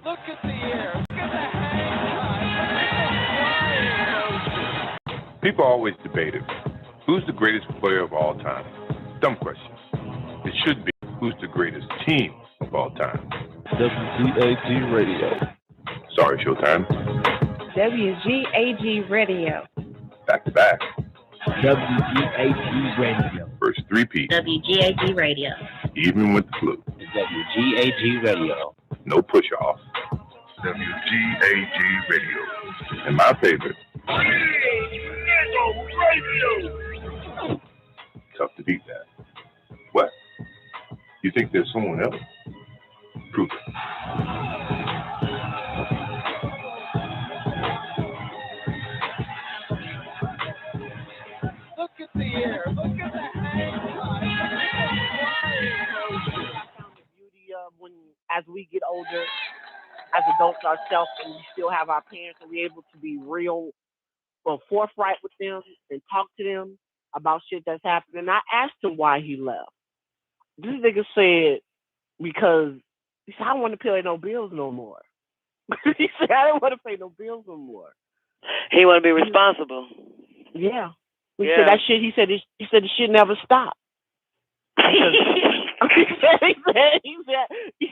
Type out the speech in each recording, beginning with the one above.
Look at the air. Look at the hang time. People always debate it. Who's the greatest player of all time? Dumb question. It should be, who's the greatest team of all time? WGAG Radio. Sorry, Showtime. WGAG Radio. Back to back. WGAG Radio. First three-peat. WGAG Radio. Even with the flu. WGAG Radio. No push-off. WGAG Radio. And my favorite. Radio. Tough to beat that. What? You think there's someone else? Prove it. Look at the air. Look at the hang time. Beauty of when, as we get older, as adults ourselves, and we still have our parents, and we're able to be real, forthright with them and talk to them about shit that's happening. And I asked him why he left. This nigga said because he said I don't want to pay no bills no more. He said I didn't want to pay no bills no more. He want to be responsible. Yeah. He said that shit. He said the shit never stopped. He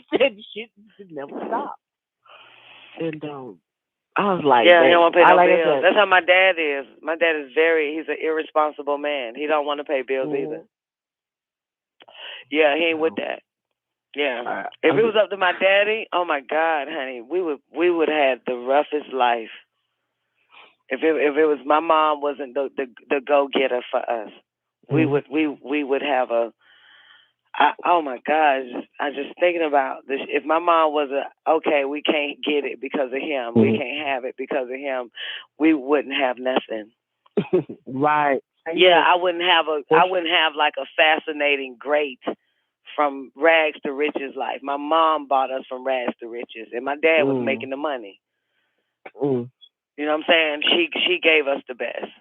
said the shit never stopped. And I was like, yeah, he don't want to pay no bills. said, That's how my dad is. My dad is he's an irresponsible man. He don't want to pay bills either. Yeah, he ain't with that. Yeah. If it was up to my daddy, oh my God, honey, we would have the roughest life. If it was my mom wasn't the go getter for us, we would have a. Oh my gosh, I just thinking about this. If my mom was okay, we can't get it because of him. We can't have it because of him. We wouldn't have nothing. Right. Yeah, I wouldn't have like a fascinating great from rags to riches life. My mom bought us from rags to riches, and my dad was making the money. You know what I'm saying? She gave us the best.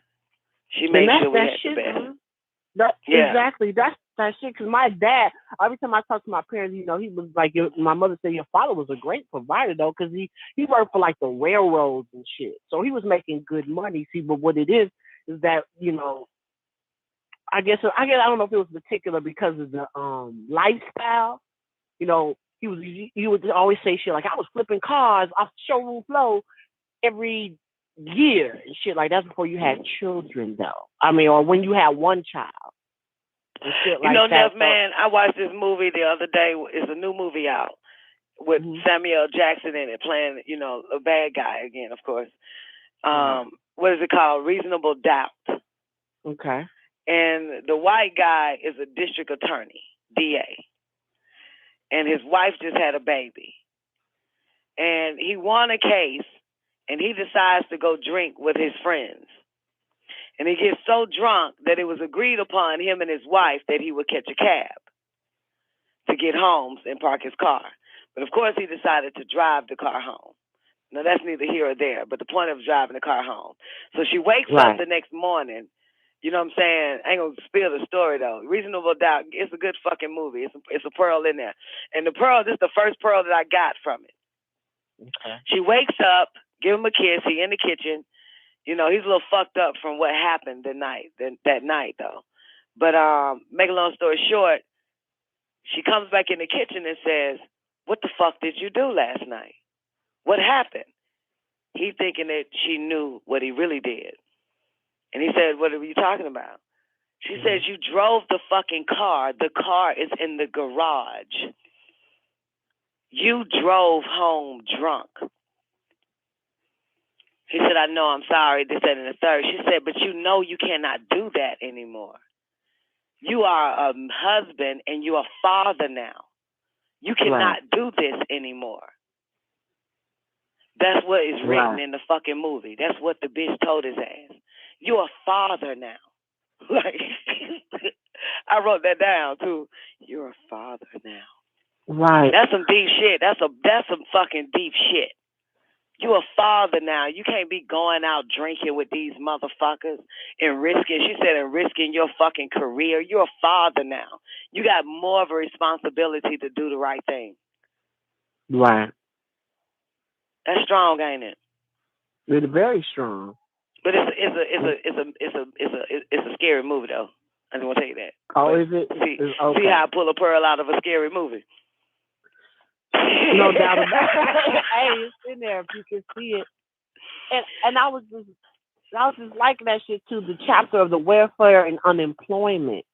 She made sure we had the best. Exactly. That's that shit. Because my dad, every time I talk to my parents, he was like, my mother said, your father was a great provider though, because he worked for like the railroads and shit. So he was making good money. See, but what it is that I don't know if it was particular because of the lifestyle. He would always say shit like I was flipping cars off the showroom floor every year and shit like that's before you had children though. I mean, or when you had one child. And shit like that. Neff, man, I watched this movie the other day. It's a new movie out with Samuel Jackson in it playing, a bad guy again, of course. What is it called? Reasonable Doubt. Okay. And the white guy is a district attorney, DA. And his wife just had a baby. And he won a case, and he decides to go drink with his friends. And he gets so drunk that it was agreed upon him and his wife that he would catch a cab to get home and park his car. But of course, he decided to drive the car home. Now, that's neither here or there, but the point of driving the car home. So she wakes up the next morning. You know what I'm saying? I ain't going to spill the story, though. Reasonable Doubt, it's a good fucking movie. It's a pearl in there. And the pearl, this is the first pearl that I got from it. Okay. She wakes up, give him a kiss. He in the kitchen. He's a little fucked up from what happened that night, though. But make a long story short, she comes back in the kitchen and says, what the fuck did you do last night? What happened? He thinking that she knew what he really did. And he said, what are you talking about? She says, you drove the fucking car. The car is in the garage. You drove home drunk. He said, I know, I'm sorry, this, that, and the third. She said, but you cannot do that anymore. You are a husband and you're a father now. You cannot do this anymore. That's what is written in the fucking movie. That's what the bitch told his ass. You're a father now. Like, I wrote that down too. You're a father now. Right. That's some deep shit. That's some fucking deep shit. You a father now. You can't be going out drinking with these motherfuckers and risking your fucking career. You're a father now. You got more of a responsibility to do the right thing. Right. That's strong, ain't it? They're very strong. But it's a scary movie though. I just want to tell you that. Oh, but is it? See, okay. See how I pull a pearl out of a scary movie. No doubt about it. Hey, it's in there if you can see it. And I was just liking that shit too. The chapter of the welfare and unemployment.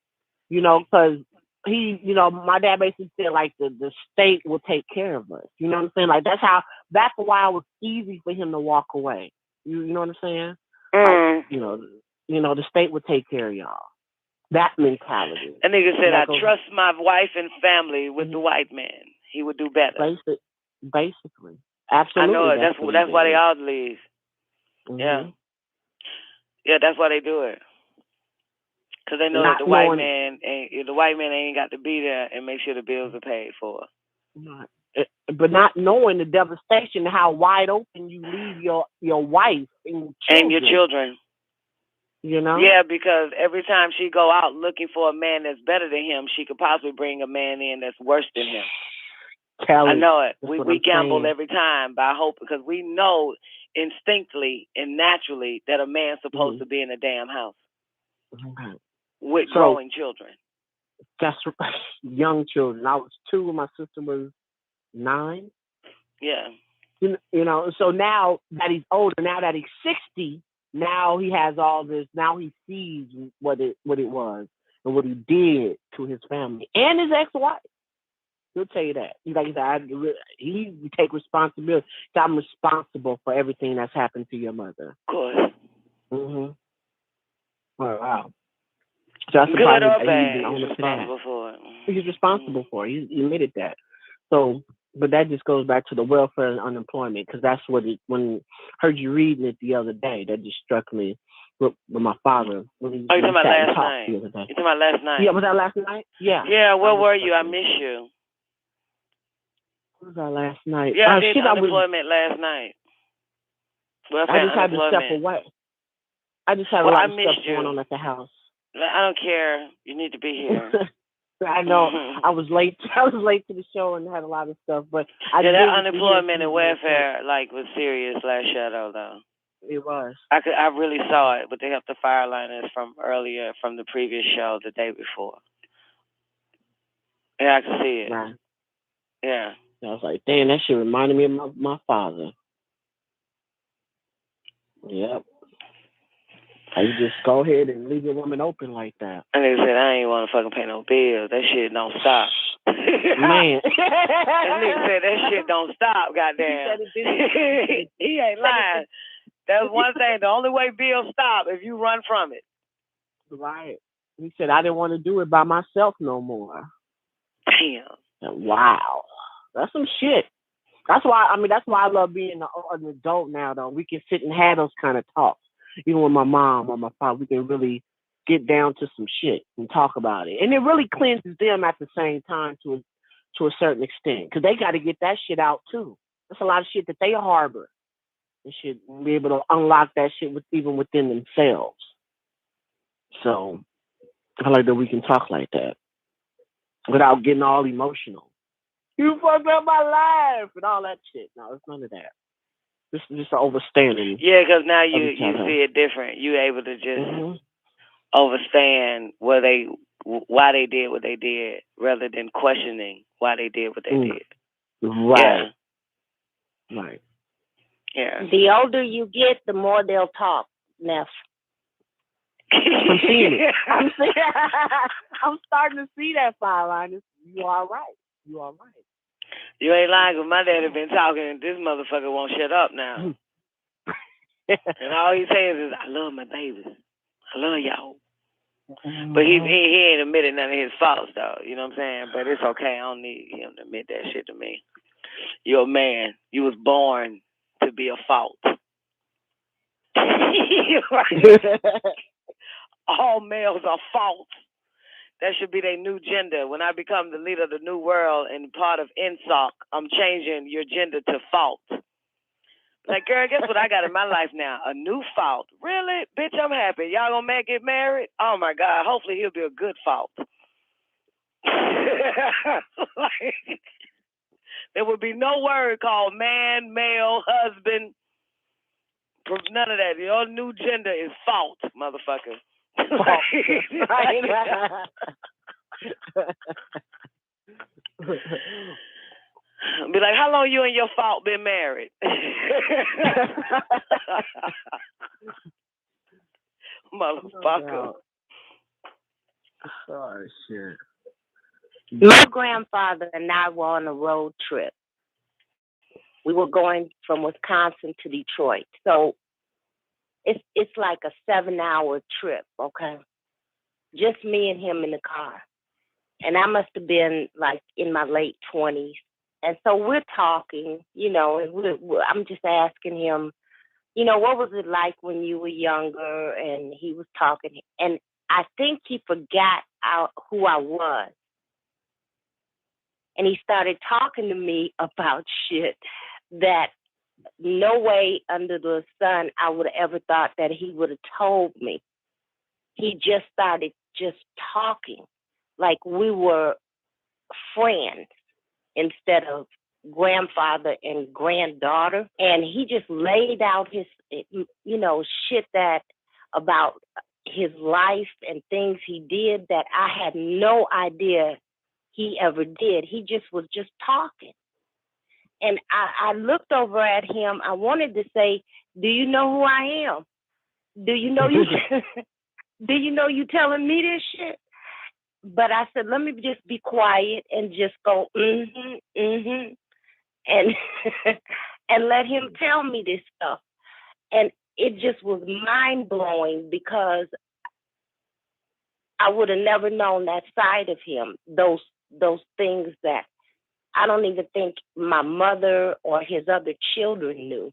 You know, because my dad basically said like the state will take care of us. You know what I'm saying? Like that's why it was easy for him to walk away. You know what I'm saying? Like, the state would take care of y'all. That mentality. A nigga said, I trust my wife and family with the white man. He would do better. Basically. Absolutely. I know it. That's why they all leave. Mm-hmm. Yeah. Yeah, that's why they do it. Because they know that the white man ain't got to be there and make sure the bills are paid for. But not knowing the devastation, how wide open you leave your wife and your children. You know? Yeah, because every time she go out looking for a man that's better than him, she could possibly bring a man in that's worse than him. Kelly, I know it. We gamble saying. every time by hope because we know instinctively and naturally that a man's supposed to be in a damn house with growing children. That's young children. I was 2 and my sister was 9. Yeah. You know, so now that he's older, now that he's 60, now he has all this. Now he sees what it was and what he did to his family and his ex-wife. He'll tell you that. Like he said, he take responsibility. So I'm responsible for everything that's happened to your mother. Of course. Mm-hmm. Oh, wow. So that's good or bad, he's responsible for it. He's responsible for it. He admitted that. So, but that just goes back to the welfare and unemployment because that's what when I heard you reading it the other day, that just struck me with my father. You talking about last night? You talking about last night? Yeah, was that last night? Yeah. Yeah, where were you? I miss you. What was that last night? Yeah, I did unemployment last night. I just had to step away. I just had a lot of stuff going on at the house. I don't care. You need to be here. I know. I was late. I was late to the show and had a lot of stuff, but that unemployment and welfare was serious last shadow though. It was. I really saw it with the help of the fireliners from earlier from the previous show the day before. Yeah, I could see it. Right. Yeah. I was like, damn, that shit reminded me of my father. Yep. How you just go ahead and leave your woman open like that? And they said, I ain't want to fucking pay no bills. That shit don't stop. Man. That nigga said that shit don't stop, goddamn. He ain't lying. That's one thing. The only way bills stop if you run from it. Right. He said, I didn't want to do it by myself no more. Damn. Wow. That's some shit. That's why I love being an adult now, though. We can sit and have those kind of talks. Even with my mom or my father, we can really get down to some shit and talk about it. And it really cleanses them at the same time to a certain extent. Because they got to get that shit out, too. That's a lot of shit that they harbor. They should be able to unlock that shit even within themselves. So I like that we can talk like that without getting all emotional. You fucked up my life and all that shit. No, it's none of that. This is just an overstanding. Yeah, because now you see it different. You're able to just overstand why they did what they did rather than questioning why they did what they did. Right. Yeah. Right. Yeah. The older you get, the more they'll talk, Neff. I'm seeing it. I'm starting to see that fire line. You are right. You are right. You ain't lying, because my daddy been talking and this motherfucker won't shut up now. And all he's saying is, I love my babies. I love y'all. But he ain't admitted none of his faults, though. You know what I'm saying? But it's okay. I don't need him to admit that shit to me. You're a man. You was born to be a fault. All males are faults. That should be their new gender. When I become the leader of the new world and part of NSOC, I'm changing your gender to fault. Like, girl, guess what I got in my life now? A new fault. Really? Bitch, I'm happy. Y'all gonna get married? Oh, my God. Hopefully he'll be a good fault. Like, There would be no word called man, male, husband, none of that. Your new gender is fault, motherfucker. Be like, how long you and your fault been married? Motherfucker. Oh, shit. My grandfather and I were on a road trip. We were going from Wisconsin to Detroit. So it's like a 7-hour trip, okay? Just me and him in the car. And I must have been like in my late 20s. And so we're talking, and I'm just asking him, what was it like when you were younger? And he was talking. And I think he forgot who I was. And he started talking to me about shit that no way under the sun I would have ever thought that he would have told me. He just started just talking like we were friends instead of grandfather and granddaughter. And he just laid out his, shit that about his life and things he did that I had no idea he ever did. He just was just talking. And I looked over at him. I wanted to say, do you know who I am? Do you know you telling me this shit? But I said, let me just be quiet and just go, and and let him tell me this stuff. And it just was mind blowing because I would have never known that side of him, those things that I don't even think my mother or his other children knew.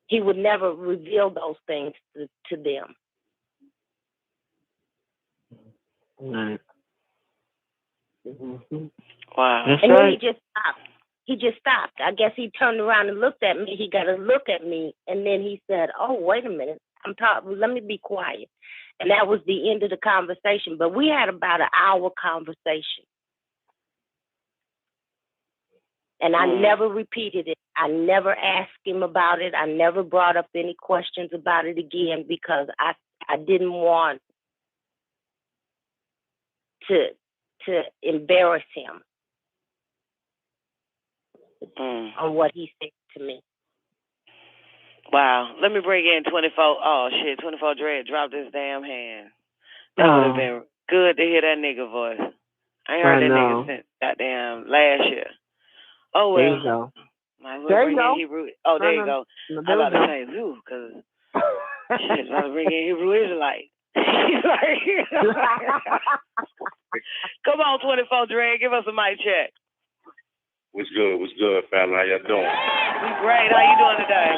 He would never reveal those things to them. Right. Mm-hmm. Wow. That's And right. then he just stopped. I guess he turned around and looked at me. He got a look at me, and then he said, "Oh, wait a minute. I'm talking. Let me be quiet." And that was the end of the conversation. But we had about an hour conversation. And I never repeated it. I never asked him about it. I never brought up any questions about it again because I didn't want to embarrass him on what he said to me. Wow. Let me bring in 24. Oh, shit. 24 Dread dropped his damn hand. That would have been good to hear that nigga voice. I ain't heard that nigga since goddamn last year. Oh, well. There you go. There you go. Hebrew. Oh, there you go. No, I'm about to say, ooh, because shit, I'm about to bring in Hebrew Israelite. Come on, 24 Dread. Give us a mic check. What's good, family? How y'all doing? We great. How you doing today?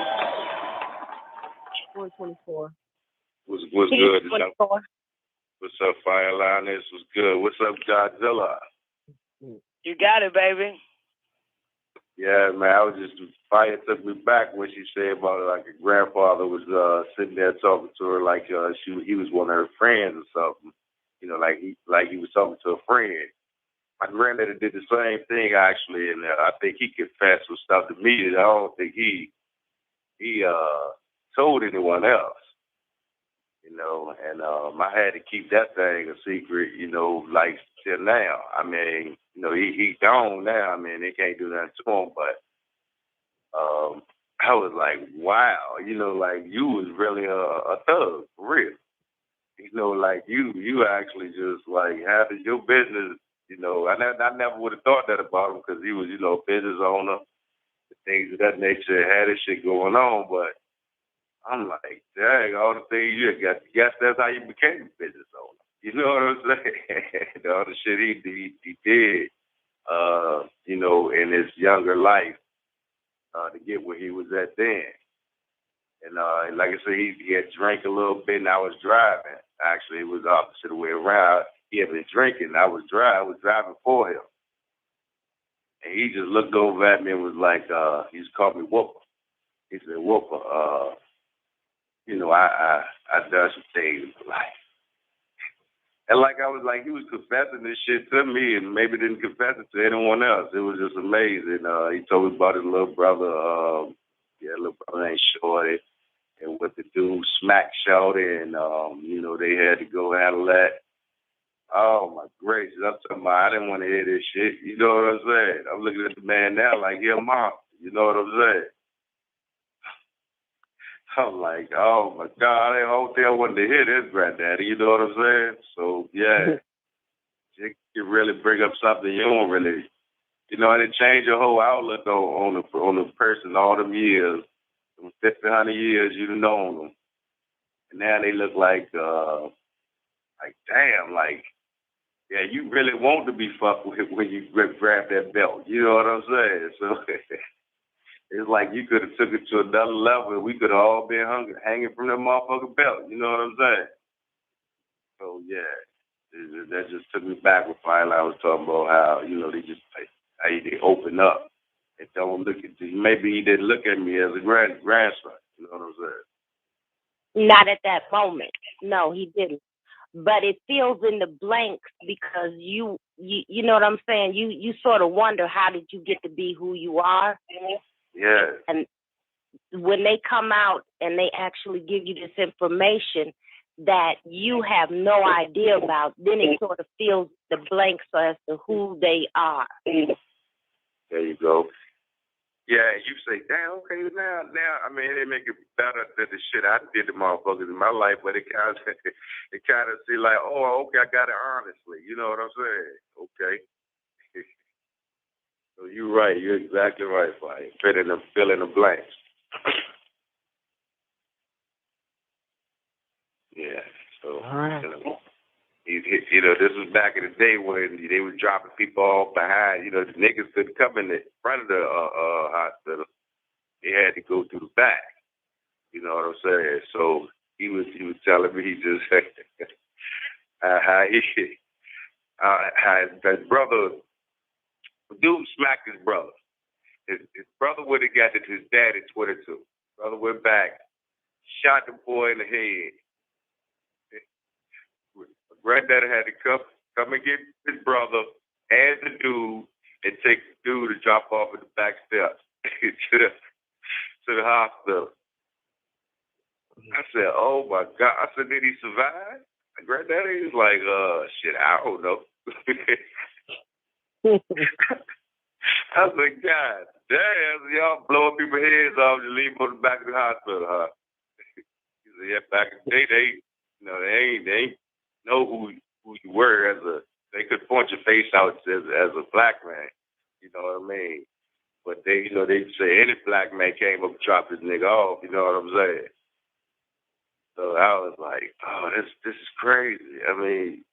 424. What's good? 24. What's up, Fire Lioness? What's good? What's up, Godzilla? You got it, baby. Yeah, man, Fire took me back when she said about it, like her grandfather was sitting there talking to her like he was one of her friends or something. Like he was talking to a friend. My granddaddy did the same thing actually, and I think he confessed with stuff to me that I don't think he told anyone else. And I had to keep that thing a secret, like till now. I mean, he gone now. I mean, they can't do nothing to him, but I was like, wow, like you was really a thug, for real. Like you actually just like having your business, I never would have thought that about him because he was, a business owner, things of that nature, had his shit going on, but I'm like, dang, all the things you got, guess that's how you became a business owner. You know what I'm saying? All the shit he did, in his younger life to get where he was at then. And like I said, he had drank a little bit and I was driving. Actually, it was the opposite way around. He had been drinking. I was driving for him. And he just looked over at me and was like, he just called me Whooper. He said, Whooper, I done some things in life. And like I was like, he was confessing this shit to me, and maybe didn't confess it to anyone else. It was just amazing. He told me about his little brother. Little brother named Shorty, and what the dude smack Shorty, and they had to go handle that. Oh my gracious! I'm talking about, I didn't want to hear this shit. You know what I'm saying? I'm looking at the man now like he a monster. You know what I'm saying? I'm like, oh my God, I hope they wanted to hear this, granddaddy. You know what I'm saying? So yeah, it can really bring up something you don't really, and it changed your whole outlook on the person all them years, 50, 100 years you've known them, and now they look like damn, like. Yeah, you really want to be fucked with when you grab that belt. You know what I'm saying? So it's like you could have took it to another level, and we could have all been hanging from that motherfucking belt. You know what I'm saying? So yeah, that just took me back with finally I was talking about how they just how they open up and don't look at you. Maybe he didn't look at me as a grandson. You know what I'm saying? Not at that moment. No, he didn't. But it fills in the blanks because you know what I'm saying? You sort of wonder, how did you get to be who you are? Yeah. And when they come out and they actually give you this information that you have no idea about, then it sort of fills the blanks as to who they are. There you go. Yeah, you say, damn, okay, now, I mean, they make it better than the shit I did to motherfuckers in my life, but it kind of see like, oh, okay, I got it honestly. You know what I'm saying? Okay. So you're right. You're exactly right, Fire. Fill in the blanks. Yeah. So, all right. This was back in the day when they was dropping people off behind. The niggas couldn't come in the front of the hospital. They had to go through the back. You know what I'm saying? So he was telling me he just how his brother, dude smacked his brother. His brother would have got his dad at 22. Brother went back, shot the boy in the head. Granddaddy had to come and get his brother and the dude and take the dude to drop off at the back steps to the hospital. I said, oh my God. I said, did he survive? Granddaddy was like, shit, I don't know. I was like, God damn, y'all blowing people's heads off and leave them on the back of the hospital, huh? He said, yeah, back in the day, they ain't know who you were they could point your face out as a black man. You know what I mean? But they say any black man came up and dropped his nigga off. You know what I'm saying? So I was like, oh, this is crazy. I mean,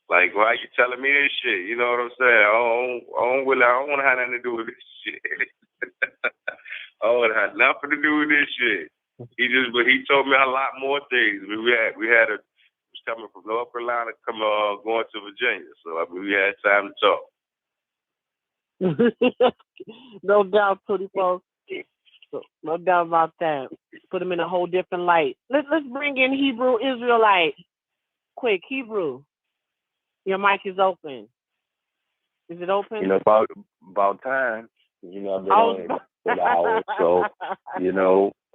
like, why are you telling me this shit? You know what I'm saying? I don't want to have nothing to do with this shit. I don't want to have nothing to do with this shit. He told me a lot more things. We had coming from North Carolina, going to Virginia. So I mean, we had time to talk. No doubt, Tootie folks. No doubt about that. Put him in a whole different light. Let's bring in Hebrew Israelite. Quick, Hebrew. Your mic is open. Is it open? About time. I've been on for an hour, so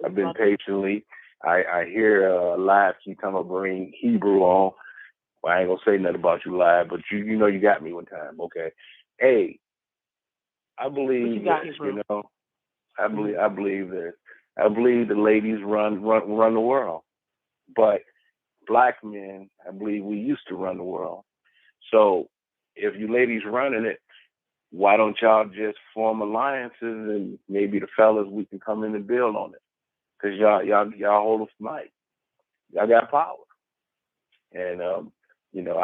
I've been patiently. I hear live keep talking about bring Hebrew on. Well, I ain't gonna say nothing about you live, but you got me one time. Okay. Hey, I believe this, I believe this. I believe the ladies run the world. But black men, I believe we used to run the world. So if you ladies running it, why don't y'all just form alliances and maybe the fellas we can come in and build on it? Because y'all hold us mic. Y'all got power. And, I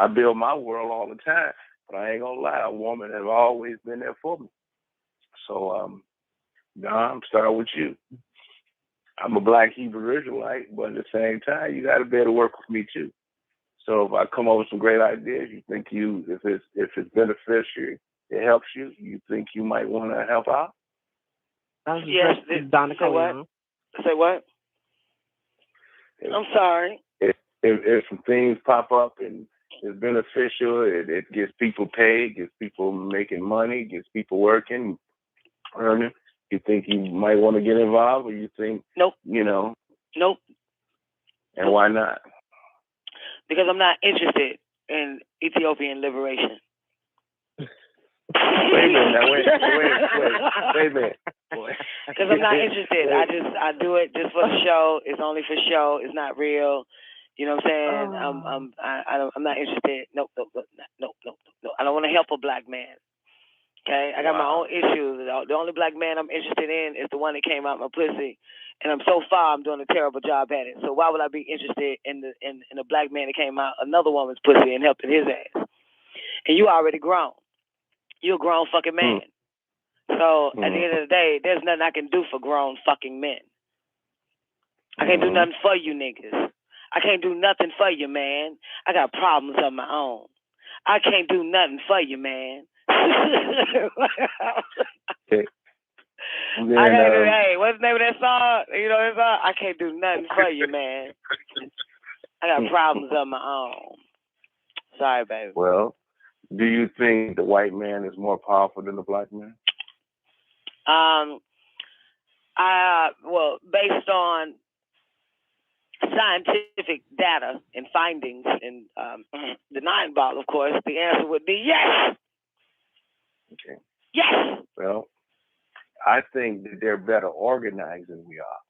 build my world all the time. But I ain't going to lie, a woman has always been there for me. So, I'm starting with you. I'm a black Hebrew Israelite, but at the same time, you got to be able to work with me too. So if I come up with some great ideas, you think if it's beneficial, it helps you, you think you might want to help out? Yes. Nicoleone. Say what? I'm sorry. If some things pop up and It's beneficial. It gets people paid, gets people making money, gets people working, earning. You think you might want to get involved, or you think, Nope. Nope. And why not? Because I'm not interested in Ethiopian liberation. Wait a minute. Because I'm not interested. I do it just for the show. It's only for show. It's not real. You know what I'm saying? I'm not interested. Nope. I don't want to help a black man. Okay, I got my own issues. The only black man I'm interested in is the one that came out my pussy, and so far I'm doing a terrible job at it. So why would I be interested in a black man that came out another woman's pussy and helping his ass? And you already grown. You're a grown fucking man. So at the end of the day, there's nothing I can do for grown fucking men. I can't do nothing for you niggas. I can't do nothing for you, man. I got problems of my own. I can't do nothing for you, man. Okay. Then, hey, what's the name of that song? You know that song? I can't do nothing for you, man. I got problems of my own. Sorry, baby. Well, do you think the white man is more powerful than the black man? Well, based on scientific data and findings and the 9-ball, of course, the answer would be yes. Okay. Yes. Well, I think that they're better organized than we are.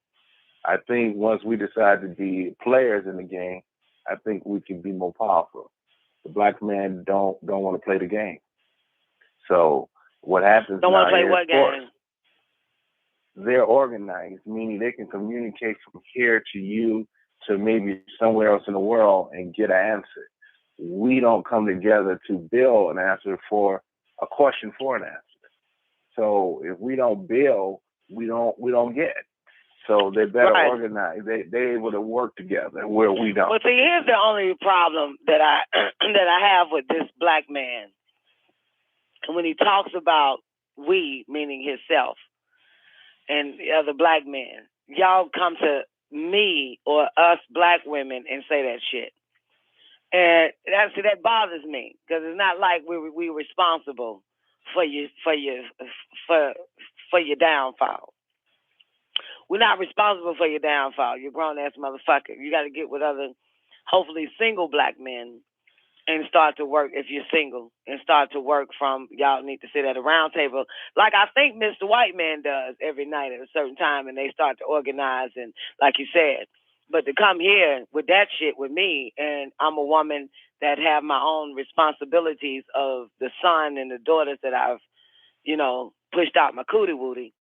I think once we decide to be players in the game, I think we can be more powerful. The black man don't want to play the game. So what happens? Don't want to play what game? They're organized, meaning they can communicate from here to you to maybe somewhere else in the world and get an answer. We don't come together to build an answer for a question for an answer. So if we don't build, we don't get. So they're better organized. They're able to work together where we don't. Well, see, here's the only problem that I have with this black man. And when he talks about we, meaning himself, and the other black men, y'all come to me or us black women and say that shit. And that bothers me because it's not like we responsible for your downfall. We're not responsible for your downfall. You're a grown ass motherfucker. You got to get with other, hopefully single black men, and start to work if you're single, and start to work from y'all need to sit at a round table like I think Mr. White Man does every night at a certain time, and they start to organize and like you said. But to come here with that shit with me, and I'm a woman that have my own responsibilities of the son and the daughters that I've, pushed out my cootie wootie,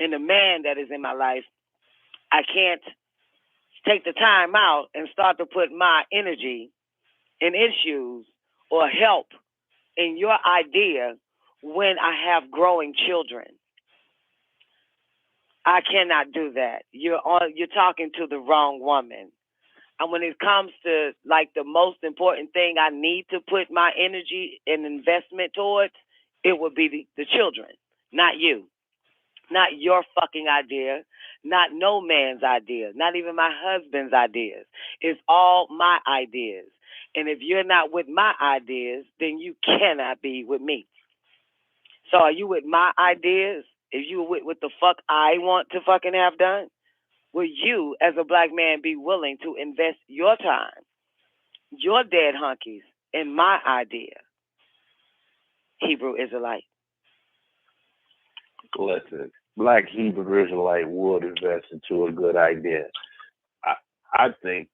and the man that is in my life, I can't take the time out and start to put my energy in issues or help in your idea when I have growing children. I cannot do that. You're talking to the wrong woman. And when it comes to like the most important thing I need to put my energy and investment towards, it would be the children, not you. Not your fucking idea, not no man's idea, not even my husband's ideas. It's all my ideas. And if you're not with my ideas, then you cannot be with me. So are you with my ideas? If you were with what the fuck I want to fucking have done, will you, as a black man, be willing to invest your time, your dead hunkies, in my idea? Hebrew Israelite. Listen, black Hebrew Israelite would invest into a good idea. I think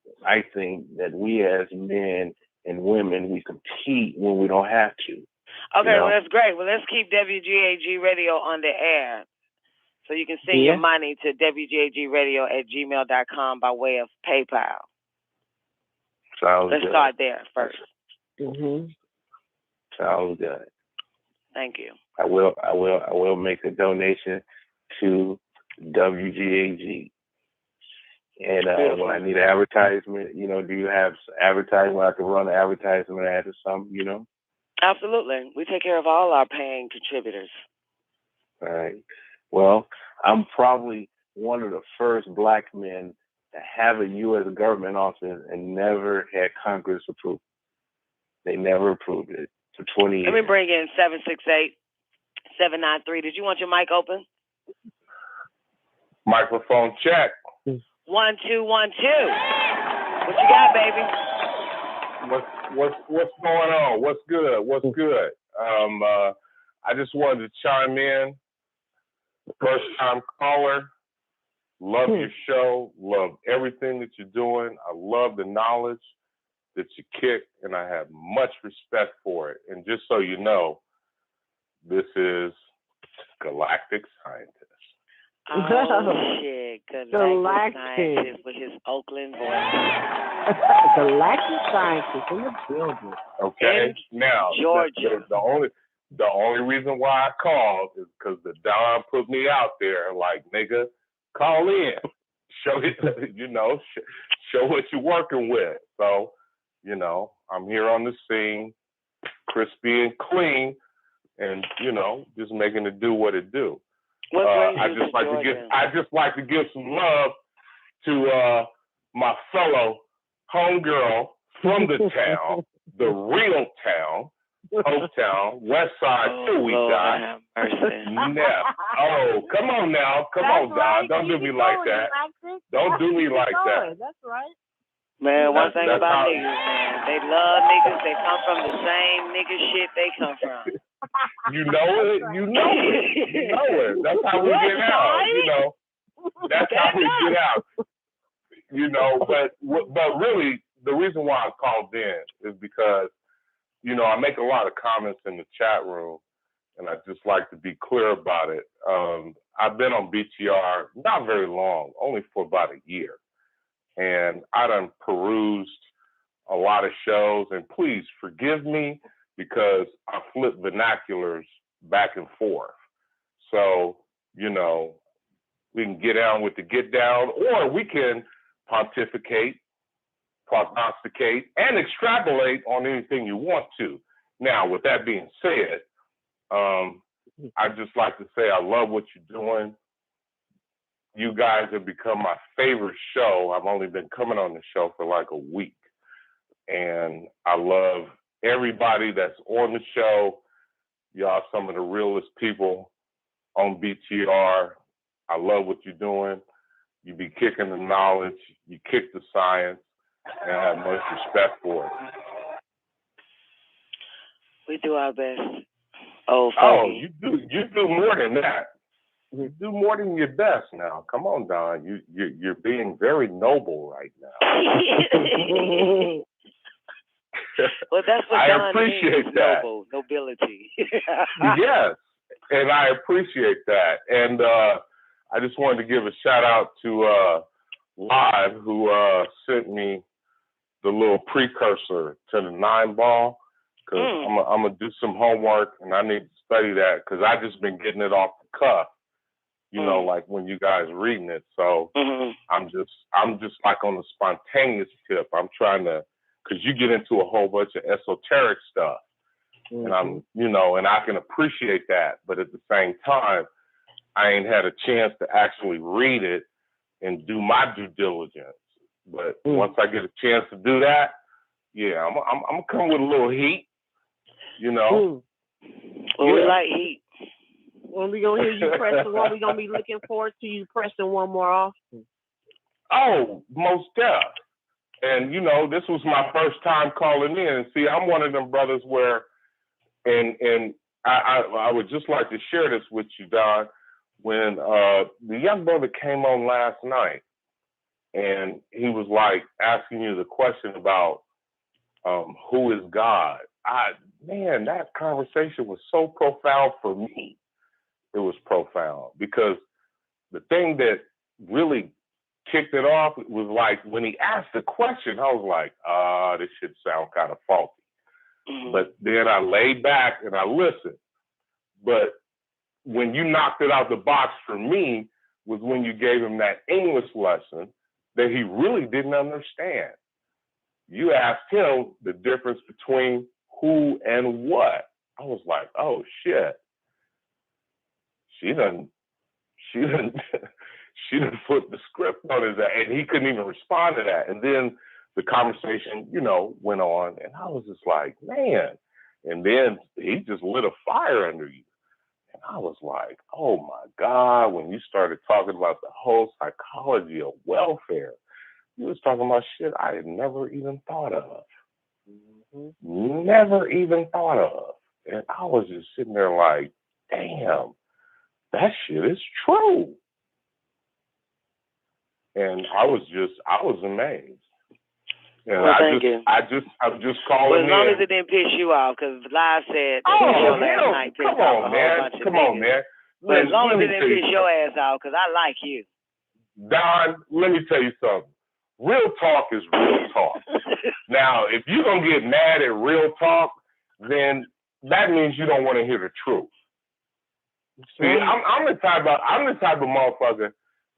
that we as men and women, we compete when we don't have to. Okay, well, that's great. Well, let's keep WGAG Radio on the air. So you can send your money to WGAGradio@gmail.com by way of PayPal. Let's start there first. Mm-hmm. Sounds good. Thank you. I will make a donation to WGAG. And when I need an advertisement, do you have advertisement? I can run an advertisement ad or something, Absolutely. We take care of all our paying contributors. All right. Well, I'm probably one of the first black men to have a U.S. government office and never had Congress approve. They never approved it for 20 years. Let me bring in 768-793. Did you want your mic open? Microphone check. 1 2 1 2. What you got, baby? What's going on? What's good? What's good? I just wanted to chime in. First time caller. Love your show. Love everything that you're doing. I love the knowledge that you kick, and I have much respect for it. And just so you know, this is Galactic Scientist. Oh, shit. Galactic Scientist with his Oakland voice. Galactic Scientist in the building. Okay? Now, Georgia. The only reason why I called is because the Don put me out there like, nigga, call in. Show it, show what you're working with. So, I'm here on the scene, crispy and clean, and, just making it do what it do. I just like to give some love to my fellow homegirl from the town, the real town, Oaktown, West Side, till we die. Nef. Oh, come on now. Come on, Don. Don't do me like that. Don't do me like that. That's right. Man, one thing about niggas, man, they love niggas. They come from the same nigga shit they come from. You know it. That's how we get out. That's how we get out. But really, the reason why I called in is because, I make a lot of comments in the chat room, and I just like to be clear about it. I've been on BTR not very long, only for about a year. And I done perused a lot of shows, and please forgive me because I flip vernaculars back and forth. So, we can get down with the get down, or we can pontificate, prognosticate, and extrapolate on anything you want to. Now, with that being said, I'd just like to say I love what you're doing. You guys have become my favorite show. I've only been coming on the show for like a week. And I love everybody that's on the show. Y'all some of the realest people on BTR. I love what you're doing. You be kicking the knowledge. You kick the science. And I have much respect for it. We do our best. Oh, you do more than that. You do more than your best now. Come on, Don. You're being very noble right now. Well, that's what I Don appreciate means, that. nobility. Yes, and I appreciate that. And I just wanted to give a shout out to Live, who sent me the little precursor to the 9-ball, because I'm gonna do some homework and I need to study that because I just been getting it off the cuff, like when you guys reading it. So I'm just like on the spontaneous tip. I'm trying to, because you get into a whole bunch of esoteric stuff, and I'm, and I can appreciate that, but at the same time, I ain't had a chance to actually read it and do my due diligence. But once I get a chance to do that, yeah, I'm coming with a little heat, Well, we like heat. When we gonna hear you pressing one, we gonna be looking forward to you pressing one more often. Oh, most def. And this was my first time calling in. And see, I'm one of them brothers where, and I would just like to share this with you, Don. When the young brother came on last night, and he was like asking you the question about who is God. That conversation was so profound for me. It was profound because the thing that really kicked it off was like when he asked the question, I was like, this shit sound kind of faulty. But then I laid back and I listened. But when you knocked it out the box for me was when you gave him that English lesson that he really didn't understand. You asked him the difference between who and what. I was like, oh shit. She done flip the script on his ass, and he couldn't even respond to that. And then the conversation, went on, and I was just like, man. And then he just lit a fire under you. And I was like, oh my God, when you started talking about the whole psychology of welfare, you was talking about shit I had never even thought of. Never even thought of. And I was just sitting there like, damn, that shit is true. And I was amazed. And well, thank you. I'm just calling well, as long in. as it didn't piss you off, because Live said that Oh, last night pissed come off on, a man. whole bunch of Come niggas. on, man. But as long as it Let me didn't piss your ass off, because I like you. Don, let me tell you something. Real talk is real talk. Now, if you're going to get mad at real talk, then that means you don't want to hear the truth. See, I'm the type of motherfucker.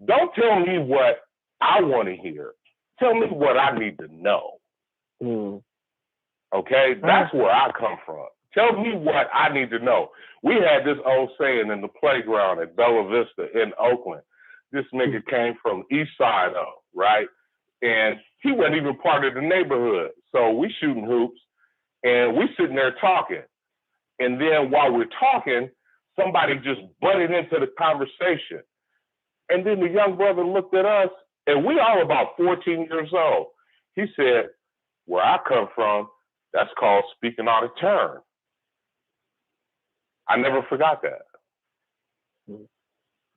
Don't tell me what I want to hear. Tell me what I need to know. Okay? That's where I come from. Tell me what I need to know. We had this old saying in the playground at Bella Vista in Oakland. This nigga came from East Side of, right? And he wasn't even part of the neighborhood. So we shooting hoops and we sitting there talking. And then while we're talking, somebody just butted into the conversation. And then the young brother looked at us, and we all about 14 years old. He said, where I come from, that's called speaking out of turn. I never forgot that.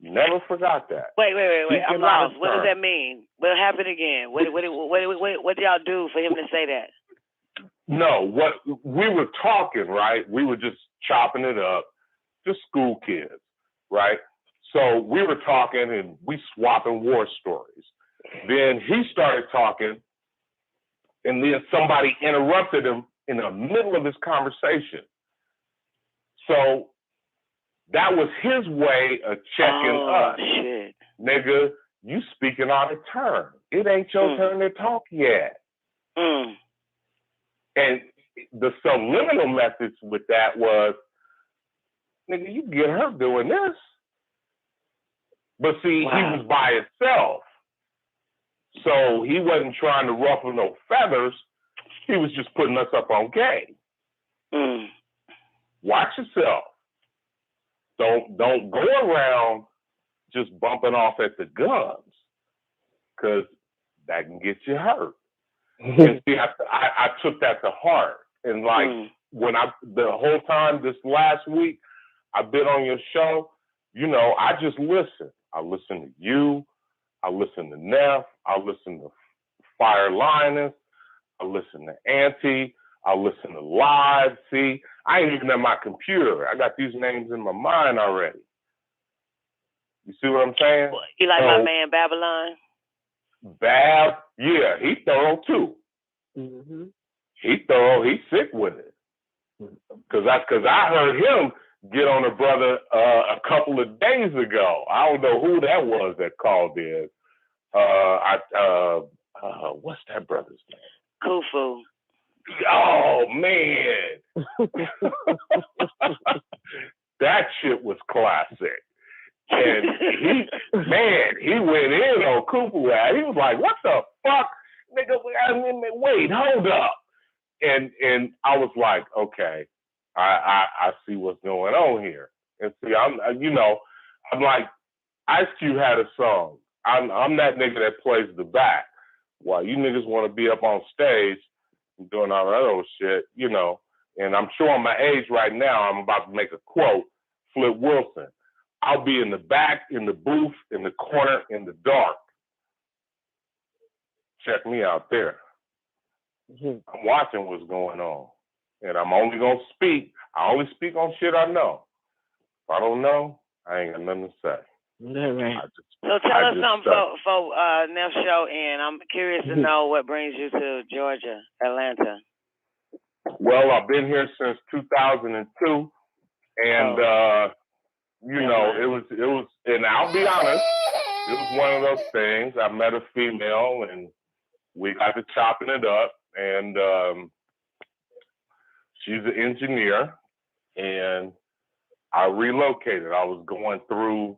Never forgot that. Wait. I'm lost. What does that mean? What happened again? What did y'all do for him to say that? No, what we were talking, right? We were just chopping it up, just school kids, right? So we were talking and we swapping war stories. Then he started talking, and then somebody interrupted him in the middle of his conversation. So that was his way of checking us. Shit. Nigga, you speaking out of turn. It ain't your turn to talk yet. And the subliminal message with that was, nigga, you get her doing this. But see, he was by himself. So he wasn't trying to ruffle no feathers. He was just putting us up on game. Watch yourself. Don't go around just bumping off at the guns, because that can get you hurt. And see, I took that to heart. And like the whole time this last week I've been on your show, I just listen. I listen to you. I listen to Neff. I listen to Fire Linus. I listen to Auntie. I listen to Live. See, I ain't even at my computer. I got these names in my mind already. You see what I'm saying? You like my man Babylon? Bab, yeah, he thorough too. He thorough. He's sick with it. Cause I heard him get on a brother a couple of days ago. I don't know who that was that called in. What's that brother's name? Kufu. Oh man, that shit was classic. And he went in on Kufu. He was like, "What the fuck, nigga? Wait, hold up." And I was like, "Okay, I see what's going on here." And see, I'm like, Ice Cube had a song. I'm that nigga that plays the back, while you niggas want to be up on stage and doing all that old shit, And I'm showing my age right now. I'm about to make a quote. Flip Wilson. I'll be in the back, in the booth, in the corner, in the dark. Check me out there. I'm watching what's going on. And I'm only going to speak. I only speak on shit I know. If I don't know, I ain't got nothing to say. So tell us something for Neff's show, and I'm curious to know what brings you to Georgia, Atlanta. Well, I've been here since 2002, and it was, and I'll be honest, it was one of those things. I met a female, and we got to chopping it up, and she's an engineer, and I relocated. I was going through.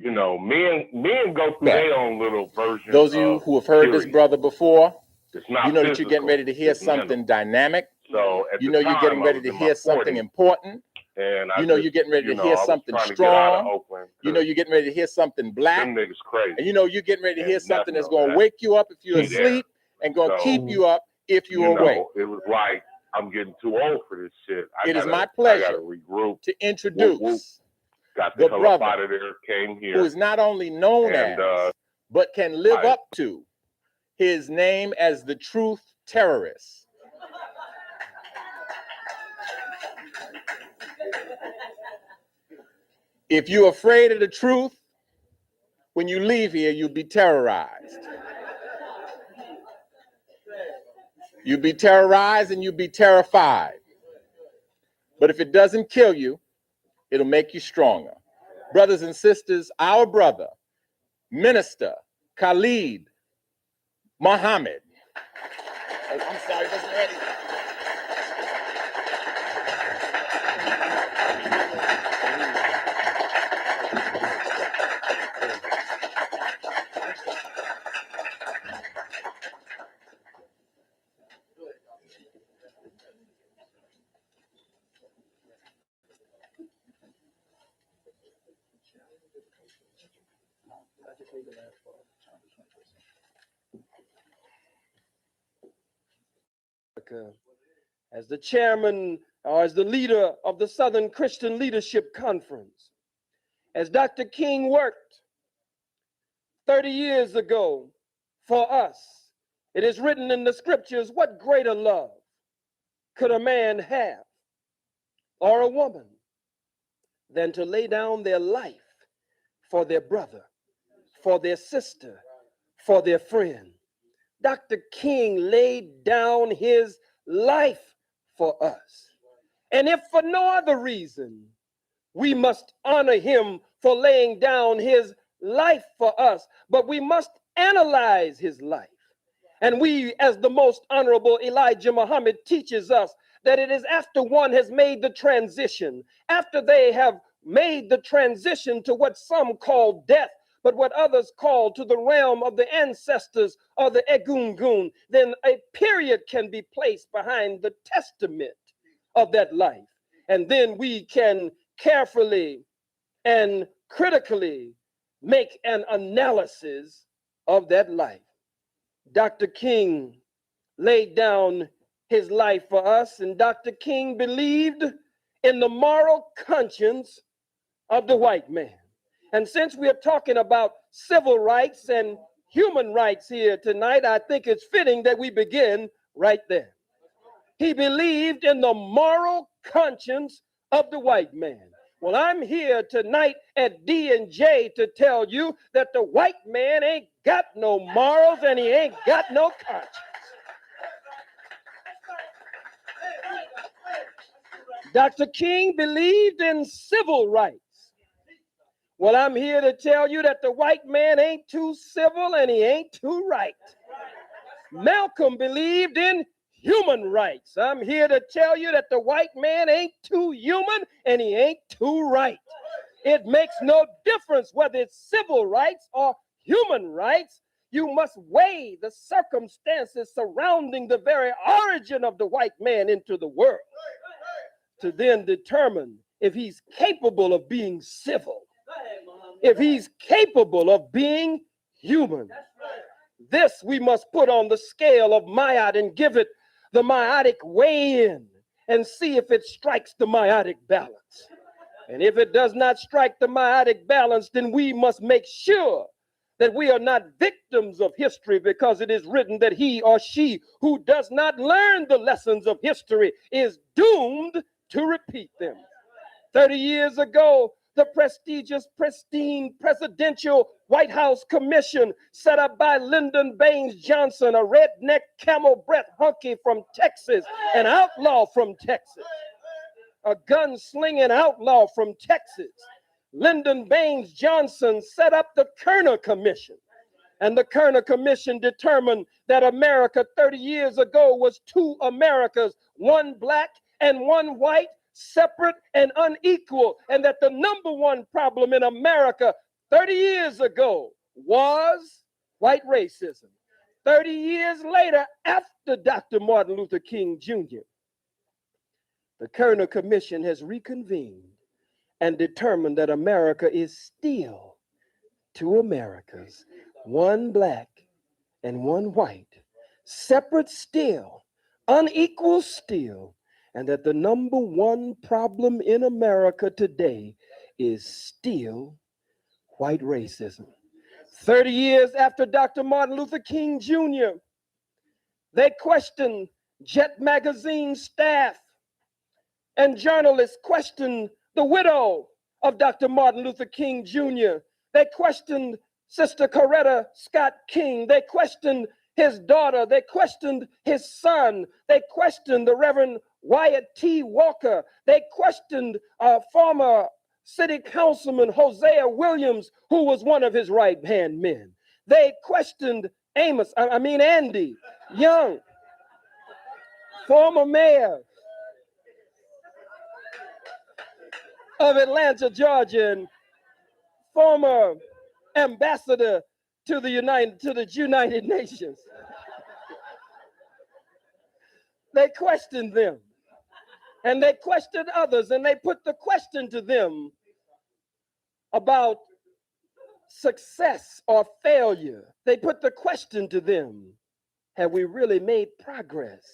Men go through their own little version. Those of you who have heard this brother before, It's not You know that physical, you're getting ready to hear it's something mental. dynamic. So at You the know you're time, getting I ready was to in my hear something 40s, important. and I You know just, you're getting ready you to know, hear I was something trying to get out of strong. Oakland. You know you're getting ready to hear something black. Them niggas crazy. And you know you're getting ready to And hear something that's nothing going on to that. wake you up if you're Be there. asleep and going to So, keep you up if you're you awake. know, it was like, I'm getting too old for this shit. It is my I pleasure gotta regroup. to introduce Whoop, whoop. Got the the hell up brother out of there, came here. who is not only known And, as, but can live I- up to his name as the truth terrorist. If you're afraid of the truth, when you leave here, you'll be terrorized. You'll be terrorized and you'll be terrified. But if it doesn't kill you, it'll make you stronger. Brothers and sisters, our brother, Minister Khalid Muhammad. Oh, I'm sorry, it wasn't ready. As the chairman or as the leader of the Southern Christian Leadership Conference, as Dr. King worked 30 years ago for us, it is written in the scriptures, what greater love could a man have or a woman than to lay down their life for their brother, for their sister, for their friend. Dr. King laid down his life for us. And if for no other reason, we must honor him for laying down his life for us, but we must analyze his life. And we, as the most honorable Elijah Muhammad teaches us, that it is after one has made the transition, after they have made the transition to what some call death, but what others call to the realm of the ancestors or the Egungun, then a period can be placed behind the testament of that life. And then we can carefully and critically make an analysis of that life. Dr. King laid down his life for us, and Dr. King believed in the moral conscience of the white man. And since we are talking about civil rights and human rights here tonight, I think it's fitting that we begin right there. He believed in the moral conscience of the white man. Well, I'm here tonight at D&J to tell you that the white man ain't got no morals and he ain't got no conscience. Dr. King believed in civil rights. Well, I'm here to tell you that the white man ain't too civil and he ain't too right. Malcolm believed in human rights. I'm here to tell you that the white man ain't too human and he ain't too right. It makes no difference whether it's civil rights or human rights. You must weigh the circumstances surrounding the very origin of the white man into the world to then determine if he's capable of being civil, if he's capable of being human. This we must put on the scale of Ma'at and give it the Ma'atic weigh-in and see if it strikes the Ma'atic balance. And if it does not strike the Ma'atic balance, then we must make sure that we are not victims of history, because it is written that he or she who does not learn the lessons of history is doomed to repeat them. 30 years ago, the prestigious, pristine presidential White House commission set up by Lyndon Baines Johnson, a redneck camel breath hunky from Texas, an outlaw from Texas, a gun-slinging outlaw from Texas. Lyndon Baines Johnson set up the Kerner Commission, and the Kerner Commission determined that America 30 years ago was two Americas, one black and one white, separate and unequal, and that the number one problem in America 30 years ago was white racism. 30 years later, after Dr. Martin Luther King Jr., the Kerner Commission has reconvened and determined that America is still two Americas, one black and one white, separate still, unequal still, and that the number one problem in America today is still white racism. 30 years after Dr. Martin Luther King Jr., they questioned Jet Magazine staff and journalists questioned the widow of Dr. Martin Luther King Jr. They questioned Sister Coretta Scott King. They questioned his daughter. They questioned his son. They questioned the Reverend Wyatt T. Walker. They questioned former City Councilman Hosea Williams, who was one of his right-hand men. They questioned Andy Young, former mayor of Atlanta, Georgia, and former ambassador to the United Nations. They questioned them, and they questioned others, and they put the question to them about success or failure. They put the question to them, have we really made progress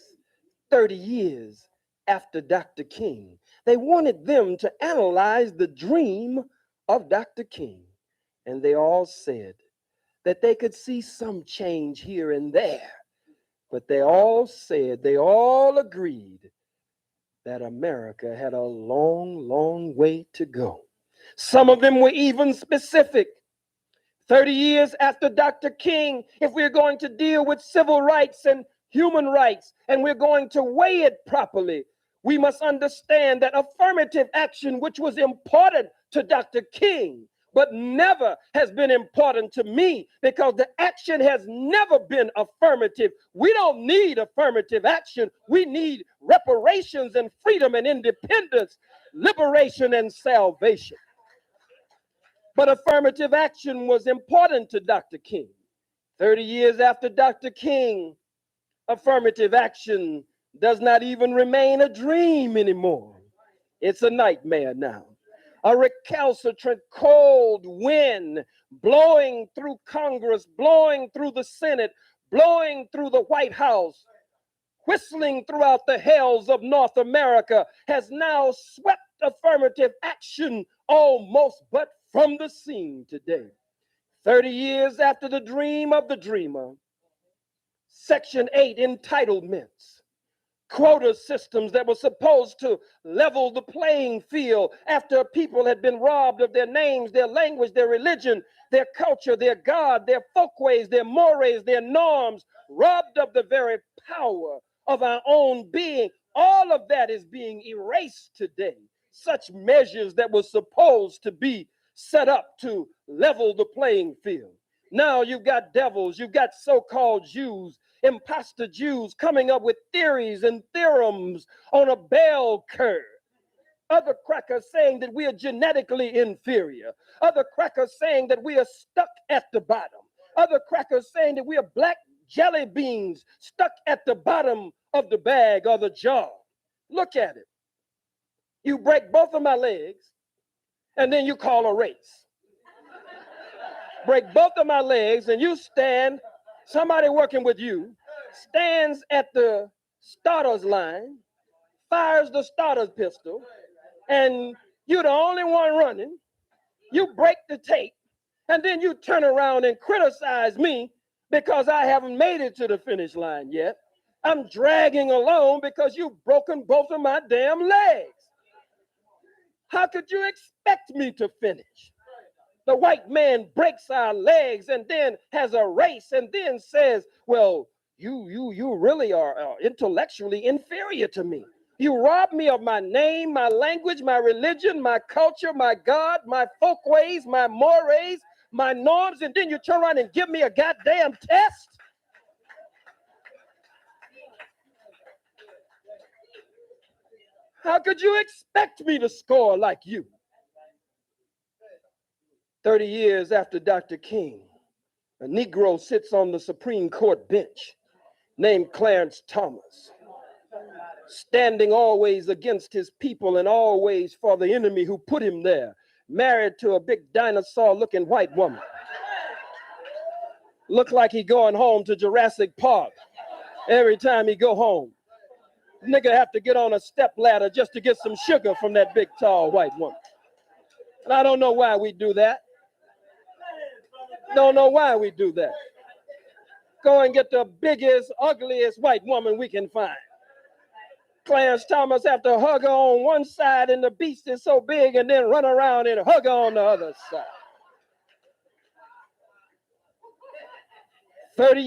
30 years after Dr. King? They wanted them to analyze the dream of Dr. King, and they all said that they could see some change here and there, but they all agreed that America had a long, long way to go. Some of them were even specific. 30 years after Dr. King, if we're going to deal with civil rights and human rights, and we're going to weigh it properly, we must understand that affirmative action, which was important to Dr. King, but never has been important to me, because the action has never been affirmative. We don't need affirmative action. We need reparations and freedom and independence, liberation and salvation. But affirmative action was important to Dr. King. 30 years after Dr. King, affirmative action does not even remain a dream anymore. It's a nightmare now. A recalcitrant cold wind blowing through Congress, blowing through the Senate, blowing through the White House, whistling throughout the hells of North America, has now swept affirmative action almost but from the scene today. 30 years after the dream of the dreamer, Section 8 entitlements, quota systems that were supposed to level the playing field after people had been robbed of their names, their language, their religion, their culture, their God, their folkways, their mores, their norms, robbed of the very power of our own being. All of that is being erased today. Such measures that were supposed to be set up to level the playing field. Now you've got devils, you've got so-called Jews, imposter Jews coming up with theories and theorems on a bell curve. Other crackers saying that we are genetically inferior. Other crackers saying that we are stuck at the bottom. Other crackers saying that we are black jelly beans stuck at the bottom of the bag or the jar. Look at it. You break both of my legs, and then you call a race. Break both of my legs, and you stand, somebody working with you, stands at the starter's line, fires the starter's pistol, and you're the only one running. You break the tape, and then you turn around and criticize me because I haven't made it to the finish line yet. I'm dragging along because you've broken both of my damn legs. How could you expect me to finish? The white man breaks our legs and then has a race and then says, well, you really are intellectually inferior to me. You robbed me of my name, my language, my religion, my culture, my God, my folkways, my mores, my norms, and then you turn around and give me a goddamn test? How could you expect me to score like you? 30 years after Dr. King, A Negro sits on the Supreme Court bench named Clarence Thomas, standing always against his people and always for the enemy who put him there, married to a big dinosaur-looking white woman. Look like he going home to Jurassic Park every time he go home. Nigga have to get on a step ladder just to get some sugar from that big, tall white woman. And I don't know why we do that. Don't know why we do that. Go and get the biggest, ugliest white woman we can find. Clarence Thomas have to hug her on one side and the beast is so big and then run around and hug her on the other side. 30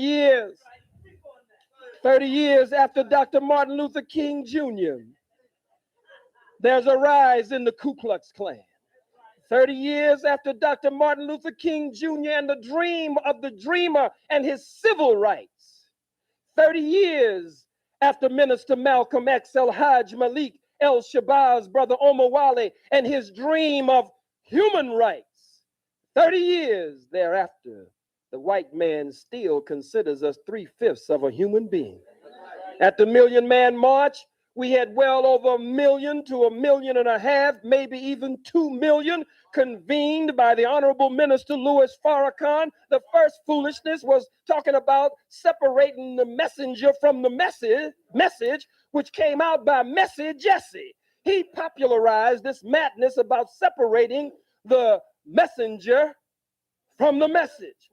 years after Dr. Martin Luther King Jr., there's a rise in the Ku Klux Klan. 30 years after Dr. Martin Luther King Jr. and the dream of the dreamer and his civil rights. 30 years after Minister Malcolm X, El-Hajj Malik El-Shabazz, Brother Omar Wale, and his dream of human rights. 30 years thereafter, the white man still considers us 3/5 of a human being. At the Million Man March, we had well over 1 million to 1.5 million, maybe even 2 million, convened by the Honorable Minister Louis Farrakhan. The first foolishness was talking about separating the messenger from the message, which came out by Messy Jesse. He popularized this madness about separating the messenger from the message.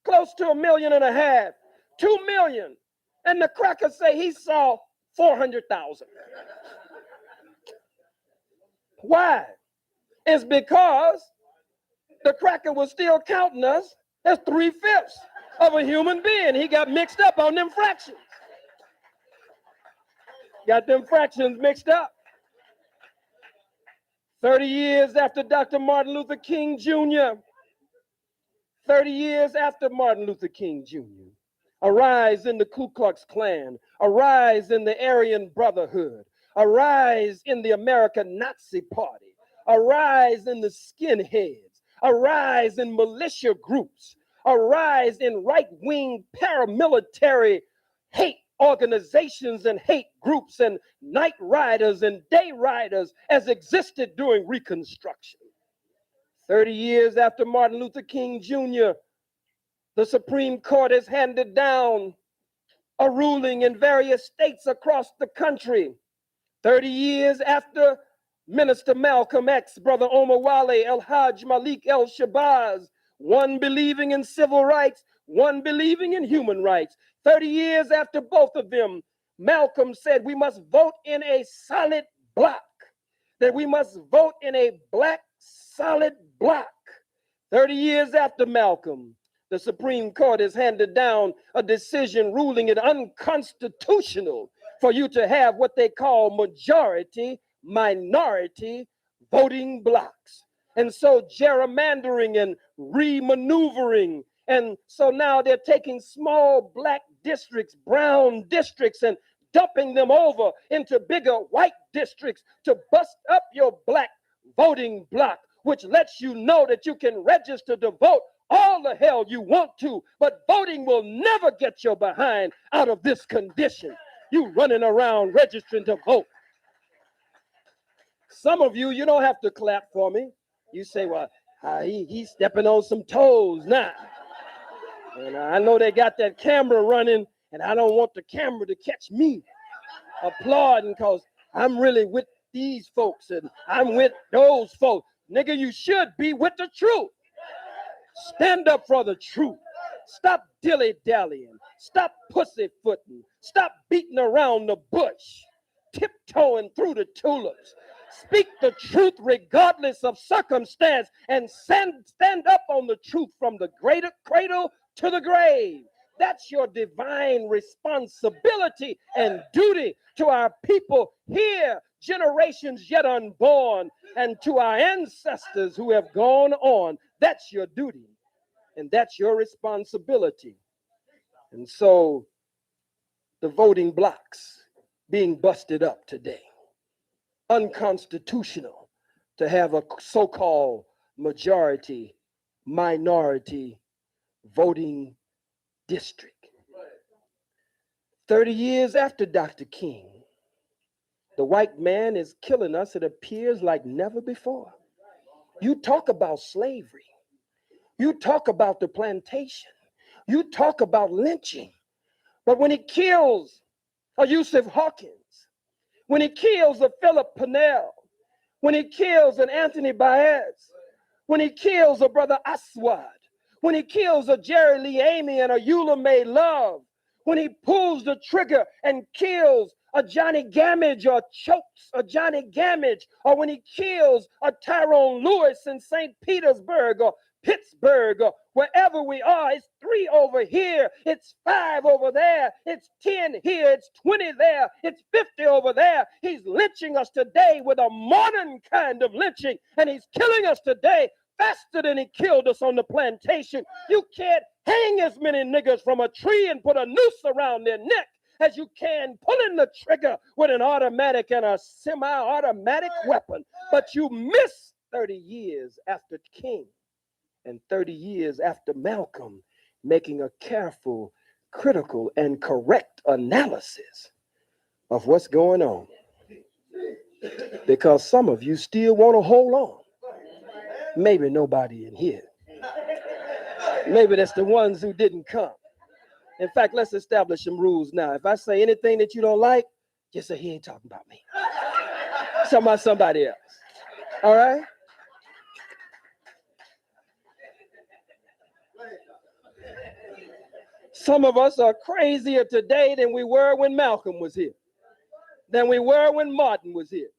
Close to 1.5 million, 2 million. And the crackers say he saw 400,000. Why? It's because the cracker was still counting us as 3/5 of a human being. He got mixed up on them fractions. Got them fractions mixed up. 30 years after Dr. Martin Luther King Jr., 30 years after Martin Luther King Jr., a rise in the Ku Klux Klan, a rise in the Aryan Brotherhood, a rise in the American Nazi Party, a rise in the skinheads, a rise in militia groups, a rise in right-wing paramilitary hate organizations and hate groups and night riders and day riders as existed during Reconstruction. 30 years after Martin Luther King Jr., the Supreme Court has handed down a ruling in various states across the country. 30 years after Minister Malcolm X, Brother Omar Wale, El-Hajj Malik El-Shabazz, one believing in civil rights, one believing in human rights. 30 years after both of them, Malcolm said we must vote in a solid block, that we must vote in a black solid block. 30 years after Malcolm, the Supreme Court has handed down a decision ruling it unconstitutional for you to have what they call majority minority voting blocks. And so gerrymandering and remaneuvering. And so now they're taking small black districts, brown districts, and dumping them over into bigger white districts to bust up your black voting block, which lets you know that you can register to vote all the hell you want to, but voting will never get your behind out of this condition. You running around registering to vote. Some of you don't have to clap for me. You say, well, he's stepping on some toes now. And I know they got that camera running, and I don't want the camera to catch me applauding because I'm really with these folks and I'm with those folks. Nigga, you should be with the truth. Stand up for the truth. Stop dilly-dallying. Stop pussyfooting. Stop beating around the bush. Tiptoeing through the tulips. Speak the truth regardless of circumstance and stand up on the truth from the cradle to the grave. That's your divine responsibility and duty to our people here, generations yet unborn, and to our ancestors who have gone on. That's your duty, and that's your responsibility. And so the voting blocks being busted up today. Unconstitutional to have a so-called majority minority voting district. 30 years after Dr. King, the white man is killing us, it appears, like never before. You talk about slavery. You talk about the plantation. You talk about lynching. But when he kills a Yusuf Hawkins, when he kills a Philip Purnell, when he kills an Anthony Baez, when he kills a brother Aswad, when he kills a Jerry Lee Amy and a Eula May Love, when he pulls the trigger and kills a Johnny Gamage or chokes a Johnny Gamage, or when he kills a Tyrone Lewis in St. Petersburg or Pittsburgh or wherever we are, it's 3 over here, it's 5 over there, it's 10 here, it's 20 there, it's 50 over there. He's lynching us today with a modern kind of lynching, and he's killing us today faster than he killed us on the plantation. You can't hang as many niggas from a tree and put a noose around their neck as you can pulling the trigger with an automatic and a semi-automatic weapon. But you miss 30 years after King and 30 years after Malcolm making a careful, critical, and correct analysis of what's going on. Because some of you still want to hold on. Maybe nobody in here. Maybe that's the ones who didn't come. In fact, let's establish some rules now. If I say anything that you don't like, just say he ain't talking about me. Talking about somebody else. All right? Some of us are crazier today than we were when Malcolm was here, than we were when Martin was here.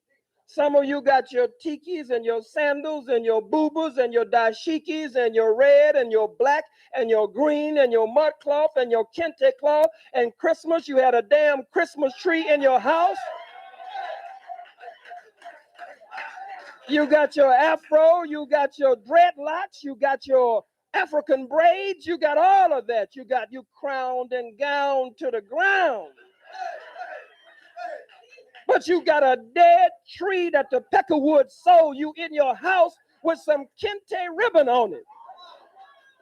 Some of you got your tikis and your sandals and your boobas and your dashikis and your red and your black and your green and your mud cloth and your kente cloth. And Christmas, you had a damn Christmas tree in your house. You got your afro, you got your dreadlocks, you got your African braids, you got all of that. You crowned and gowned to the ground. But you got a dead tree that the peckerwood sold you in your house with some kente ribbon on it,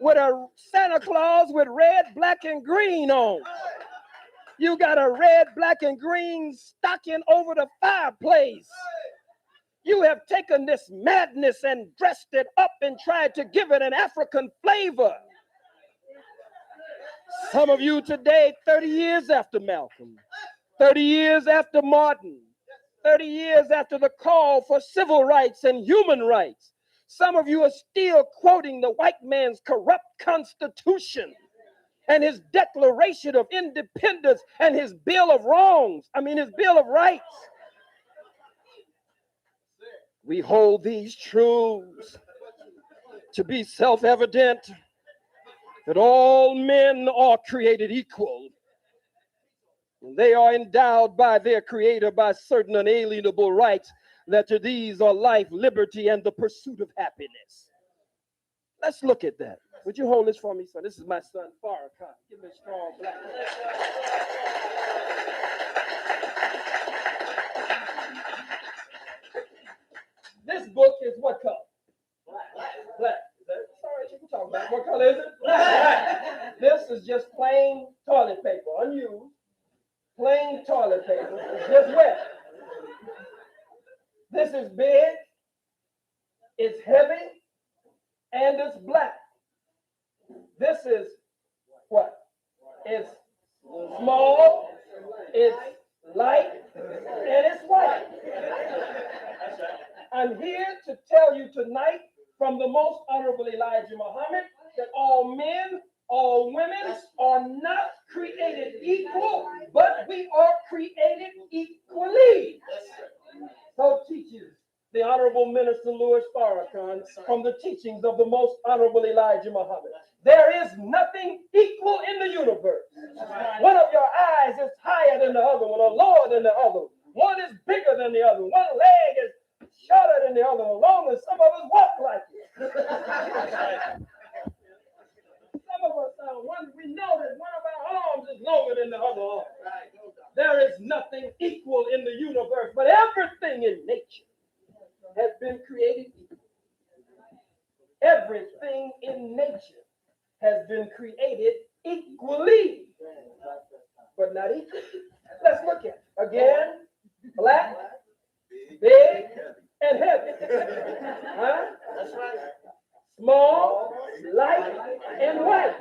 with a Santa Claus with red, black, and green on. You got a red, black, and green stocking over the fireplace. You have taken this madness and dressed it up and tried to give it an African flavor. Some of you today, 30 years after Malcolm, 30 years after Martin, 30 years after the call for civil rights and human rights, some of you are still quoting the white man's corrupt constitution and his Declaration of Independence and his Bill of his Bill of Rights. We hold these truths to be self-evident that all men are created equal. They are endowed by their creator by certain unalienable rights, that to these are life, liberty, and the pursuit of happiness. Let's look at that. Would you hold this for me, son? This is my son, Farrakhan. Give me a strong black. This book is what color? Black. Sorry, you can talk about it. What color is it? Black. This is just plain toilet paper, unused. Plain toilet paper. It's just wet. This is big, it's heavy, and it's black. This is what? It's small, it's light, and it's white. I'm here to tell you tonight from the Most Honorable Elijah Muhammad that all men, all women are not created equal, but we are created equally. So teaches the Honorable Minister Louis Farrakhan from the teachings of the Most Honorable Elijah Muhammad. There is nothing equal in the universe. One of your eyes is higher than the other one, or lower than the other. One is bigger than the other. One leg is shorter than the other, as long as some of us walk like it. Some of us, we know that one of our arms is longer than the other arm. There is nothing equal in the universe, but everything in nature has been created equal. Everything in nature has been created equally, but not equal. Let's look at it. Again, black, big, and heavy. Huh? That's right. Small, light, and white.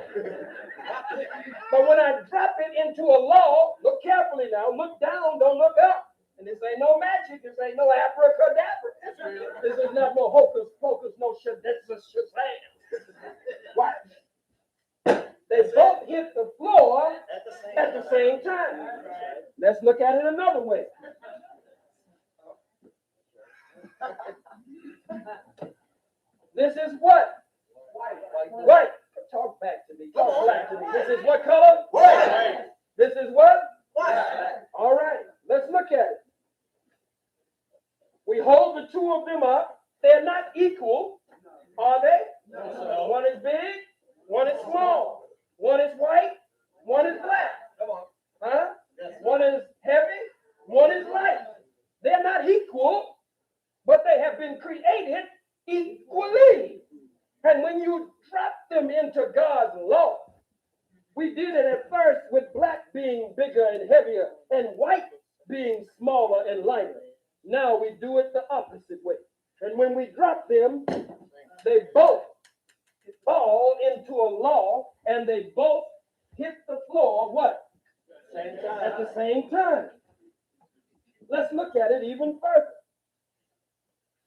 But when I drop it into a law, look carefully now, look down, don't look up. And this ain't no magic, this ain't no abracadabra. This is not no hocus pocus, no shazam. Watch. They both hit the floor at the same time. Let's look at it another way. This is what? White. Talk back to me. Talk black to me. This is what color? White. This is what? White. All right. Let's look at it. We hold the two of them up. They're not equal, are they? No. One is big, one is small. One is white, one is black. Come on. Huh? One is heavy, one is light. They're not equal, but they have been created equally. And when you drop them into God's law, we did it at first with black being bigger and heavier and white being smaller and lighter. Now we do it the opposite way. And when we drop them, they both fall into a law and they both hit the floor what? At the same time. Let's look at it even further.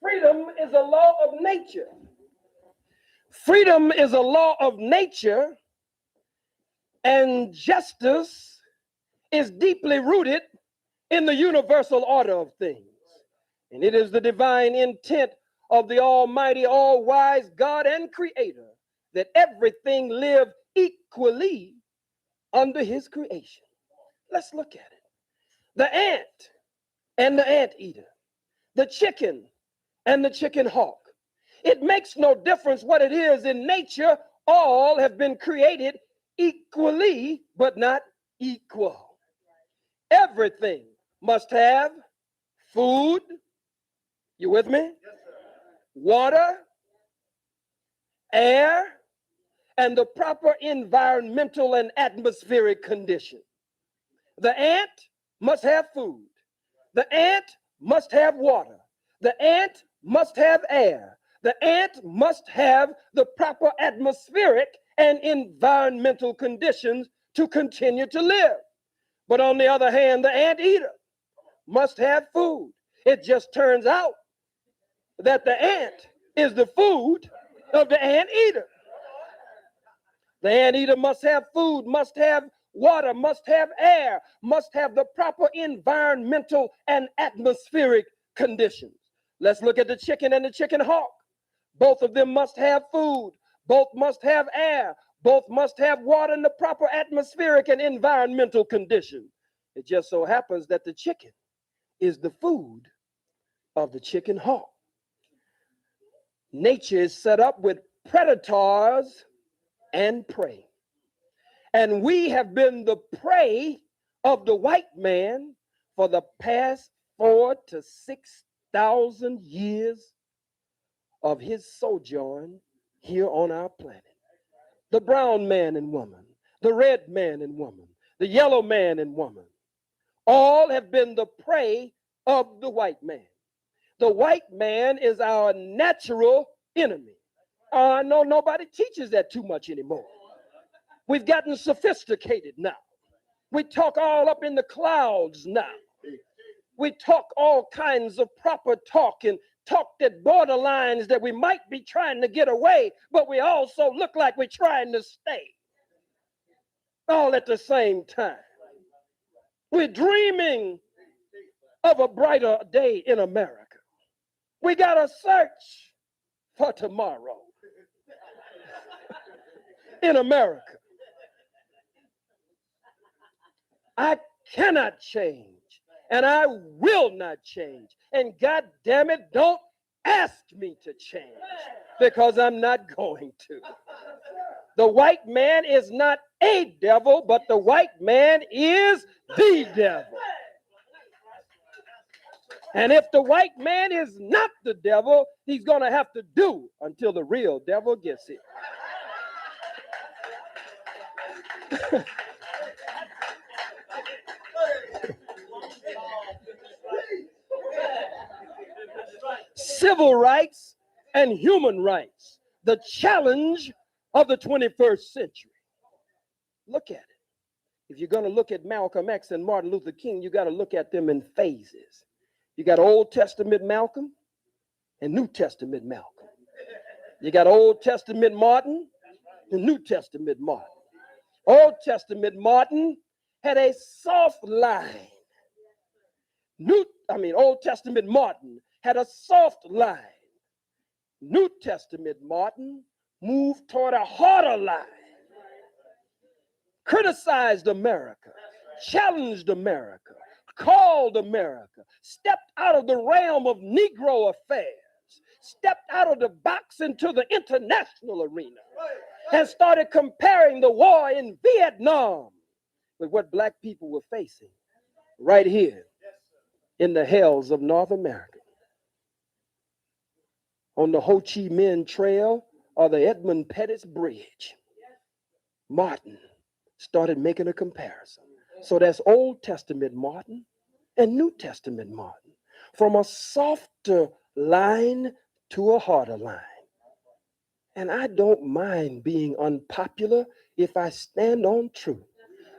Freedom is a law of nature. Freedom is a law of nature, and justice is deeply rooted in the universal order of things. And it is the divine intent of the Almighty, all-wise God and Creator that everything live equally under His creation. Let's look at it. The ant and the anteater, the chicken and the chicken hawk. It makes no difference what it is in nature. All have been created equally, but not equal. Everything must have food. You with me? Water, air, and the proper environmental and atmospheric condition. The ant must have food. The ant must have water. The ant must have air. The ant must have the proper atmospheric and environmental conditions to continue to live. But on the other hand, the anteater must have food. It just turns out that the ant is the food of the anteater. The anteater must have food, must have water, must have air, must have the proper environmental and atmospheric conditions. Let's look at the chicken and the chicken hawk. Both of them must have food. Both must have air. Both must have water and the proper atmospheric and environmental conditions. It just so happens that the chicken is the food of the chicken hawk. Nature is set up with predators and prey. And we have been the prey of the white man for the past 4,000 to 6,000 years of his sojourn here on our planet. The brown man and woman, the red man and woman, the yellow man and woman, all have been the prey of the white man. The white man is our natural enemy. I know nobody teaches that too much anymore. We've gotten sophisticated now. We talk all up in the clouds now. We talk all kinds of proper talk and talk that borderlines that we might be trying to get away, but we also look like we're trying to stay. All at the same time. We're dreaming of a brighter day in America. We got to search for tomorrow in America. I cannot change, and I will not change. And God damn it, don't ask me to change, because I'm not going to. The white man is not a devil, but the white man is the devil. And if the white man is not the devil, he's going to have to do until the real devil gets it. Civil rights and human rights, the challenge of the 21st century. Look at it. If you're going to look at Malcolm X and Martin Luther King, you got to look at them in phases. You got Old Testament Malcolm and New Testament Malcolm. You got Old Testament Martin and New Testament Martin. Old Testament Martin had a soft line. Old Testament Martin had a soft line. New Testament Martin moved toward a harder line. Criticized America, challenged America, called America, stepped out of the realm of Negro affairs, stepped out of the box into the international arena, and started comparing the war in Vietnam with what black people were facing right here in the hells of North America. On the Ho Chi Minh Trail or the Edmund Pettus Bridge, Martin started making a comparison. So that's Old Testament Martin and New Testament Martin, from a softer line to a harder line. And I don't mind being unpopular if I stand on truth.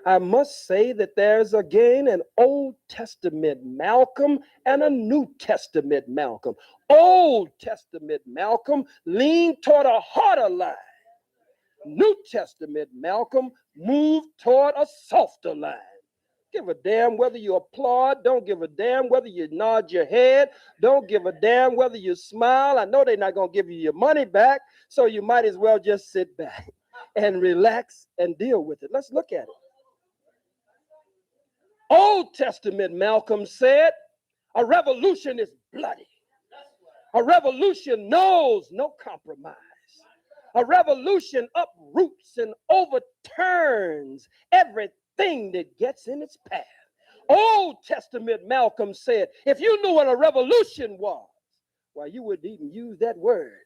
I must say that there's again an Old Testament Malcolm and a New Testament Malcolm. Old Testament Malcolm leaned toward a harder line. New Testament Malcolm moved toward a softer line. Give a damn whether you applaud. Don't give a damn whether you nod your head. Don't give a damn whether you smile. I know they're not going to give you your money back, so you might as well just sit back and relax and deal with it. Let's look at it. Old Testament Malcolm said, a revolution is bloody. A revolution knows no compromise. A revolution uproots and overturns everything that gets in its path. Old Testament Malcolm said, if you knew what a revolution was, why, you wouldn't even use that word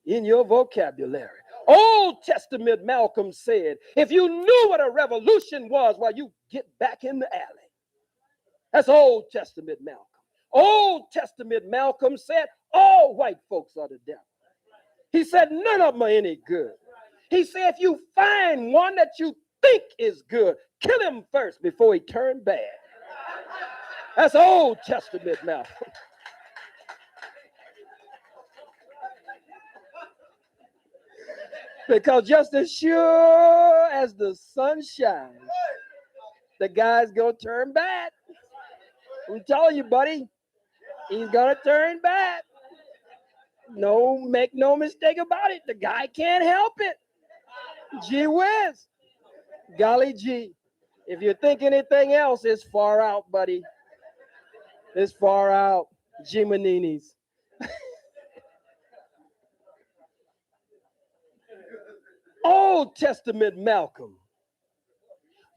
in your vocabulary. Old Testament Malcolm said, if you knew what a revolution was, why, you get back in the alley. That's Old Testament Malcolm. Old Testament Malcolm said, all white folks are the devil. He said, none of them are any good. He said, if you find one that you think is good, kill him first before he turned bad. That's Old Testament Malcolm. Because just as sure as the sun shines, the guy's gonna turn bad. I'm telling you, buddy, he's gonna turn bad. No, make no mistake about it. The guy can't help it. Gee whiz. Golly gee. If you think anything else, it's far out, buddy. It's far out. Jimininis. Old Testament Malcolm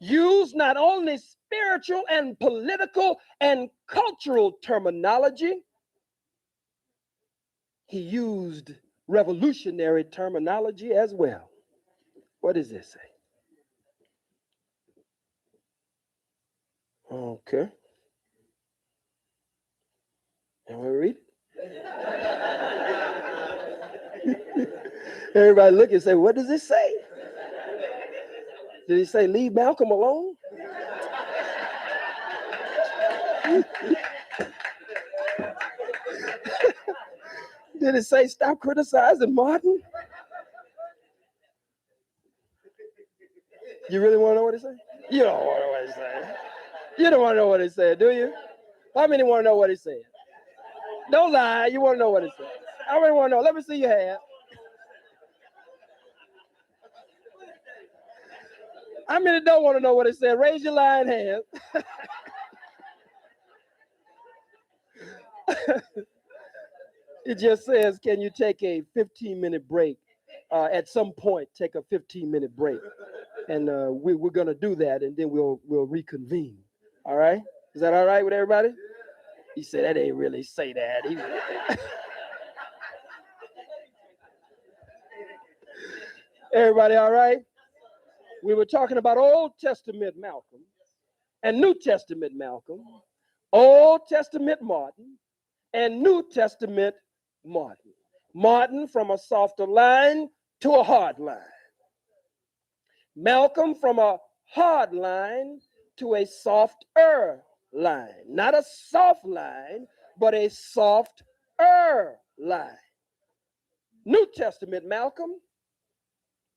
used not only spiritual and political and cultural terminology, he used revolutionary terminology as well. What does this say? Okay. And we read it. Everybody look and say, what does it say? Did he say leave Malcolm alone? Did it say stop criticizing Martin? You really want to know what it said? You don't want to know what it said. You don't want to know what it said, do you? How many want to know what it said? Don't lie. You want to know what it said. How many want to know? Let me see your hand. How many don't want to know what it said? Raise your lying hand. It just says, can you take a 15-minute break? At some point, take a 15-minute break. And we're going to do that, and then we'll reconvene. All right? Is that all right with everybody? He said, that ain't really say that. Everybody all right? We were talking about Old Testament Malcolm and New Testament Malcolm, Old Testament Martin and New Testament Martin. Martin from a softer line to a hard line. Malcolm from a hard line to a softer line. Not a soft line, but a softer line. New Testament Malcolm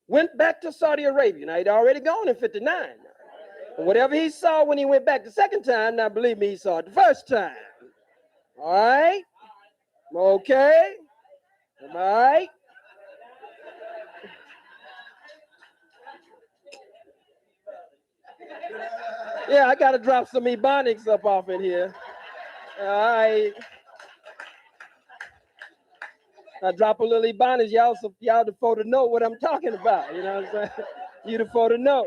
went back to Saudi Arabia. Now, he'd already gone in 59. And whatever he saw when he went back the second time, now believe me, he saw it the first time. All right? Okay? All right? Yeah, I got to drop some Ebonics up off in here. All right. I drop a little Ebonics, y'all, so y'all the photo know what I'm talking about. You know what I'm saying? You the photo know.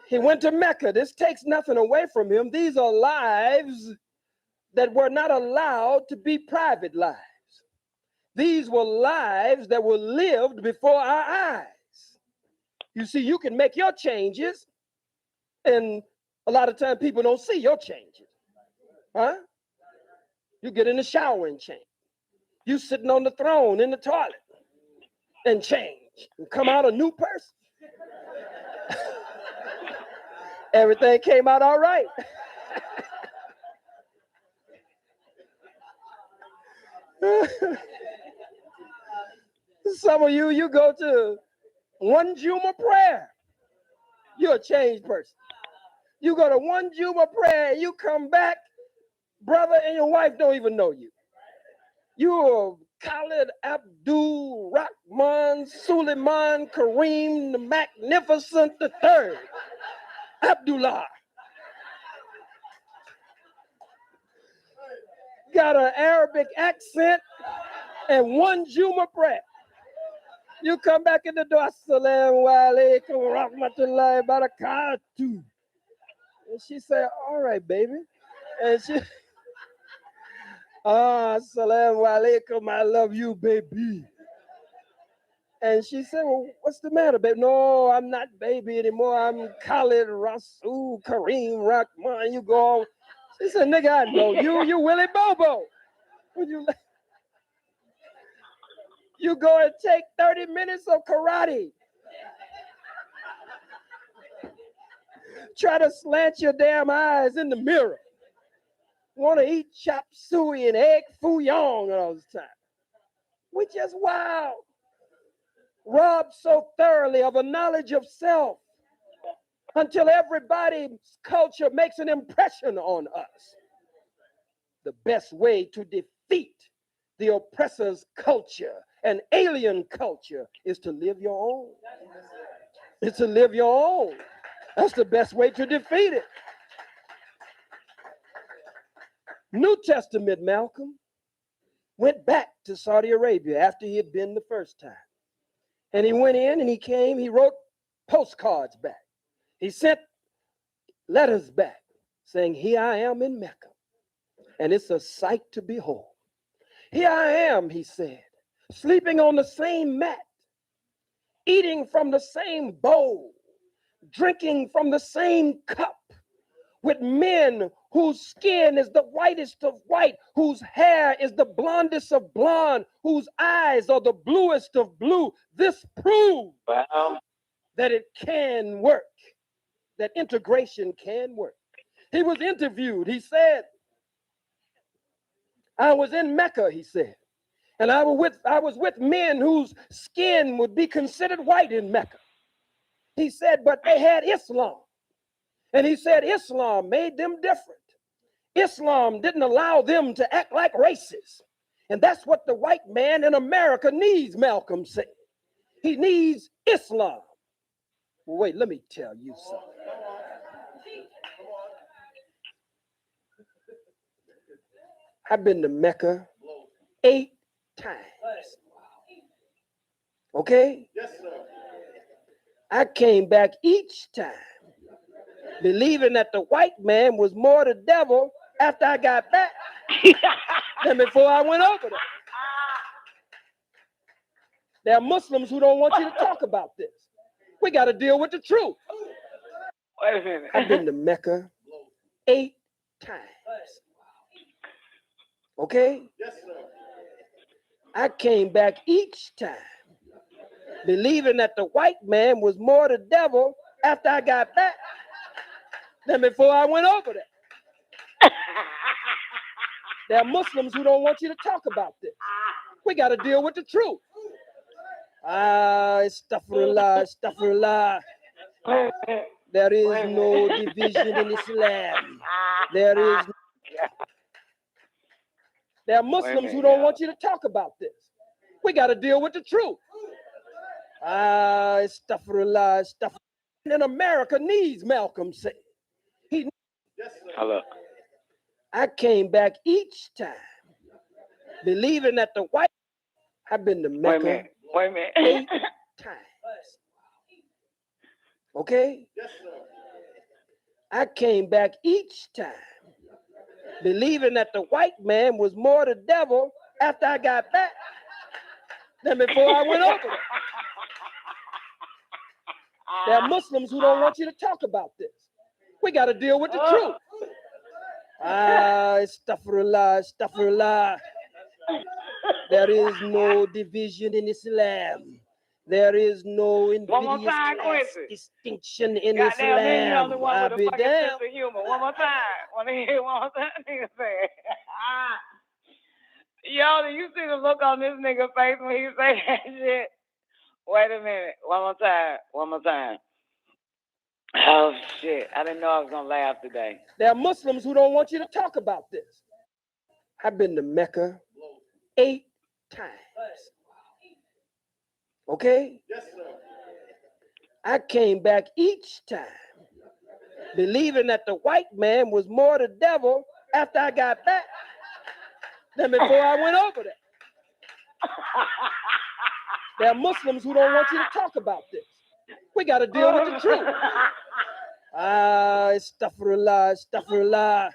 He went to Mecca. This takes nothing away from him. These are lives that were not allowed to be private lives. These were lives that were lived before our eyes. You see, you can make your changes, and a lot of times people don't see your changes. Huh? You get in the shower and change. You sitting on the throne in the toilet and change and come out a new person. Everything came out all right. Some of you go to one Juma prayer, you're a changed person. You go to one Juma prayer, you come back, brother and your wife don't even know you. You're Khalid Abdul Rahman Suleiman Kareem the Magnificent III. Abdullah. Got an Arabic accent and one Juma prayer. You come back in the door, Assalamu alaikum rahmatullahi barakatuh. And she said, all right, baby. And she, Assalamu alaikum, I love you, baby. And she said, well, what's the matter, baby? No, I'm not baby anymore. I'm Khalid Rasul Kareem Rahman. You go on. She said, nigga, I know you Willie Bobo. Would you go and take 30 minutes of karate. Try to slant your damn eyes in the mirror. Want to eat chop suey and egg foo young all the time. We just wow. Robbed so thoroughly of a knowledge of self until everybody's culture makes an impression on us. The best way to defeat the oppressor's culture and alien culture is to live your own. It's to live your own. That's the best way to defeat it. New Testament Malcolm went back to Saudi Arabia after he had been the first time. And he went in and he came, he wrote postcards back. He sent letters back saying, here I am in Mecca, and it's a sight to behold. Here I am, he said, sleeping on the same mat, eating from the same bowl, drinking from the same cup, with men whose skin is the whitest of white, whose hair is the blondest of blonde, whose eyes are the bluest of blue. This proves that it can work, that integration can work. He was interviewed. He said, I was in Mecca, he said, and I was with men whose skin would be considered white in Mecca. He said, but they had Islam. And he said Islam made them different. Islam didn't allow them to act like racists. And that's what the white man in America needs, Malcolm said. He needs Islam. Well, wait, let me tell you something. I've been to Mecca 8 times. Okay? Yes, sir. I came back each time believing that the white man was more the devil after I got back Then before I went over there are Muslims who don't want you to talk about this. We got to deal with the truth. Wait a minute. I've been to Mecca 8 times. Okay? Yes, sir. I came back each time believing that the white man was more the devil after I got back than before I went over there. There are Muslims who don't want you to talk about this. We got to deal with the truth. Astaghfirullah, astaghfirullah. There is no division in Islam. There are Muslims who don't want you to talk about this. We got to deal with the truth. Astaghfirullah, astaghfirullah. And America needs Malcolm said. Hello. I came back each time believing that the white. I've been to Mecca. Wait a minute. 8 times. Okay? Yes, sir. I came back each time believing that the white man was more the devil after I got back than before I went over there. There are Muslims who don't want you to talk about this. We got to deal with the truth. Astaghfirullah, astaghfirullah. There is no division in Islam. There is no invidious class distinction in Islam. I'll be damned. One more time. Want to hear one more time? Nigga say. Yo, do you see the look on this nigga face when he say that shit? Wait a minute. One more time. One more time. Oh, shit. I didn't know I was going to laugh today. There are Muslims who don't want you to talk about this. I've been to Mecca 8 times. Okay? Yes, sir. I came back each time believing that the white man was more the devil after I got back than before I went over there. There are Muslims who don't want you to talk about this. We got to deal with the truth. Astaghfirullah, astaghfirullah.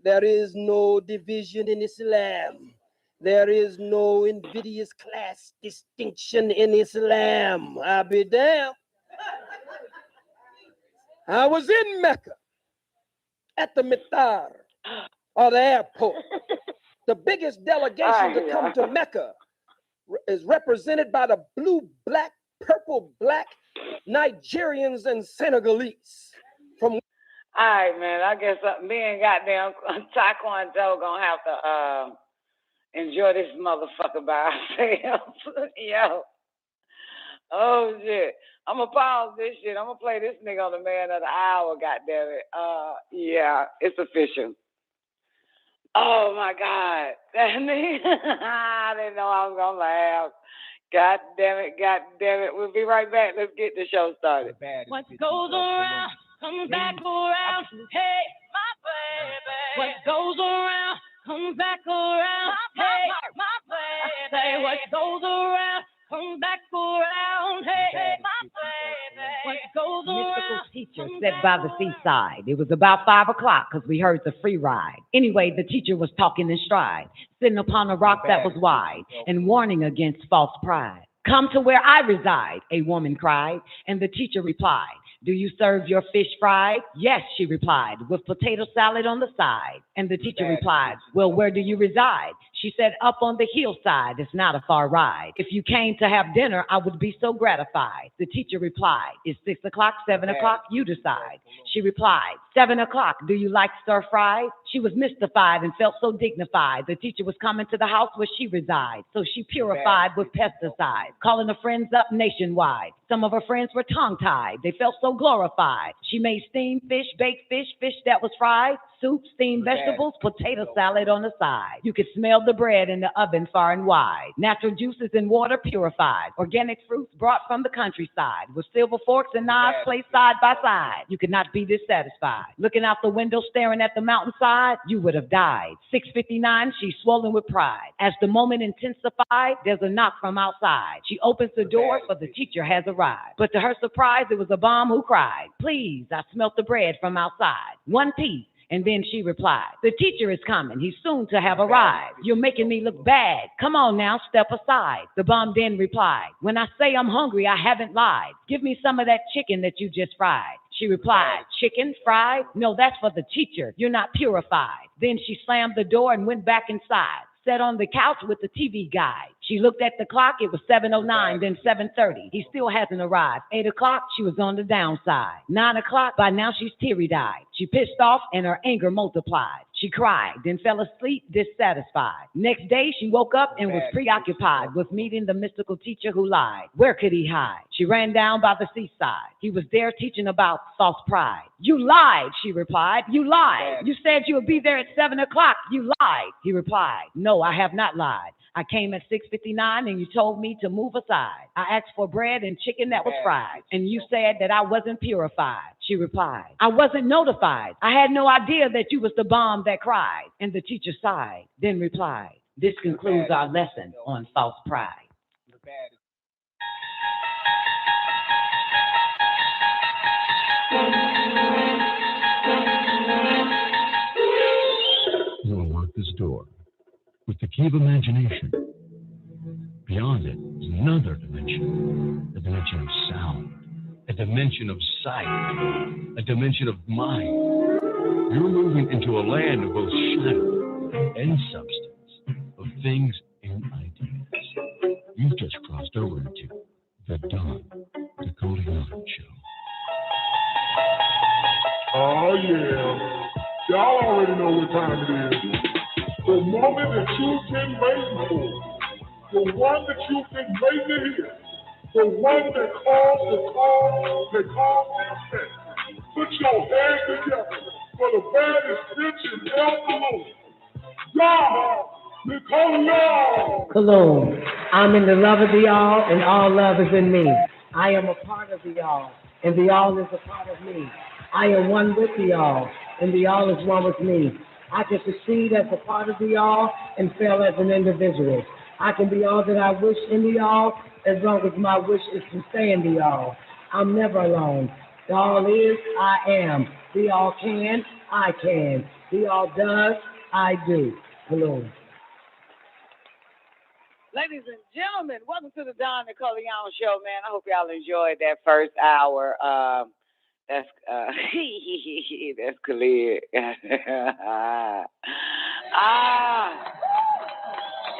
There is no division in Islam. There is no invidious class distinction in Islam. I'll be damned. I was in Mecca at the Mitar, or the airport. The biggest delegation to come to Mecca is represented by the blue, black, purple, black Nigerians and Senegalese. From all right, man. I guess me and goddamn Taekwondo gonna have to enjoy this motherfucker by ourselves. Yo. Oh shit. I'm gonna pause this shit. I'm gonna play this nigga on the man of the hour, goddammit. Yeah, it's official. Oh my God. That nigga, I didn't know I was gonna laugh. God damn it. We'll be right back. Let's get the show started. What goes around comes back around. Hey, my baby. What goes around comes back around. Hey, my baby. What goes around comes back around. Hey, my baby. What goes around. Mystical teacher sat by the seaside. It was about 5 o'clock because we heard the free ride. Anyway, the teacher was talking in stride, sitting upon a rock that was wide and warning against false pride. Come to where I reside, a woman cried, and the teacher replied, do you serve your fish fried? Yes, she replied, with potato salad on the side. And the teacher replied, well, where do you reside? She said, up on the hillside, it's not a far ride. If you came to have dinner, I would be so gratified. The teacher replied, it's 6 o'clock, 7 o'clock, you decide. She replied, 7 o'clock, do you like stir fried? She was mystified and felt so dignified. The teacher was coming to the house where she resides, so she purified with pesticides, calling her friends up nationwide. Some of her friends were tongue-tied. They felt so glorified. She made steamed fish, baked fish, fish that was fried, soup, steamed vegetables, potato salad on the side. You could smell the bread in the oven far and wide. Natural juices and water purified. Organic fruits brought from the countryside. With silver forks and knives placed side by side. You could not be dissatisfied. Looking out the window, staring at the mountainside, you would have died. 6:59, she's swollen with pride. As the moment intensified, there's a knock from outside. She opens the door, for the teacher has arrived. But to her surprise, it was a bomb who cried, please, I smelt the bread from outside. One piece. And then she replied, the teacher is coming. He's soon to have arrived. You're making me look bad. Come on now, step aside. The bum then replied, when I say I'm hungry, I haven't lied. Give me some of that chicken that you just fried. She replied, chicken fried? No, that's for the teacher. You're not purified. Then she slammed the door and went back inside. Sat on the couch with the TV guide. She looked at the clock. It was 7:09, then 7:30. He still hasn't arrived. 8 o'clock, she was on the downside. 9 o'clock, by now she's teary-eyed. She pissed off and her anger multiplied. She cried, then fell asleep dissatisfied. Next day, she woke up and was preoccupied with meeting the mystical teacher who lied. Where could he hide? She ran down by the seaside. He was there teaching about false pride. You lied, she replied. You lied. You said you would be there at 7 o'clock. You lied. He replied, no, I have not lied. I came at 6:59 and you told me to move aside. I asked for bread and chicken that was fried, and you said that I wasn't purified. She replied, I wasn't notified. I had no idea that you was the bomb that cried. And the teacher sighed, then replied, this concludes our lesson on false pride. We'll unlock this door with the key of imagination. Beyond it is another dimension, a dimension of sound, a dimension of sight, a dimension of mind. You're moving into a land of both shadow and substance, of things and ideas. You've just crossed over into the Don Nicoleone Show. Oh, yeah. Y'all already know what time it is. The moment that you've been waiting for. The one that you've been waiting to hear. The one that calls the call, that calls the effect. Put your hands together for the baddest bitch in El Cologne. God, Nicoleone. Cologne. I'm in the love of the all, and all love is in me. I am a part of the all, and the all is a part of me. I am one with the all, and the all is one with me. I can succeed as a part of the all and fail as an individual. I can be all that I wish in the all as long as my wish is to stay in the all. I'm never alone. The all is, I am. The all can, I can. The all does, I do. Hello. Ladies and gentlemen, welcome to the Don Nicoleone Show, man. I hope y'all enjoyed that first hour. That's that's Khalid.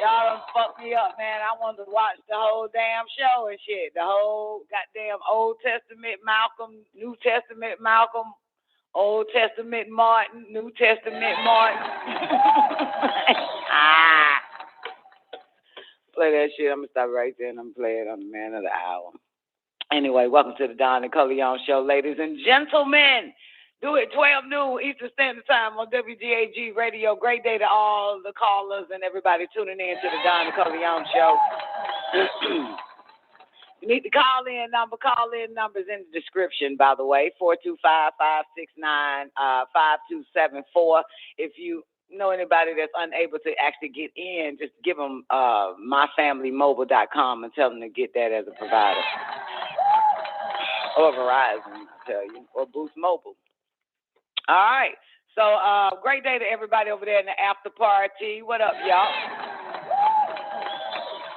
Y'all done fucked me up, man. I wanted to watch the whole damn show and shit. The whole goddamn Old Testament Malcolm, New Testament Malcolm, Old Testament Martin, New Testament Martin. Play that shit. I'm gonna stop right there and I'm gonna play it on the Man of the Hour. Anyway, welcome to the Don Nicoleone Show, ladies and gentlemen. Do it 12 noon Eastern Standard Time on WGAG Radio. Great day to all the callers and everybody tuning in to the Don Nicoleone Show. You need to call in numbers in the description, by the way, 425-569-5274. If you know anybody that's unable to actually get in, just give them myfamilymobile.com and tell them to get that as a provider. Or Verizon, I tell you, or Boost Mobile. All right. So, great day to everybody over there in the after party. What up, y'all?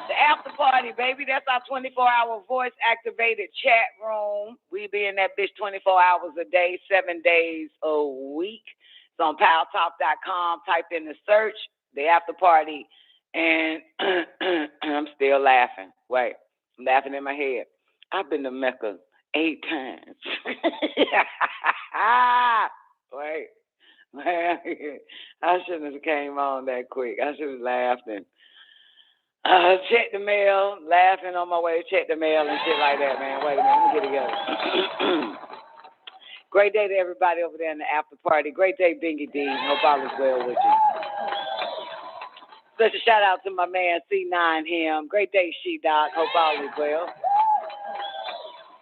The after party, baby. That's our 24-hour voice-activated chat room. We be in that bitch 24 hours a day, 7 days a week. It's on paltalk.com. Type in the search, the after party, and I'm still laughing. Wait, I'm laughing in my head. I've been to Mecca 8 times. Wait, man, I shouldn't have came on that quick. I should have laughed and checked the mail, laughing on my way to check the mail and shit like that, man. Wait a minute, let me get together. Great day to everybody over there in the after party. Great day, Bingy D. Hope all is well with you. Special shout out to my man C9 him. Great day, She-Doc. Hope all is well.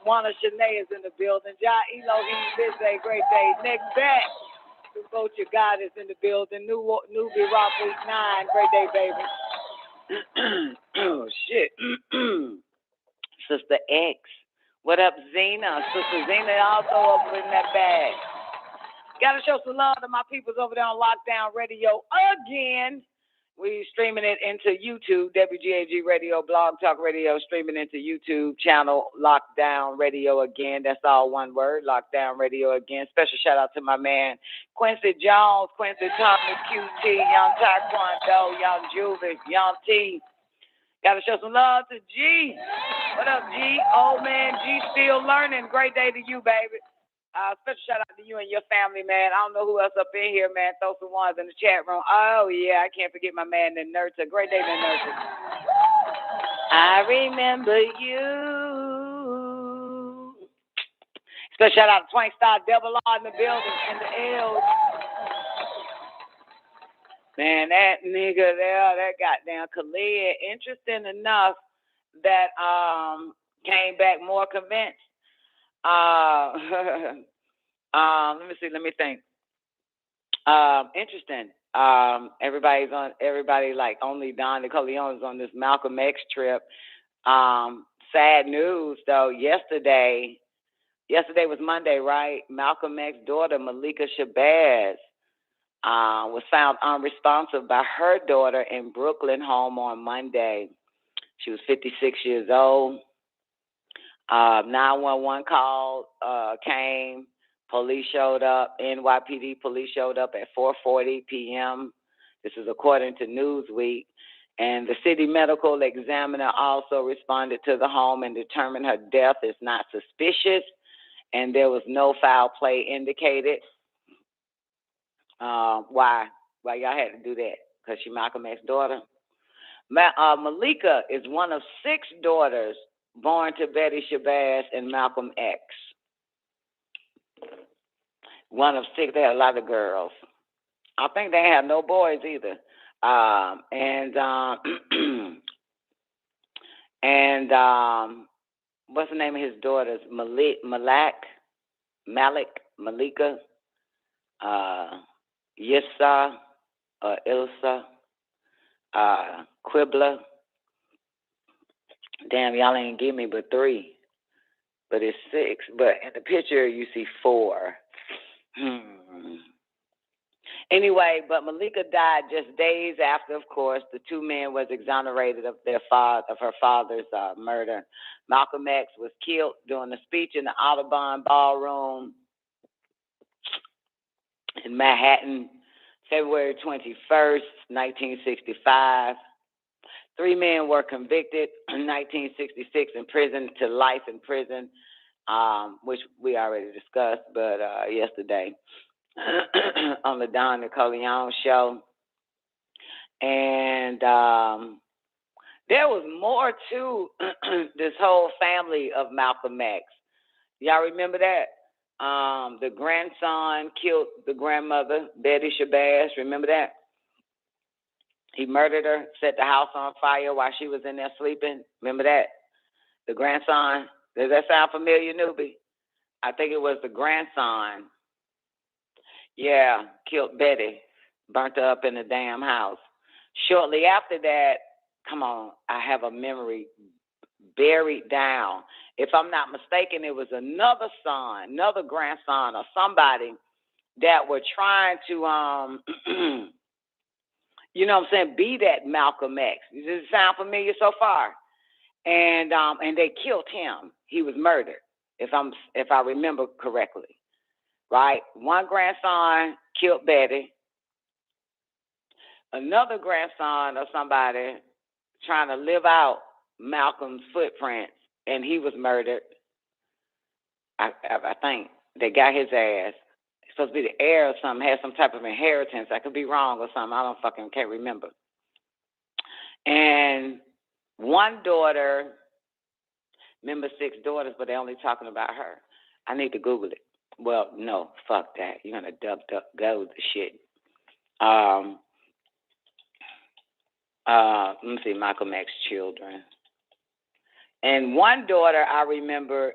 Juana Shanae is in the building. Ja Elohim Bizay, great day. Next back, the Vulture God is in the building. Newbie Rock Week 9, great day, baby. Oh, shit. Sister X. What up, Zena? Sister Zena also up in that bag. Gotta show some love to my peoples over there on Lockdown Radio again. We streaming it into YouTube, WGAG Radio, Blog Talk Radio, streaming into YouTube channel, Lockdown Radio again. That's all one word, Lockdown Radio again. Special shout out to my man, Quincy Jones, Quincy Thomas, QT, Young Taekwondo, Young Juvie, Young T. Gotta show some love to G. What up, G? Old man G still learning. Great day to you, baby. Special shout out to you and your family, man. I don't know who else up in here, man. Throw some ones in the chat room. Oh, yeah, I can't forget my man, the Nurture. Great day, the Nurture. I remember you. Special shout out to Twank Star, Double R in the building, in the L's. Man, that nigga there, that goddamn Khalid, interesting enough that came back more convinced. Let me think. Interesting. Everybody like only Don Nicoleone is on this Malcolm X trip. Sad news though. Yesterday was Monday, right? Malcolm X's daughter, Malika Shabazz, was found unresponsive by her daughter in Brooklyn home on Monday. She was 56 years old. 911 call came. Police showed up. NYPD police showed up at 4:40 p.m. This is according to Newsweek. And the city medical examiner also responded to the home and determined her death is not suspicious, and there was no foul play indicated. Why y'all had to do that? Because she Malcolm X's daughter. Malika is one of 6 daughters born to Betty Shabazz and Malcolm X. One of 6. They had a lot of girls. I think they have no boys either. What's the name of his daughters? Malika, Yissa, Ilsa, Quibbler. Damn, y'all ain't give me but 3. But it's 6. But in the picture, you see 4. Anyway, but Malika died just days after, of course, the 2 men was exonerated of her father's murder. Malcolm X was killed during a speech in the Audubon Ballroom in Manhattan, February 21st, 1965. 3 men were convicted in 1966 in prison to life in prison, which we already discussed, but yesterday on the Don Nicoleone show. And there was more to this whole family of Malcolm X. Y'all remember that? The grandson killed the grandmother, Betty Shabazz. Remember that? He murdered her, set the house on fire while she was in there sleeping. Remember that? The grandson. Does that sound familiar, newbie? I think it was the grandson. Yeah, killed Betty, burnt her up in the damn house. Shortly after that, come on, I have a memory buried down. If I'm not mistaken, it was another son, another grandson or somebody that were trying to, you know what I'm saying, be that Malcolm X. Does it sound familiar so far? And they killed him. He was murdered, if I remember correctly. Right? One grandson killed Betty. Another grandson or somebody trying to live out Malcolm's footprints, and he was murdered. I think they got his ass. He's supposed to be the heir or something, had some type of inheritance. I could be wrong or something. I can't remember. And one daughter, remember 6 daughters, but they're only talking about her. I need to Google it. Well, no, fuck that. You're going to go the shit. Let me see, Malcolm X children. And one daughter, I remember,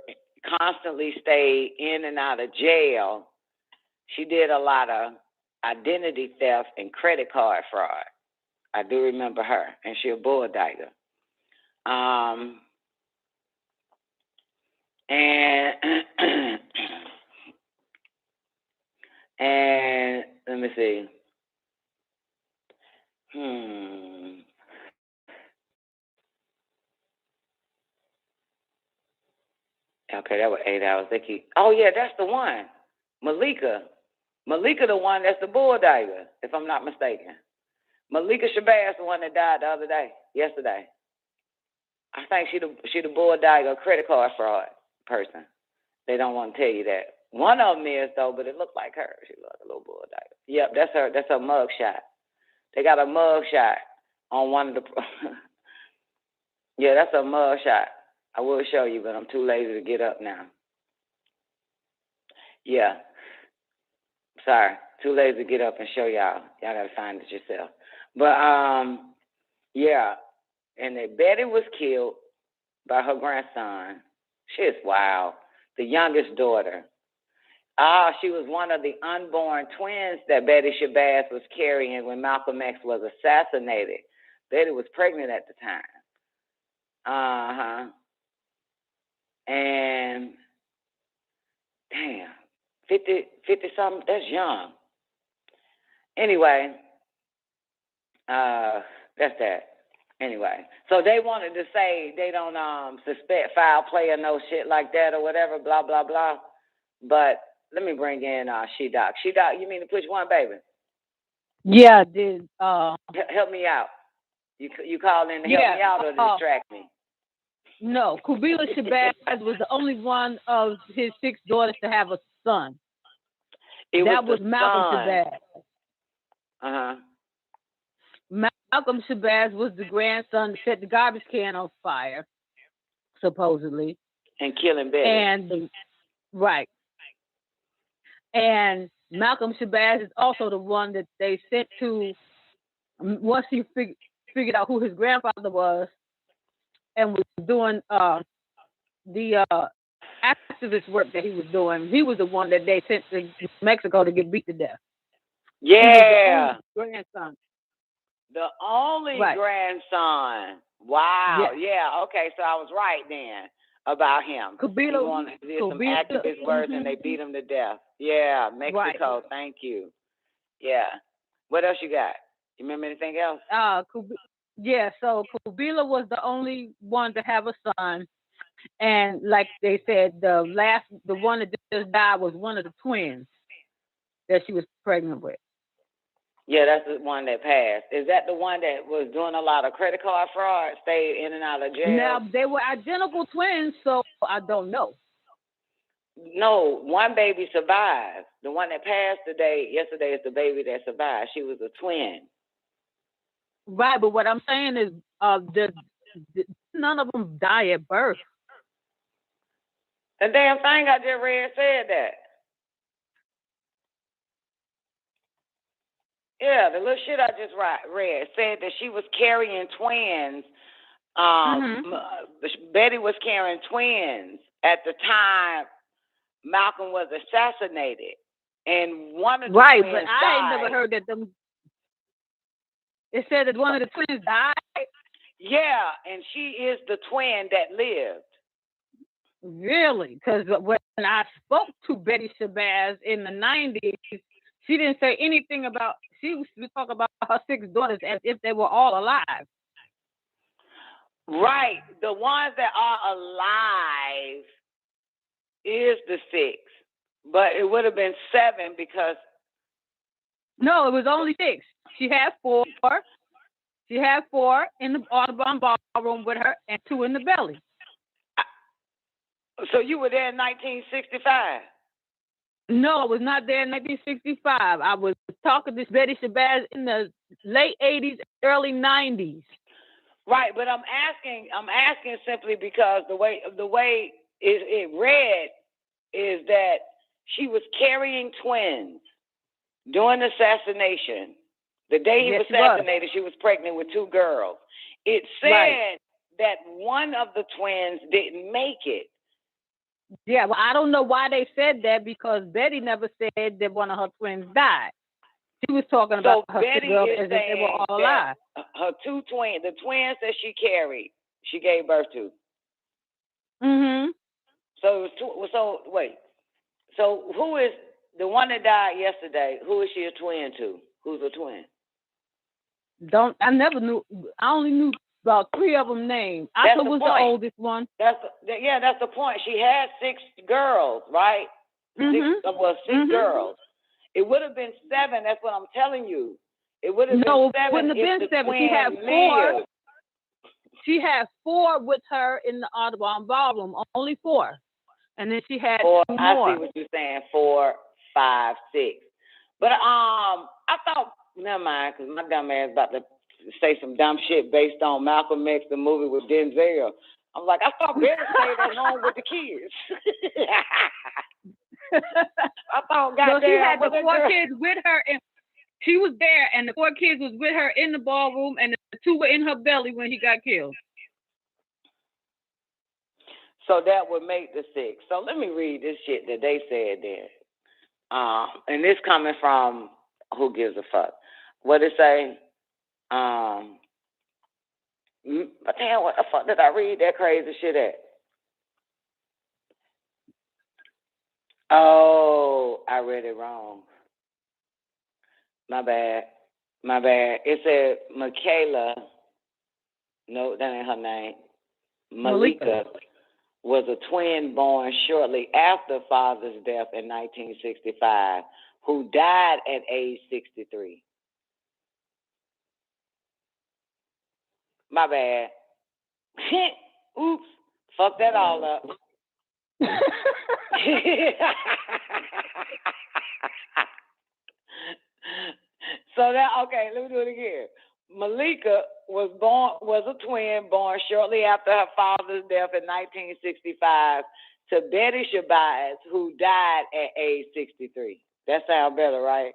constantly stayed in and out of jail. She did a lot of identity theft and credit card fraud. I do remember her, and she's a bulldighter. And let me see. Okay, that was 8 hours. They keep. Oh yeah, that's the one. Malika, the one that's the bulldigger, if I'm not mistaken. Malika Shabazz, the one that died the other day, yesterday. I think she the bulldigger credit card fraud person. They don't want to tell you that. One of them is though, but it looked like her. She looked like a little bulldigger. Yep, that's her. That's her mug shot. They got a mug shot on one of the. Yeah, that's a mug shot. I will show you, but I'm too lazy to get up now. Yeah. Sorry, too lazy to get up and show y'all. Y'all gotta find it yourself. But yeah. And that Betty was killed by her grandson. Shit's wild. The youngest daughter. She was one of the unborn twins that Betty Shabazz was carrying when Malcolm X was assassinated. Betty was pregnant at the time. And damn, 50 something, that's young. Anyway, that's that. Anyway, so they wanted to say they don't suspect foul play or no shit like that or whatever, blah, blah, blah. But let me bring in She-Doc. She-Doc, you mean to push one, baby? Yeah, I did. Help me out. You called in to help me out or distract me? No, Kubila Shabazz was the only one of his 6 daughters to have a son. That was Malcolm Shabazz. Malcolm Shabazz was the grandson that set the garbage can on fire, supposedly. And killing Betty. Right. And Malcolm Shabazz is also the one that they sent to, once he figured out who his grandfather was and was doing the activist work that he was doing, he was the one that they sent to Mexico to get beat to death. Yeah. Grandson. The only grandson. Wow. Yeah. Okay. So I was right then about him. Kubila did some activist work and they beat him to death. Yeah. Mexico. Right. Thank you. Yeah. What else you got? You remember anything else? So Kubila was the only one to have a son. And like they said, the one that just died was one of the twins that she was pregnant with. Yeah, that's the one that passed. Is that the one that was doing a lot of credit card fraud, stayed in and out of jail? Now, they were identical twins, so I don't know. No, one baby survived. The one that passed yesterday is the baby that survived. She was a twin. Right, but what I'm saying is none of them die at birth. The damn thing I just read said that. Yeah, the little shit I just read said that she was carrying twins. Betty was carrying twins at the time Malcolm was assassinated. And one of the twins died. Right, but I ain't never heard that them... It said that one of the twins died? Yeah, and she is the twin that lived. Really? Because when I spoke to Betty Shabazz in the 90s, she didn't say anything about... She was talking about her 6 daughters as if they were all alive. Right. The ones that are alive is the 6. But it would have been 7 because... No, it was only 6. She had 4. She had 4 in the Audubon ballroom with her and 2 in the belly. So you were there in 1965? No, I was not there in 1965. I was talking to Betty Shabazz in the late 80s, early 90s. Right, but I'm asking simply because the way it read is that she was carrying twins during the assassination. The day he was assassinated, she was pregnant with 2 girls. It said that one of the twins didn't make it. Yeah, well, I don't know why they said that because Betty never said that one of her twins died. She was talking about her Betty girls is as if they were all alive. Her 2 twins, the twins that she carried, she gave birth to. Mm-hmm. So it was wait. So who is The one that died yesterday, who is she a twin to? Who's a twin? I never knew. I only knew about 3 of them names. That's Aka was the oldest one. That's the point. She had 6 girls, right? Mm-hmm. 6 girls. It would have been 7. That's what I'm telling you. It would have been 7. It wouldn't have been 7. She had 4. She had 4 with her in the Audubon ballroom. Only 4, and then she had 4. 2 I more. see what you're saying. 4, 5, 6. But I thought, never mind, because my dumb ass about to say some dumb shit based on Malcolm X, the movie with Denzel. I'm like, I thought Betty stayed at home with the kids. I thought, goddamn, she had the 4 kids with her, and she was there, and the 4 kids was with her in the ballroom, and the 2 were in her belly when he got killed. So that would make the 6. So let me read this shit that they said there. And this coming from Who Gives a Fuck. What it say? But damn, what the fuck did I read that crazy shit at? Oh, I read it wrong. My bad. It said Michaela. No, that ain't her name. Malika was a twin born shortly after father's death in 1965, who died at age 63. My bad. Oops. Fuck that all up. So that, okay, let me do it again. Malika was a twin born shortly after her father's death in 1965 to Betty Shabazz, who died at age 63. That sounds better, right?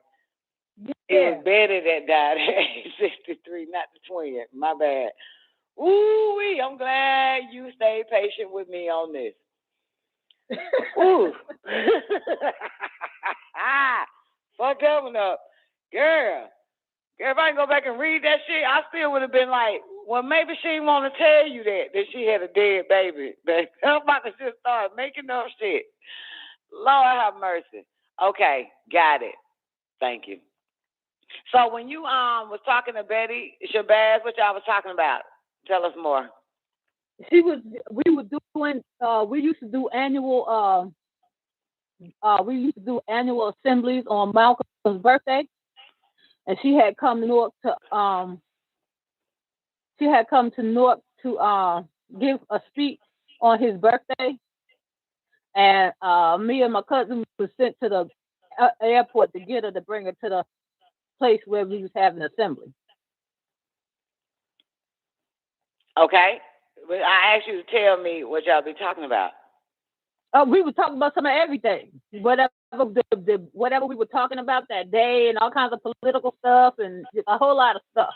Yeah. It was Betty that died at age 63, not the twin. My bad. Ooh-wee, I'm glad you stayed patient with me on this. Ooh. Fuck that one up. Girl, if I can go back and read that shit, I still would have been like, well, maybe she didn't want to tell you that she had a dead baby. But I'm about to just start making up shit. Lord have mercy. Okay, got it. Thank you. So when you was talking to Betty Shabazz, what y'all was talking about? Tell us more. We used to do annual assemblies on Malcolm's birthday, and she had come to Newark to give a speech on his birthday, and me and my cousin was sent to the airport to get her to bring her to the place where we was having an assembly. Okay. I asked you to tell me what y'all be talking about. We were talking about some of everything. Whatever we were talking about that day, and all kinds of political stuff and a whole lot of stuff.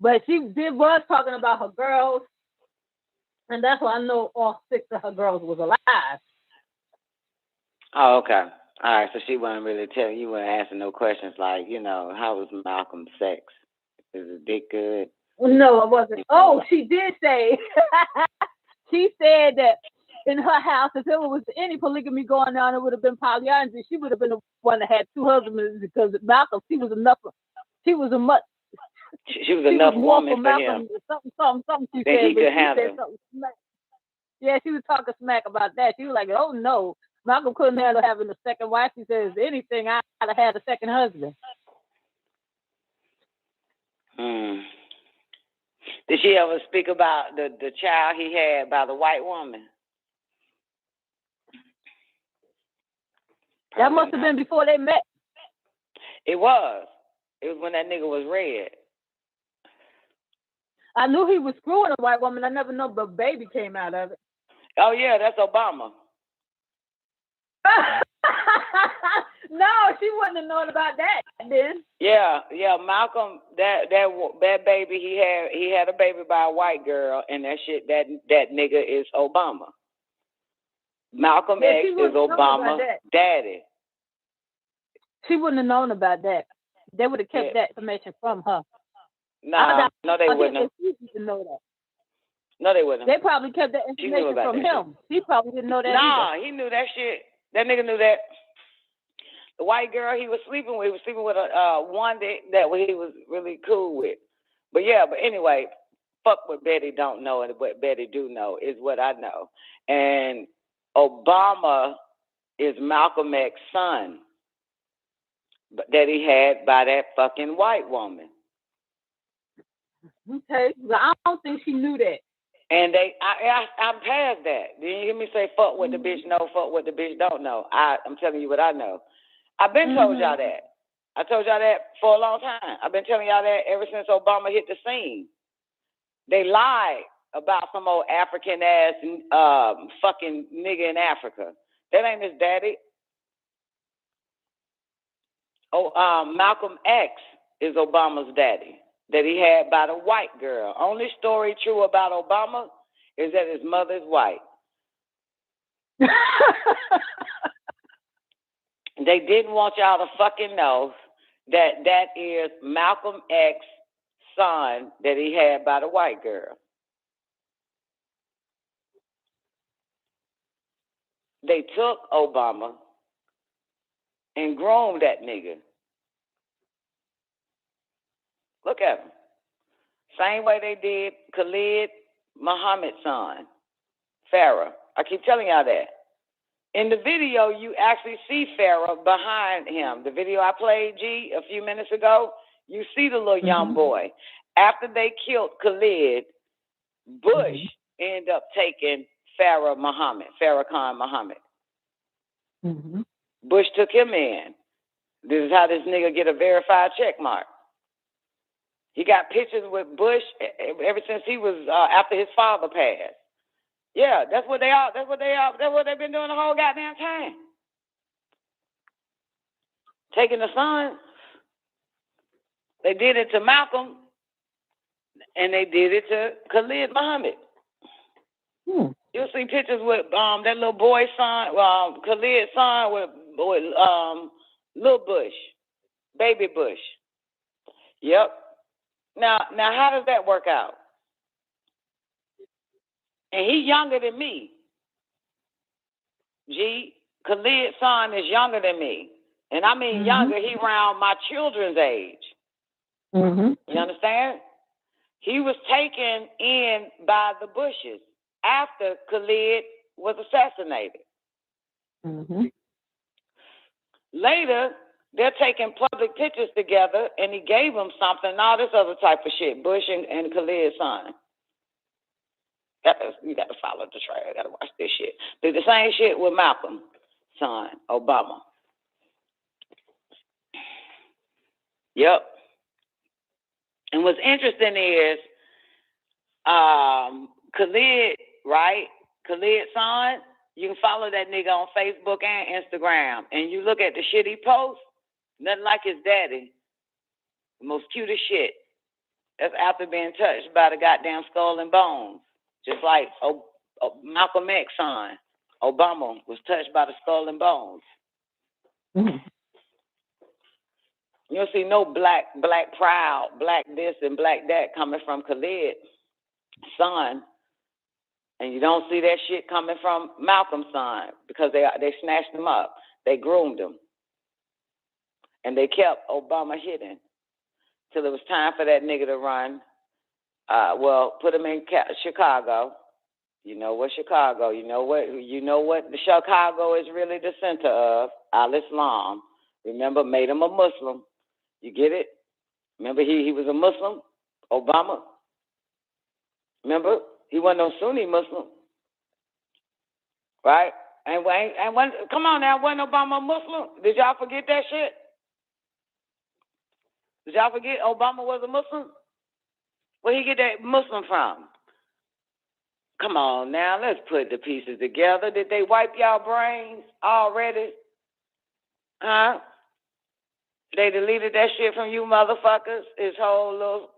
But she was talking about her girls, and that's why I know all 6 of her girls was alive. Oh, okay. All right, so she wasn't really telling you, weren't asking no questions like, how was Malcolm's sex? Is his dick good? No, it wasn't. Oh, she did say, she said that in her house, if there was any polygamy going on, it would have been polyandry. She would have been the one that had 2 husbands because Malcolm, she was enough woman for him. Something she that said. He could handle. Yeah, she was talking smack about that. She was like, oh no, Malcolm couldn't handle having a second wife. She says, anything, I'd have had a second husband. Did she ever speak about the child he had by the white woman? That must have been before they met. It was. It was when that nigga was red. I knew he was screwing a white woman. I never knew the baby came out of it. Oh, yeah, that's Obama. No, she wouldn't have known about that then. Yeah, Malcolm, that baby he had a baby by a white girl, and that nigga is Obama. Malcolm X is Obama's daddy. She wouldn't have known about that. They would have kept that information from her. No, they wouldn't have. She didn't know that. No, they wouldn't. They probably kept that information from him. He probably didn't know that. Nah, he knew that shit. That nigga knew that. The white girl he was sleeping with a one that he was really cool with. But yeah, but anyway, fuck what Betty don't know and what Betty do know is what I know. And Obama is Malcolm X's son that he had by that fucking white woman. Okay, but I don't think she knew that. And I'm past that. Did you hear me say fuck what the bitch know, fuck what the bitch don't know? I'm telling you what I know. I've been told y'all that. I told y'all that for a long time. I've been telling y'all that ever since Obama hit the scene. They lied about some old African ass fucking nigga in Africa. That ain't his daddy. Malcolm X is Obama's daddy that he had by the white girl. Only story true about Obama is that his mother's white. They didn't want y'all to fucking know that is Malcolm X's son that he had by the white girl. They took Obama and groomed that nigga. Look at him. Same way they did Khalid Muhammad's son, Farrah. I keep telling y'all that. In the video, you actually see Farrah behind him. The video I played, G, a few minutes ago, you see the little young boy. After they killed Khalid, Bush ended up taking Farrah Khan Muhammad. Bush took him in. This is how this nigga get a verified check mark. He got pictures with Bush ever since he was after his father passed. Yeah, that's what they've been doing the whole goddamn time. Taking the son. They did it to Malcolm, and they did it to Khalid Muhammad. You'll see pictures with that little boy's son, Khalid's son with little Bush, baby Bush. Yep. Now, how does that work out? And he's younger than me. G, Khalid's son is younger than me. And I mean younger, he around my children's age. You understand? He was taken in by the Bushes after Khalid was assassinated. Later, they're taking public pictures together, and he gave them something, all this other type of shit, Bush and Khalid's son. You got to follow the trail. You got to watch this shit. Did the same shit with Malcolm's son, Obama. Yep. And what's interesting is Khalid, right? Khalid's son, you can follow that nigga on Facebook and Instagram. And you look at the shit he posts, nothing like his daddy. The most cutest shit. That's after being touched by the goddamn skull and bones. Just like Malcolm X's son, Obama, was touched by the skull and bones. You don't see no black proud, black this and black that coming from Khalid's son. And you don't see that shit coming from Malcolm's son because they snatched him up. They groomed him. And they kept Obama hidden till it was time for that nigga to run. Put him in Chicago. You know what Chicago? You know what the Chicago is really the center of? Al-Islam. Remember, made him a Muslim. You get it? Remember, he was a Muslim. Obama. Remember, he wasn't no Sunni Muslim, right? And when come on now, wasn't Obama a Muslim? Did y'all forget that shit? Did y'all forget Obama was a Muslim? Where he get that Muslim from? Come on now, let's put the pieces together. Did they wipe y'all brains already? Huh? They deleted that shit from you motherfuckers? His whole little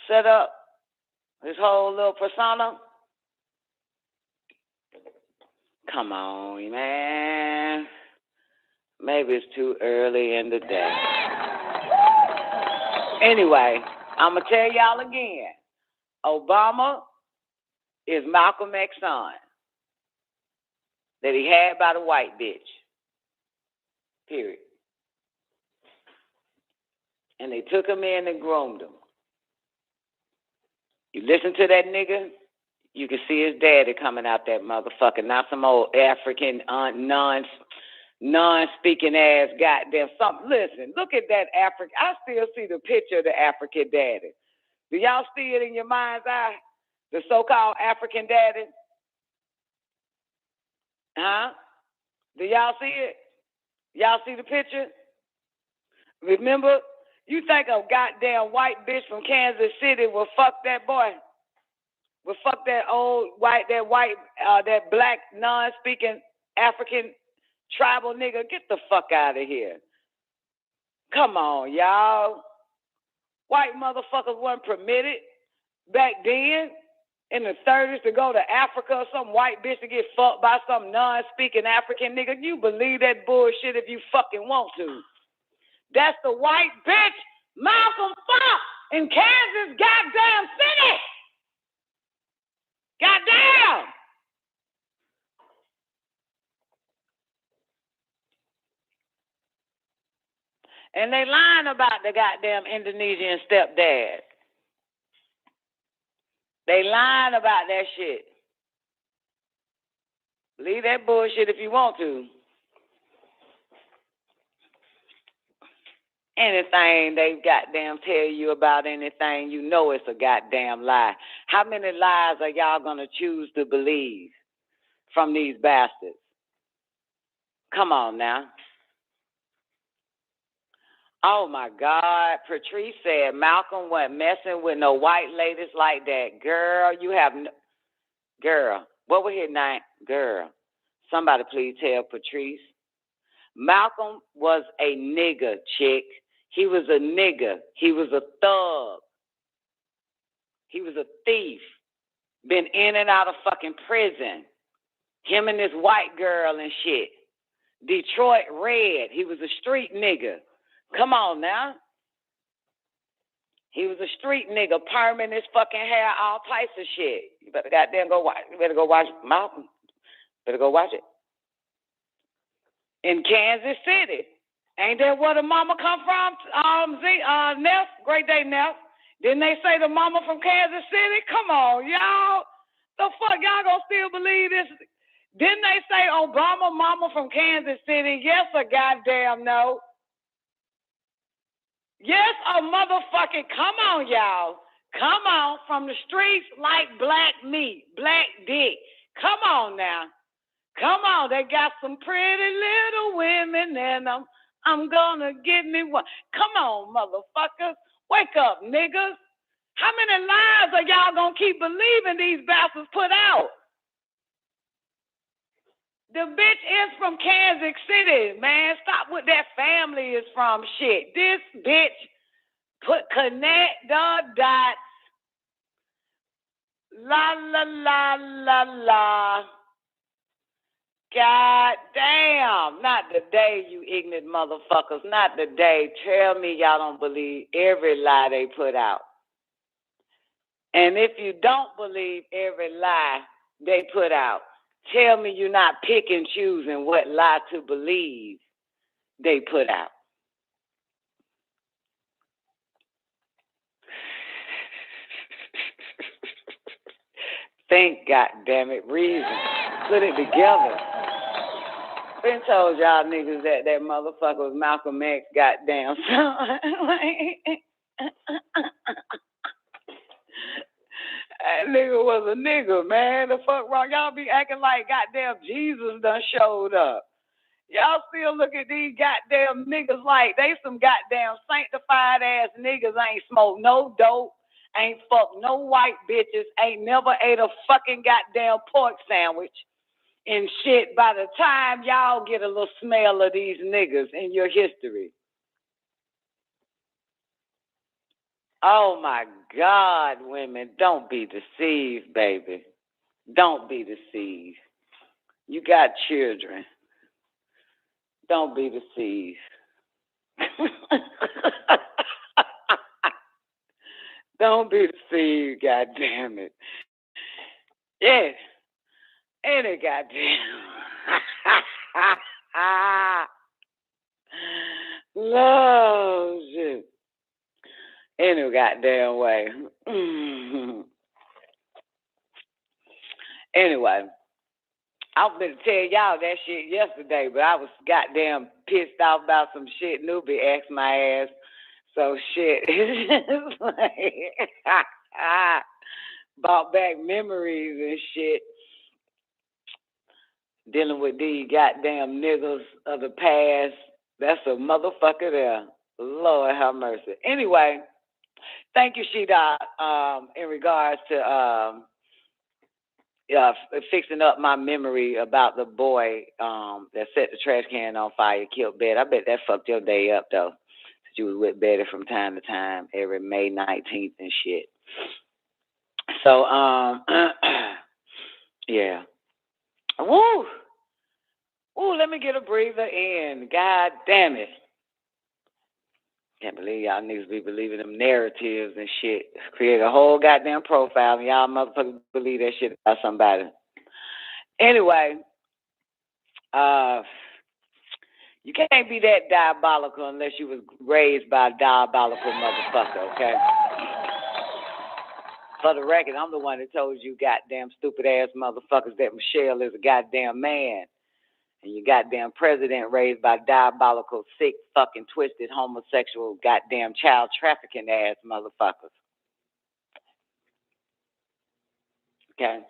setup? His whole little persona? Come on, man. Maybe it's too early in the day. Anyway, I'm going to tell y'all again. Obama is Malcolm X's son that he had by the white bitch. Period. And they took him in and groomed him. You listen to that nigga, you can see his daddy coming out that motherfucker, not some old African non-speaking ass goddamn something. Listen, look at that African. I still see the picture of the African daddy. Do y'all see it in your mind's eye? The so-called African daddy? Huh? Do y'all see it? Y'all see the picture? Remember, you think a goddamn white bitch from Kansas City will fuck that boy? Will fuck that that black non-speaking African tribal nigga? Get the fuck out of here. Come on, y'all. White motherfuckers weren't permitted back then in the 30s to go to Africa or some white bitch to get fucked by some non-speaking African nigga. You believe that bullshit if you fucking want to. That's the white bitch Malcolm Fox in Kansas goddamn city. Goddamn. And they lying about the goddamn Indonesian stepdad. They lying about that shit. Leave that bullshit if you want to. Anything they goddamn tell you about anything, you know it's a goddamn lie. How many lies are y'all gonna choose to believe from these bastards? Come on now. Oh my God. Patrice said Malcolm wasn't messing with no white ladies like that. Girl, you have no... Girl, what was his name? Girl, somebody please tell Patrice. Malcolm was a nigger, chick. He was a nigger. He was a thug. He was a thief. Been in and out of fucking prison. Him and this white girl and shit. Detroit Red. He was a street nigger. Come on now. He was a street nigga, perming his fucking hair, all types of shit. You better goddamn go watch. You better go watch Malcolm. Better go watch it. In Kansas City. Ain't that where the mama come from? Neff, Great Day Neff. Didn't they say the mama from Kansas City? Come on, y'all. The fuck y'all gonna still believe this? Didn't they say Obama mama from Kansas City? Yes or goddamn no. Yes or motherfucking come on, y'all. Come on, from the streets like black meat, black dick. Come on now. Come on, they got some pretty little women in them. I'm gonna give me one. Come on, motherfuckers. Wake up, niggas. How many lies are y'all gonna keep believing these bastards put out? The bitch is from Kansas City, man. Stop with that family is from shit. This bitch connect the dots. La, la, la, la, la. God damn. Not today, you ignorant motherfuckers. Not today. Tell me y'all don't believe every lie they put out. And if you don't believe every lie they put out, tell me you're not picking and choosing what lie to believe they put out. Think, goddammit, reason. Put it together. Been told y'all niggas that motherfucker was Malcolm X goddamn son. That nigga was a nigga, man. The fuck wrong? Y'all be acting like goddamn Jesus done showed up. Y'all still look at these goddamn niggas like they some goddamn sanctified ass niggas. Ain't smoked no dope, ain't fucked no white bitches, ain't never ate a fucking goddamn pork sandwich and shit. By the time y'all get a little smell of these niggas in your history. Oh my God, women, don't be deceived, baby. Don't be deceived. You got children. Don't be deceived. Don't be deceived, goddamn it. Yeah. Any goddamn. No shit. Any goddamn way. Anyway, I was going to tell y'all that shit yesterday, but I was goddamn pissed off about some shit Newbie asked my ass. So shit, it's like, brought back memories and shit. Dealing with these goddamn niggas of the past. That's a motherfucker there. Lord have mercy. Anyway, thank you, She-Dot, in regards to fixing up my memory about the boy that set the trash can on fire, killed Betty. I bet that fucked your day up, though. You was with Betty from time to time, every May 19th and shit. So, yeah. Woo! Ooh, let me get a breather in. God damn it. Can't believe y'all niggas be believing them narratives and shit. Create a whole goddamn profile and y'all motherfuckers believe that shit about somebody. Anyway, you can't be that diabolical unless you was raised by a diabolical motherfucker, okay? For the record, I'm the one that told you goddamn stupid ass motherfuckers that Michelle is a goddamn man. And your goddamn president raised by diabolical, sick, fucking, twisted, homosexual, goddamn child trafficking ass motherfuckers. Okay?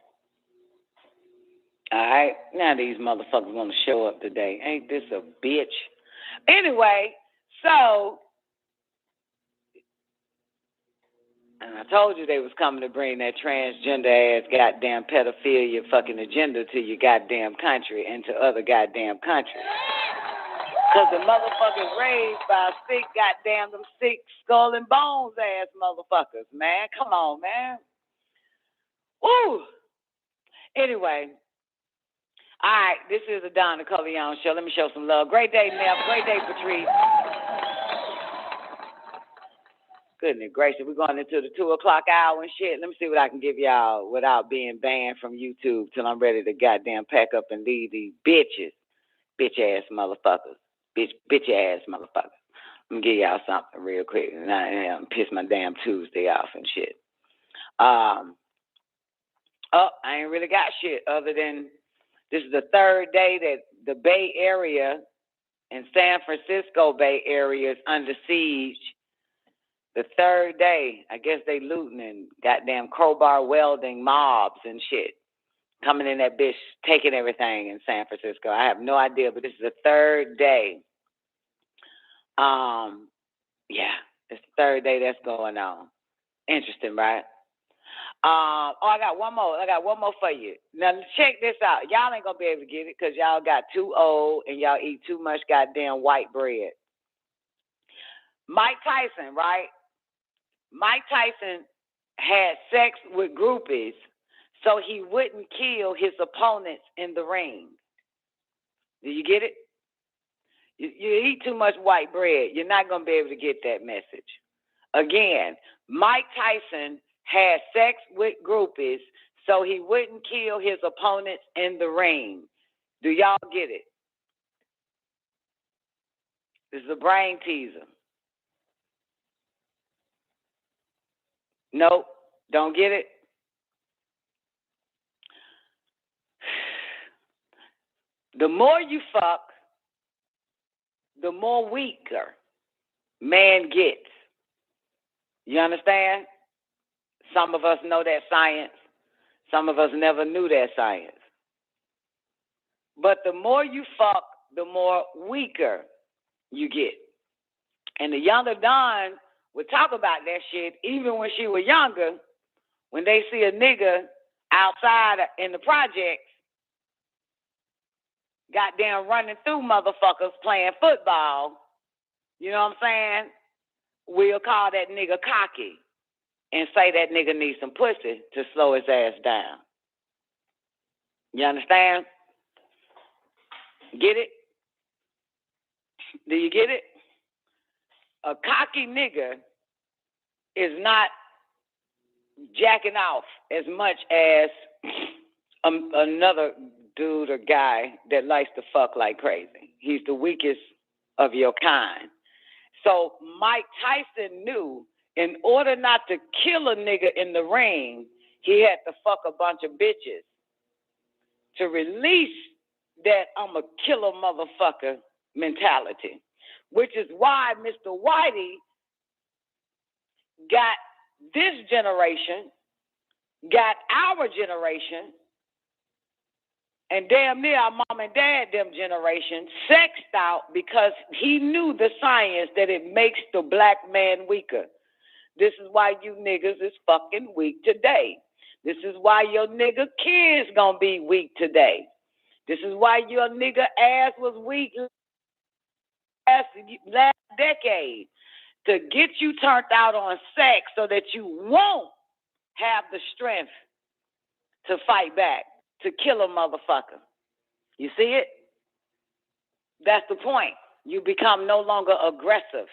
All right? Now these motherfuckers want to show up today. Ain't this a bitch? Anyway, so, and I told you they was coming to bring that transgender ass goddamn pedophilia fucking agenda to your goddamn country and to other goddamn countries. Because the motherfuckers raised by sick goddamn them sick skull and bones ass motherfuckers, man. Come on, man. Woo! Anyway, all right, this is the Don Nicoleone show. Let me show some love. Great day, Neff. Great day, Patrice. Goodness gracious, we're going into the 2 o'clock hour and shit. Let me see what I can give y'all without being banned from YouTube till I'm ready to goddamn pack up and leave these bitches. Bitch-ass motherfuckers. Bitch-ass motherfuckers. Let me give y'all something real quick. And I piss my damn Tuesday off and shit. I ain't really got shit other than this is the third day that the Bay Area and San Francisco Bay Area is under siege. The third day, I guess they looting and goddamn crowbar welding mobs and shit. Coming in that bitch, taking everything in San Francisco. I have no idea, but this is the third day. Yeah, it's the third day that's going on. Interesting, right? I got one more. I got one more for you. Now, check this out. Y'all ain't going to be able to get it because y'all got too old and y'all eat too much goddamn white bread. Mike Tyson, right? Mike Tyson had sex with groupies so he wouldn't kill his opponents in the ring. Do you get it? You eat too much white bread, you're not going to be able to get that message. Again, Mike Tyson had sex with groupies so he wouldn't kill his opponents in the ring. Do y'all get it? This is a brain teaser. Nope, don't get it? The more you fuck, the more weaker man gets. You understand? Some of us know that science. Some of us never knew that science. But the more you fuck, the more weaker you get. And the younger Dawn would talk about that shit even when she was younger. When they see a nigga outside in the projects, goddamn running through motherfuckers playing football, you know what I'm saying? We'll call that nigga cocky and say that nigga needs some pussy to slow his ass down. You understand? Get it? Do you get it? A cocky nigga is not jacking off as much as another dude or guy that likes to fuck like crazy. He's the weakest of your kind. So Mike Tyson knew in order not to kill a nigga in the ring, he had to fuck a bunch of bitches to release that I'm a killer motherfucker mentality, which is why Mr. Whitey got this generation, got our generation, and damn near our mom and dad, them generation, sexed out because he knew the science that it makes the black man weaker. This is why you niggas is fucking weak today. This is why your nigga kids gonna be weak today. This is why your nigga ass was weak last decade, to get you turned out on sex so that you won't have the strength to fight back, to kill a motherfucker. You see it? That's the point. You become no longer aggressive.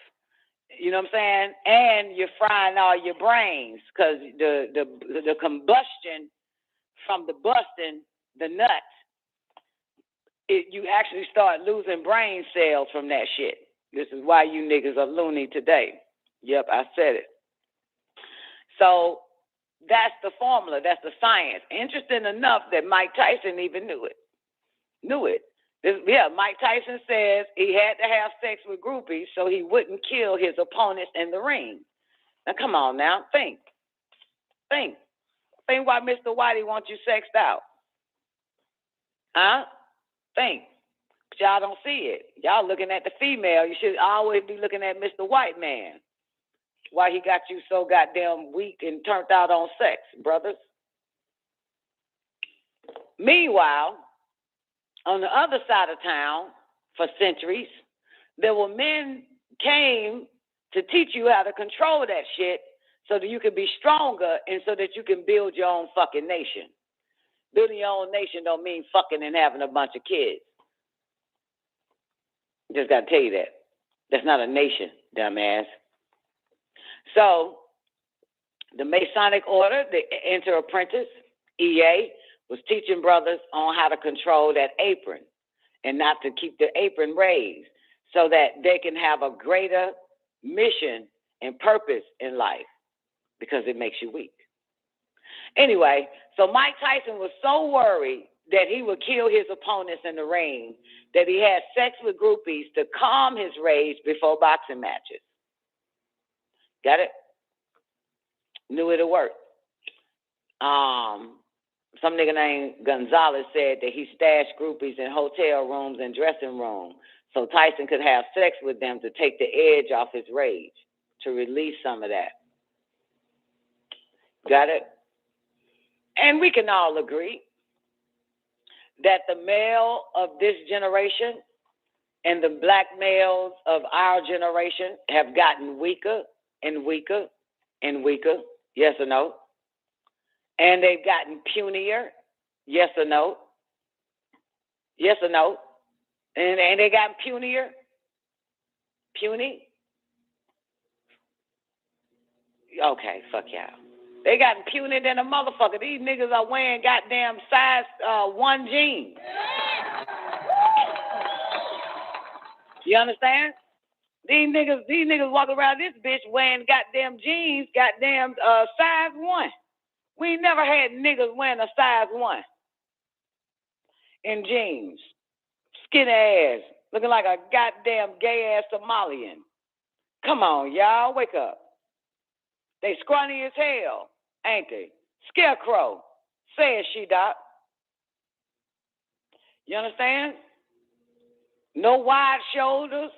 You know what I'm saying? And you're frying all your brains because the combustion from the busting the nuts, you actually start losing brain cells from that shit. This is why you niggas are loony today. Yep, I said it. So that's the formula. That's the science. Interesting enough that Mike Tyson even knew it. Mike Tyson says he had to have sex with groupies so he wouldn't kill his opponents in the ring. Now, come on now. Think why Mr. Whitey wants you sexed out. Huh? Think. But y'all don't see it. Y'all looking at the female. You should always be looking at Mr. White Man. Why he got you so goddamn weak and turned out on sex, brothers. Meanwhile, on the other side of town, for centuries, there were men came to teach you how to control that shit so that you can be stronger and so that you can build your own fucking nation. Building your own nation don't mean fucking and having a bunch of kids. Just got to tell you that. That's not a nation, dumbass. So, the Masonic Order, the Enter Apprentice, EA, was teaching brothers on how to control that apron and not to keep the apron raised so that they can have a greater mission and purpose in life because it makes you weak. Anyway, so Mike Tyson was so worried that he would kill his opponents in the ring that he had sex with groupies to calm his rage before boxing matches. Got it? Knew it'd work. Some nigga named Gonzalez said that he stashed groupies in hotel rooms and dressing rooms so Tyson could have sex with them to take the edge off his rage, to release some of that. Got it? And we can all agree that the male of this generation and the black males of our generation have gotten weaker and weaker and weaker, yes or no? And they've gotten punier, yes or no? Yes or no? And they got punier? Puny? Okay, fuck y'all. They got puny than a motherfucker. These niggas are wearing goddamn size 1 jeans. You understand? These niggas walk around this bitch wearing goddamn jeans, goddamn size 1. We never had niggas wearing a size 1 in jeans. Skinny ass, looking like a goddamn gay ass Somalian. Come on, y'all, wake up. They scrawny as hell, ain't they? Scarecrow, says she, doc. You understand? No wide shoulders,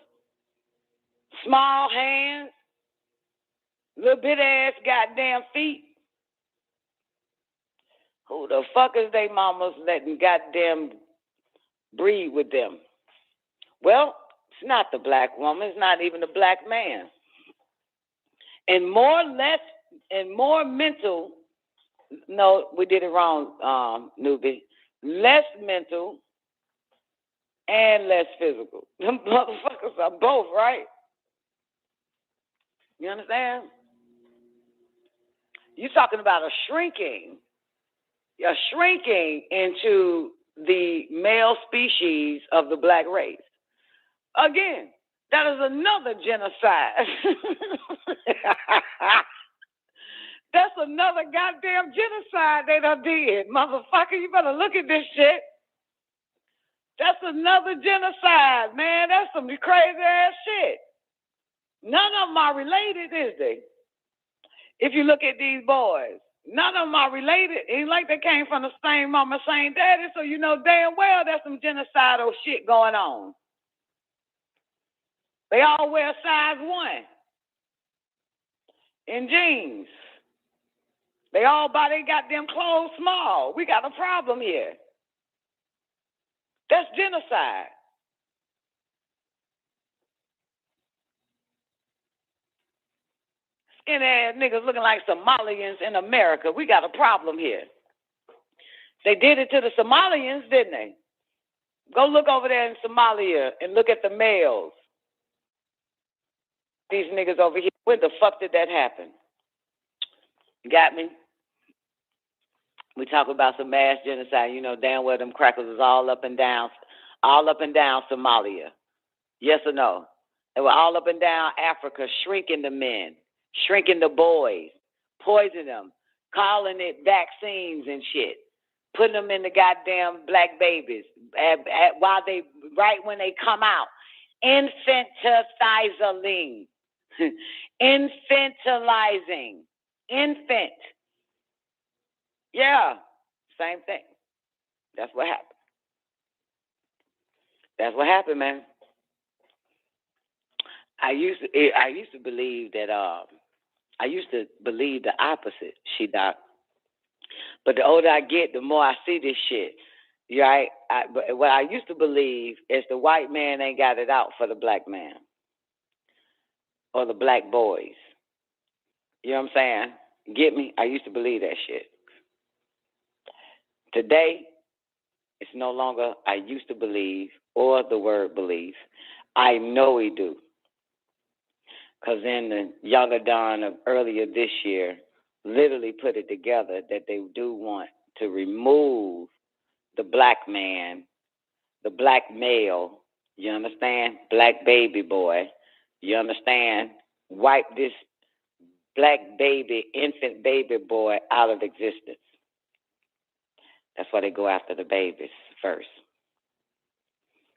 small hands, little bit ass goddamn feet. Who the fuck is they mamas letting goddamn breed with them? Well, it's not the black woman. It's not even the black man. And more mental, no, we did it wrong, newbie. Less mental and less physical. Them motherfuckers are both, right? You understand? You're talking about a shrinking into the male species of the black race. Again, That is another genocide. That's another goddamn genocide they done did. Motherfucker, you better look at this shit. That's another genocide, man. That's some crazy ass shit. None of them are related, is they? If you look at these boys, none of them are related. It ain't like they came from the same mama, same daddy, so you know damn well there's some genocidal shit going on. They all wear size 1 in jeans. They all buy their goddamn clothes small. We got a problem here. That's genocide. Skinny ass niggas looking like Somalians in America. We got a problem here. They did it to the Somalians, didn't they? Go look over there in Somalia and look at the males. These niggas over here. When the fuck did that happen? Got me? We talk about some mass genocide. You know damn well them crackers was all up and down Somalia. Yes or no? They were all up and down Africa, shrinking the men, shrinking the boys, poisoning them, calling it vaccines and shit, putting them in the goddamn black babies right when they come out. Infantilizing. Infantilizing. Infant. Yeah, same thing. That's what happened. That's what happened, man. I used to believe that I used to believe the opposite, Doc. But the older I get, the more I see this shit. You right? But what I used to believe is the white man ain't got it out for the black man or the black boys. You know what I'm saying? Get me? I used to believe that shit. Today, it's no longer I used to believe or the word believe. I know we do. Because in the Younger Dawn of earlier this year, literally put it together that they do want to remove the black man, the black male, you understand? Black baby boy, you understand? Wipe this black baby, infant baby boy out of existence. That's why they go after the babies first.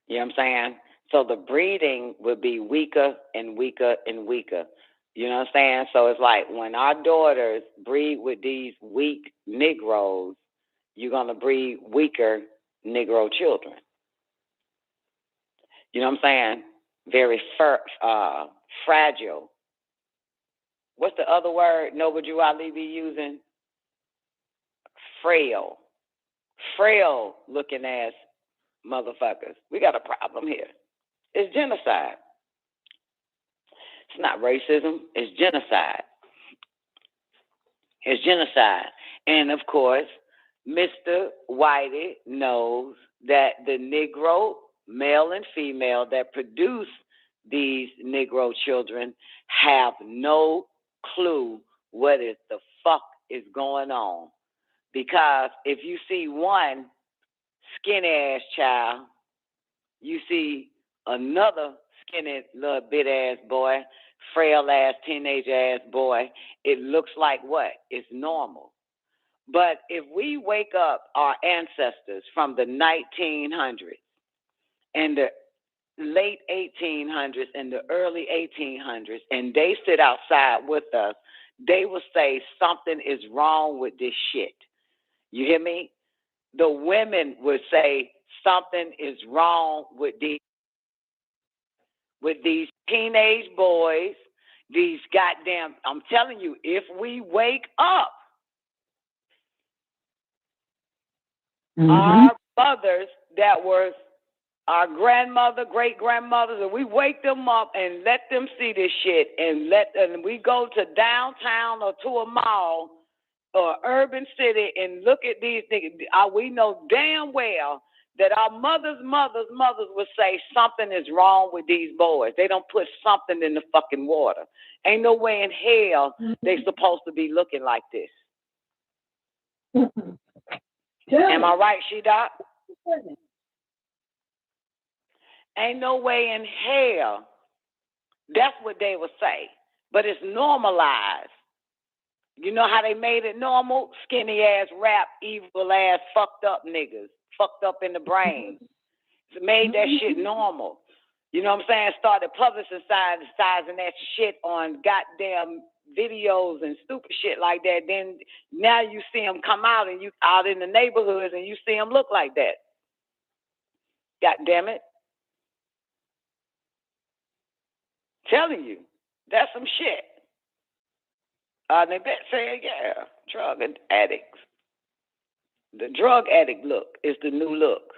You know what I'm saying? So the breeding would be weaker and weaker and weaker. You know what I'm saying? So it's like when our daughters breed with these weak Negroes, you're going to breed weaker Negro children. You know what I'm saying? Very fragile. What's the other word Noble Drew Ali be using? Frail. Frail looking ass motherfuckers. We got a problem here. It's genocide. It's not racism. It's genocide. It's genocide. And of course, Mr. Whitey knows that the Negro, male and female, that produce these Negro children have no clue what is the fuck is going on. Because if you see one skinny ass child, you see another skinny little bit ass boy, frail ass teenage ass boy, it looks like what? It's normal. But if we wake up our ancestors from the 1900s and the late 1800s and the early 1800s, and they sit outside with us, they will say something is wrong with this shit. You hear me? The women would say something is wrong with these teenage boys, these goddamn, I'm telling you, if we wake up, our mothers that were our grandmother, great-grandmothers, and we wake them up and let them see this shit and we go to downtown or to a mall or urban city and look at these niggas, we know damn well that our mothers' would say something is wrong with these boys. They don't put something in the fucking water. Ain't no way in hell they supposed to be looking like this. Am I right, Doc? Ain't no way in hell That's what they would say. But it's normalized. You know how they made it normal? Skinny ass, rap, evil ass, fucked up niggas, fucked up in the brain. It made that shit normal. You know what I'm saying? Started publicizing that shit on goddamn videos and stupid shit like that. Then now you see them come out and you out in the neighborhoods and you see them look like that. God damn it. Telling you, that's some shit. They saying, yeah, drug addicts. The drug addict look is the new look.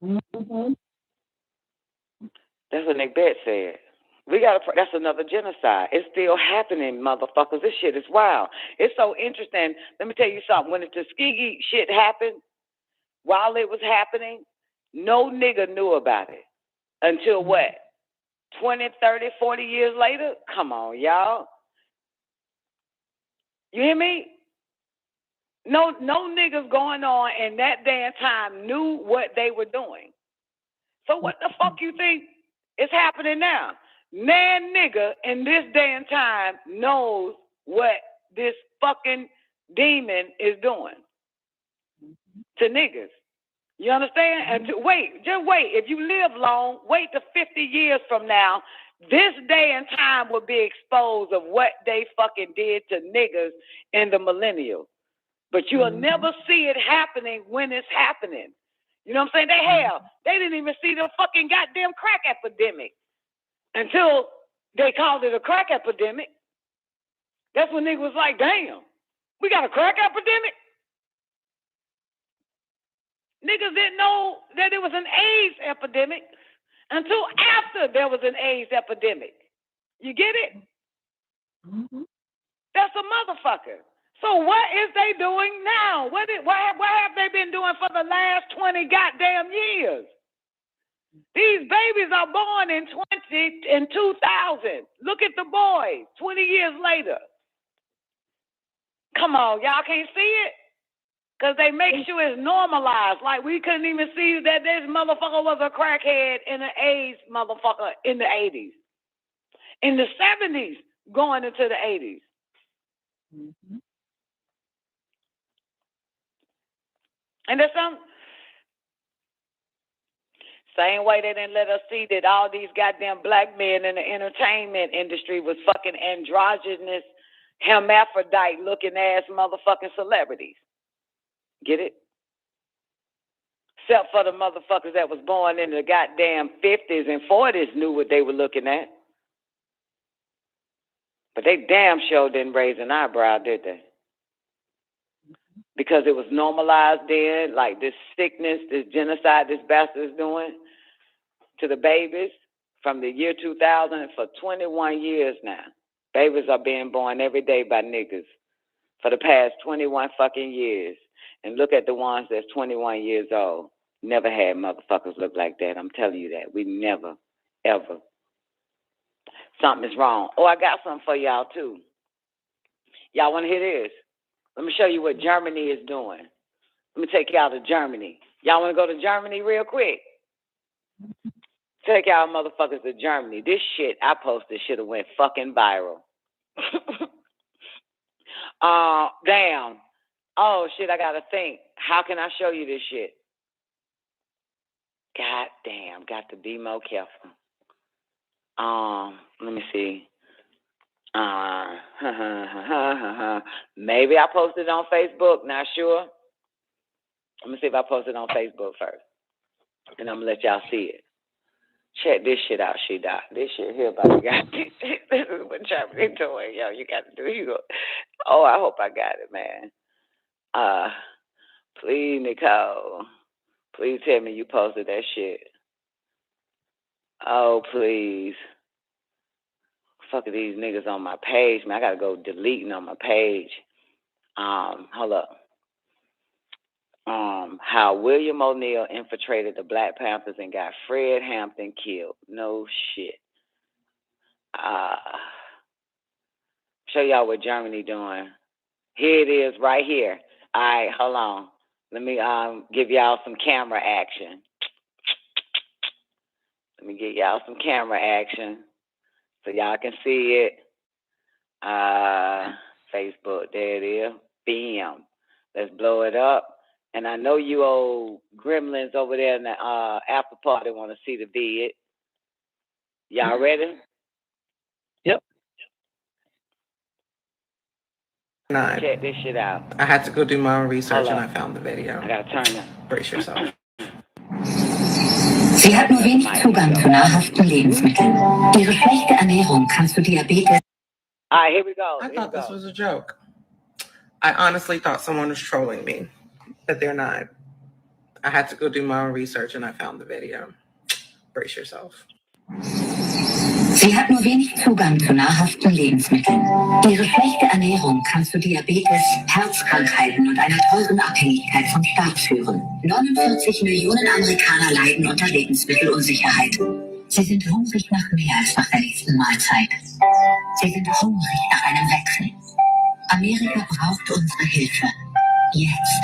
Mm-hmm. That's what Nick Bet said. That's another genocide. It's still happening, motherfuckers. This shit is wild. It's so interesting. Let me tell you something. When the Tuskegee shit happened, while it was happening, no nigga knew about it. Until what? 20, 30, 40 years later? Come on, y'all. You hear me? No niggas going on in that damn time knew what they were doing. So what the fuck you think is happening now? Man, nigga in this day and time knows what this fucking demon is doing to niggas. You understand? And just wait. If you live long, wait to 50 years from now. This day and time will be exposed of what they fucking did to niggas in the millennial. But you'll never see it happening when it's happening. You know what I'm saying? They didn't even see the fucking goddamn crack epidemic until they called it a crack epidemic. That's when niggas was like, damn, we got a crack epidemic? Niggas didn't know that it was an AIDS epidemic until after there was an AIDS epidemic. You get it? Mm-hmm. That's a motherfucker. So what is they doing now? What have they been doing for the last 20 goddamn years? These babies are born in 2000. Look at the boys 20 years later. Come on, y'all can't see it? Because they make sure it's normalized. Like we couldn't even see that this motherfucker was a crackhead and an AIDS motherfucker in the 80s. In the 70s, going into the 80s. Mm-hmm. And there's some same way they didn't let us see that all these goddamn black men in the entertainment industry was fucking androgynous, hermaphrodite looking ass motherfucking celebrities. Get it? Except for the motherfuckers that was born in the goddamn 50s and 40s knew what they were looking at. But they damn sure didn't raise an eyebrow, did they? Because it was normalized then, like this sickness, this genocide this bastard is doing to the babies from the year 2000 for 21 years now. Babies are being born every day by niggas for the past 21 fucking years. And look at the ones that's 21 years old. Never had motherfuckers look like that. I'm telling you that. We never, ever. Something is wrong. Oh, I got something for y'all, too. Y'all want to hear this? Let me show you what Germany is doing. Let me take y'all to Germany. Y'all want to go to Germany real quick? Take y'all motherfuckers to Germany. This shit I posted should have went fucking viral. Damn. Oh, shit, I got to think. How can I show you this shit? God damn, got to be more careful. Let me see. Maybe I posted it on Facebook, not sure. Let me see if I posted it on Facebook first. And I'm going to let y'all see it. Check this shit out, She-Doc. This shit here about to got this is what Germany doing. Yo, you got to do. Oh, I hope I got it, man. Please, Nicole. Please tell me you posted that shit. Oh, please. Fuck these niggas on my page, man. I gotta go deleting on my page. Hold up. How William O'Neill infiltrated the Black Panthers and got Fred Hampton killed. No shit. Show y'all what Germany doing. Here it is, right here. All right, hold on. Let me give y'all some camera action. Let me get y'all some camera action. so y'all can see it. Facebook, there it is. Bam. Let's blow it up. And I know you old gremlins over there in the after party want to see the vid. Y'all ready? Yep. Check this shit out. I had to go do my own research Hold and up. I found the video. I gotta turn it. Brace yourself. Sie hat nur wenig Zugang zu nahrhaften Lebensmitteln. Ihre schlechte Ernährung kann zu Diabetes. All right, here we go. I thought this was a joke. I honestly thought someone was trolling me, but they're not. I had to go do my own research and I found the video. Brace yourself. Sie hat nur wenig Zugang zu nahrhaften Lebensmitteln. Ihre schlechte Ernährung kann zu Diabetes, Herzkrankheiten und einer teuren Abhängigkeit vom Staat führen. 49 Millionen Amerikaner leiden unter Lebensmittelunsicherheit. Sie sind hungrig nach mehr als nach der nächsten Mahlzeit. Sie sind hungrig nach einem Wechsel. Amerika braucht unsere Hilfe. Jetzt.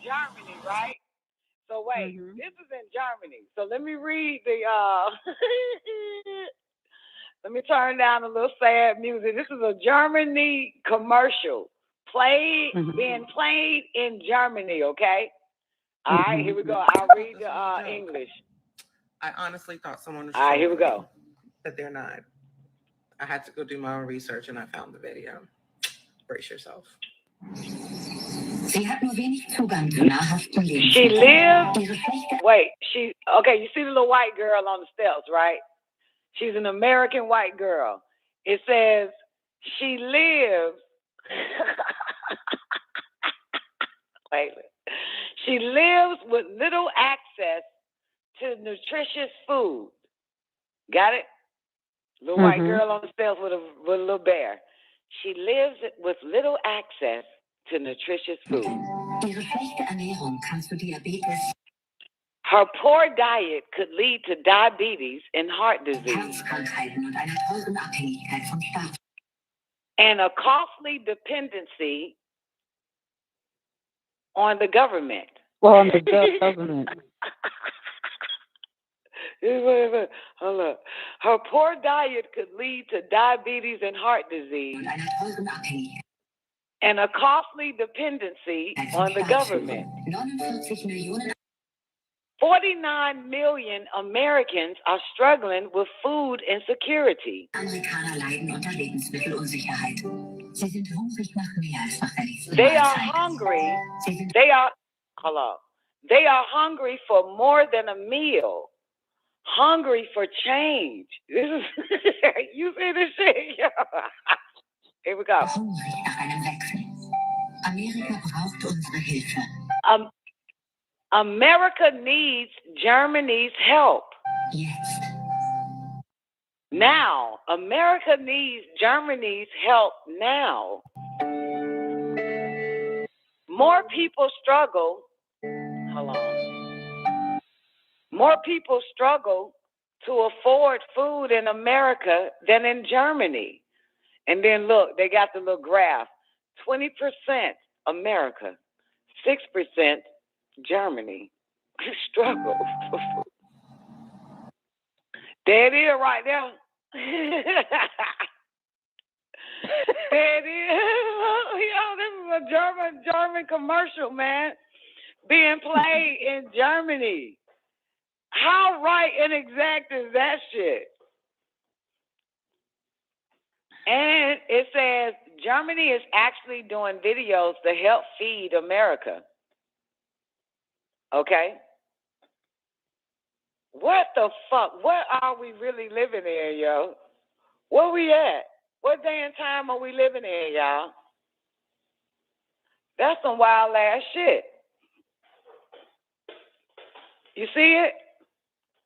Germany, right? So wait, this is in Germany. So let me read the let me turn down a little sad music. This is a Germany commercial being played in Germany, okay? All right, here we go. I'll read the English. I honestly thought someone was All right, here we trolling go. me, but they're not. I had to go do my own research and I found the video. Brace yourself. Sie hat nur wenig Zugang zu nahrhaften Lebensmitteln. She lives. Wait, okay, you see the little white girl on the steps, right? She's an American white girl. It says she lives. Wait. She lives with little access to nutritious food. Got it? Little white girl on the steps with a little bear. She lives with little access to nutritious food. Ihre schlechte Ernährung kann zu Diabetes. Her poor diet could lead to diabetes and heart disease. Herzkrankheiten und einer teuren Abhängigkeit vom Staat. And a costly dependency on the government. Well, on the government. Hold up. Her poor diet could lead to diabetes and heart disease. And a costly dependency on the government. 49 million Americans are struggling with food insecurity. Amerikaner leiden unter Lebensmittelunsicherheit. Sie sind hungrig nach mehr als nach der nächsten They are Mahlzeit. hungry. They are hungry for more than a meal. Hungry for change. This is you see this shit? Here we go. Hungrig nach einem Wechsel. Amerika braucht unsere Hilfe. America needs Germany's help. Jetzt. Now. America needs Germany's help now. More people struggle. Hold on. More people struggle to afford food in America than in Germany. And then look, they got the little graph. 20% America, 6% Germany struggle for food. There it is right there. There it is. Yo, this is a German commercial, man, being played in Germany. How right and exact is that shit? And it says Germany is actually doing videos to help feed America. Okay? What the fuck? What are we really living in, yo? Where we at? What day and time are we living in, y'all? That's some wild ass shit. You see it?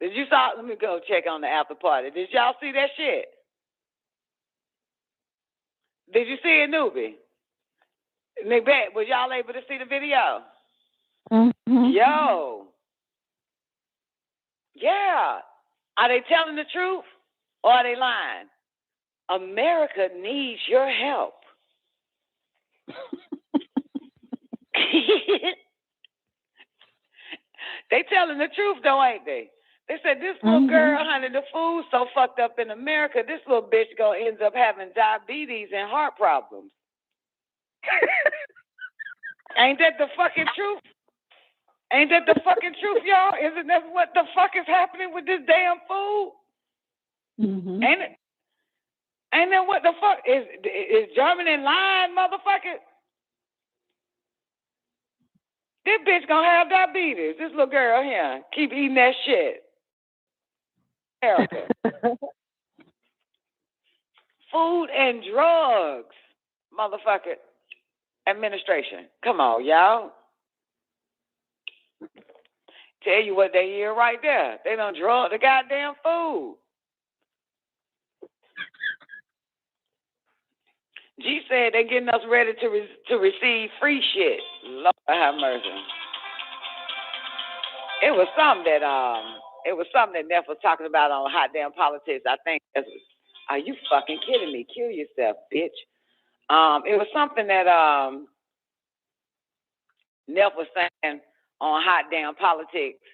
Did you saw? Let me go check on the after party. Did y'all see that shit? Did you see it, newbie? Nick, was y'all able to see the video? Yo. Yeah. Are they telling the truth or are they lying? America needs your help. They telling the truth though, ain't they? They said this little girl, honey, the food's so fucked up in America, this little bitch gonna end up having diabetes and heart problems. Ain't that the fucking truth? Ain't that the fucking truth, y'all? Isn't that what the fuck is happening with this damn food? Mm-hmm. Ain't it? Ain't that what the fuck? Is Germany lying, motherfucker? This bitch gonna have diabetes. This little girl here keep eating that shit. America. Food and drugs, motherfucker. Administration. Come on, y'all. Tell you what they hear right there. They done drug the goddamn food. G said they getting us ready to receive free shit. Lord have mercy. It was something that Neff was talking about on Hot Damn Politics. I think. Are you fucking kidding me? Kill yourself, bitch. It was something that Neff was saying on Hot Damn Politics,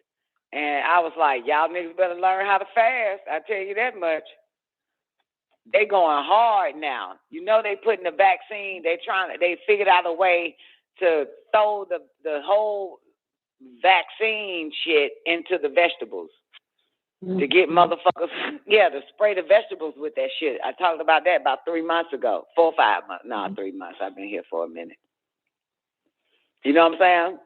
and I was like, y'all niggas better learn how to fast. I tell you that much. They going hard now. You know they putting the vaccine. They figured out a way to throw the whole vaccine shit into the vegetables to get motherfuckers, to spray the vegetables with that shit. I talked about that about 3 months ago, 4 or 5 months. No, 3 months. I've been here for a minute. You know what I'm saying?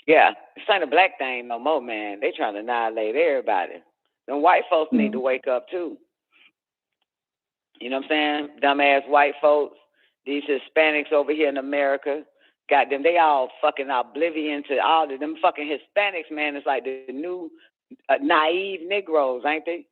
Yeah, this ain't a black thing no more, man. They trying to annihilate everybody. Them white folks need to wake up too. You know what I'm saying? Dumbass white folks, these Hispanics over here in America, goddamn, they all fucking oblivion to all of them fucking Hispanics, man. It's like the new naive Negroes, ain't they?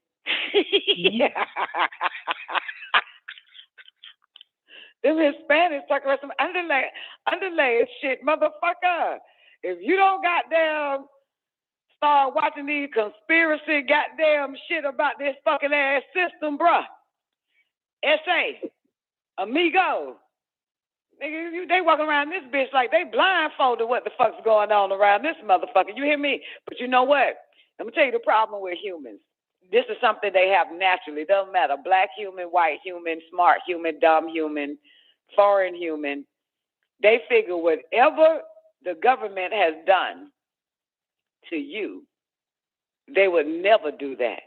Them Hispanics talking about some underlaid shit, motherfucker. If you don't goddamn start watching these conspiracy goddamn shit about this fucking ass system, bruh. SA, amigo. Nigga, they walking around this bitch like they blindfolded what the fuck's going on around this motherfucker. You hear me? But you know what? Let me tell you the problem with humans. This is something they have naturally. It doesn't matter. Black human, white human, smart human, dumb human, foreign human. They figure whatever the government has done to you, they would never do that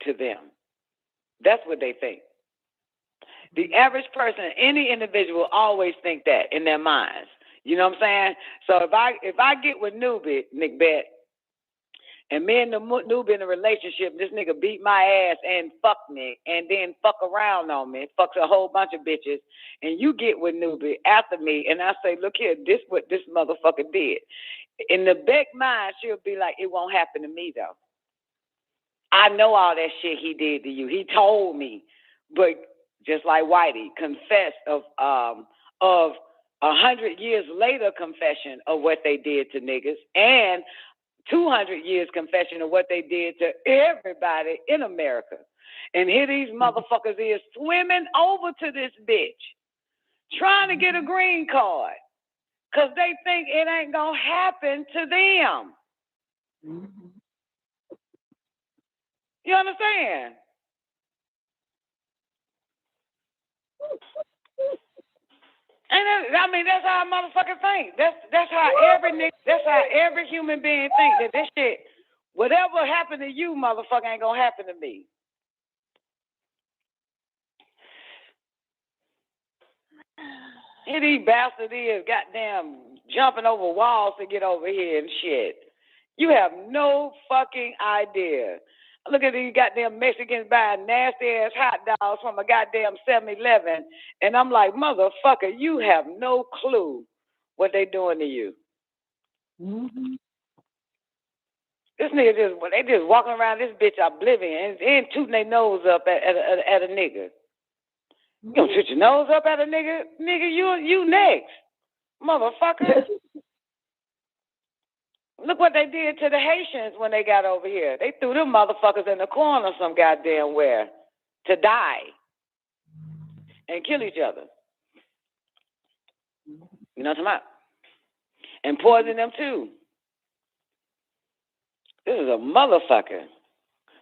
to them. That's what they think. The average person, any individual, always think that in their minds. You know what I'm saying? So if I get with Newbie, Nick Bet, and me and the Newbie in a relationship, this nigga beat my ass and fuck me, and then fuck around on me, fucks a whole bunch of bitches, and you get with Newbie after me, and I say, look here, this what this motherfucker did. In the back mind, she'll be like, it won't happen to me though. I know all that shit he did to you. He told me, but just like Whitey, confessed of 100 years later confession of what they did to niggas, and 200 years confession of what they did to everybody in America. And here these motherfuckers is swimming over to this bitch, trying to get a green card, because they think it ain't going to happen to them. Mm-hmm. You understand? And I mean, that's how a motherfucker think. That's how every human being think, that this shit, whatever happened to you, motherfucker, ain't gonna happen to me. Here these bastards is goddamn jumping over walls to get over here and shit. You have no fucking idea. Look at these goddamn Mexicans buying nasty-ass hot dogs from a goddamn 7-Eleven. And I'm like, motherfucker, you have no clue what they doing to you. Mm-hmm. This nigga they just walking around this bitch oblivion and tooting their nose up at a nigga. You don't toot your nose up at a nigga? Nigga, you next. Motherfucker. Look what they did to the Haitians when they got over here. They threw them motherfuckers in the corner some goddamn where to die and kill each other. You know what I'm talking about? And poison them too. This is a motherfucker.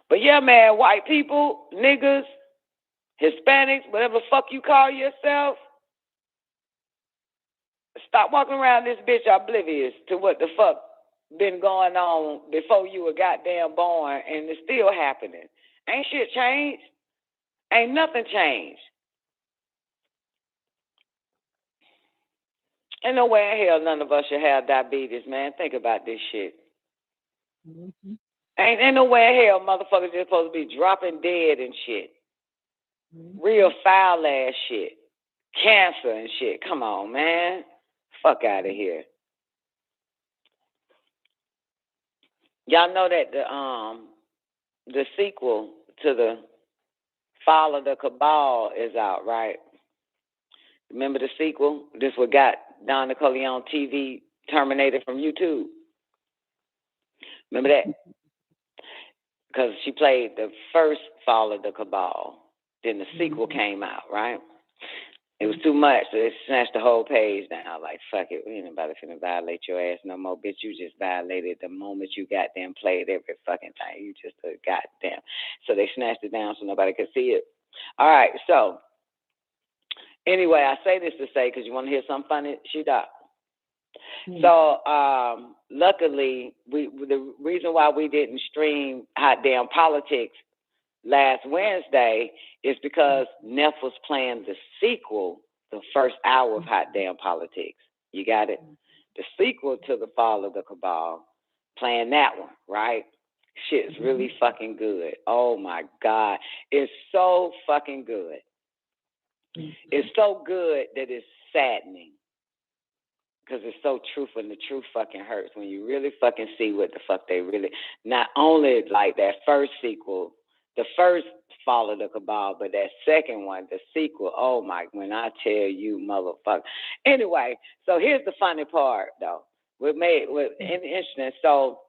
But yeah, man, white people, niggas, Hispanics, whatever the fuck you call yourself, stop walking around this bitch oblivious to what the fuck been going on before you were goddamn born, and it's still happening. Ain't shit changed. Ain't nothing changed. Ain't no way in hell none of us should have diabetes, man. Think about this shit. Mm-hmm. Ain't no way in hell motherfuckers just supposed to be dropping dead and shit. Mm-hmm. Real foul ass shit. Cancer and shit. Come on, man. Fuck out of here. Y'all know that the sequel to the Fall of the Cabal is out, right? Remember the sequel? This what got Don Nicoleone TV terminated from YouTube. Remember that? Because she played the first Fall of the Cabal. Then the sequel came out, right? It was too much, so they snatched the whole page down. Like, fuck it, we ain't nobody finna violate your ass no more, bitch. You just violated the moment you goddamn played every fucking thing. You just a goddamn. So they snatched it down so nobody could see it. All right, so anyway, I say this to say, because you want to hear something funny? She-Doc. So, luckily, the reason why we didn't stream Hot Damn Politics last Wednesday is because Neff was playing the sequel, the first hour of Hot Damn Politics. You got it? The sequel to the Fall of the Cabal, playing that one, right? Shit's really fucking good. Oh, my God. It's so fucking good. It's so good that it's saddening. Because it's so truthful, and the truth fucking hurts when you really fucking see what the fuck they really, not only like that first sequel, the first Fall of the Cabal, but that second one, the sequel, oh my, when I tell you, motherfucker. Anyway, so here's the funny part, though. Interesting. So,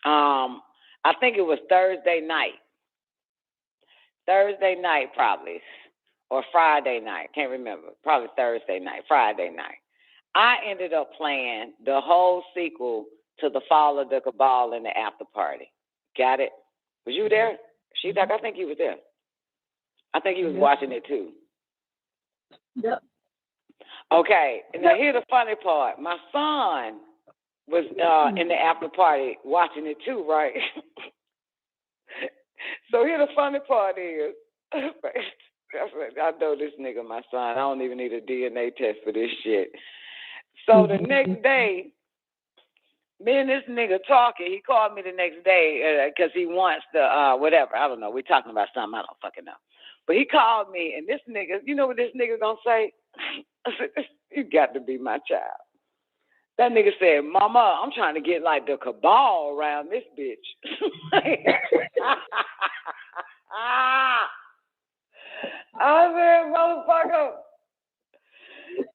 I think it was Thursday night probably, or Friday night, can't remember, probably Thursday night, Friday night. I ended up playing the whole sequel to the Fall of the Cabal in the after party. Got it? Was you there? She-Doc, I think you was there. I think you was watching it too. Yep. Okay, and now here's the funny part. My son was in the after party watching it too, right? So here's the funny part is, I know this nigga, my son. I don't even need a DNA test for this shit. So the next day, me and this nigga talking. He called me the next day because he wants the whatever. I don't know. We talking about something. I don't fucking know. But he called me, and this nigga, you know what this nigga gonna say? I said, you got to be my child. That nigga said, Mama, I'm trying to get like the cabal around this bitch.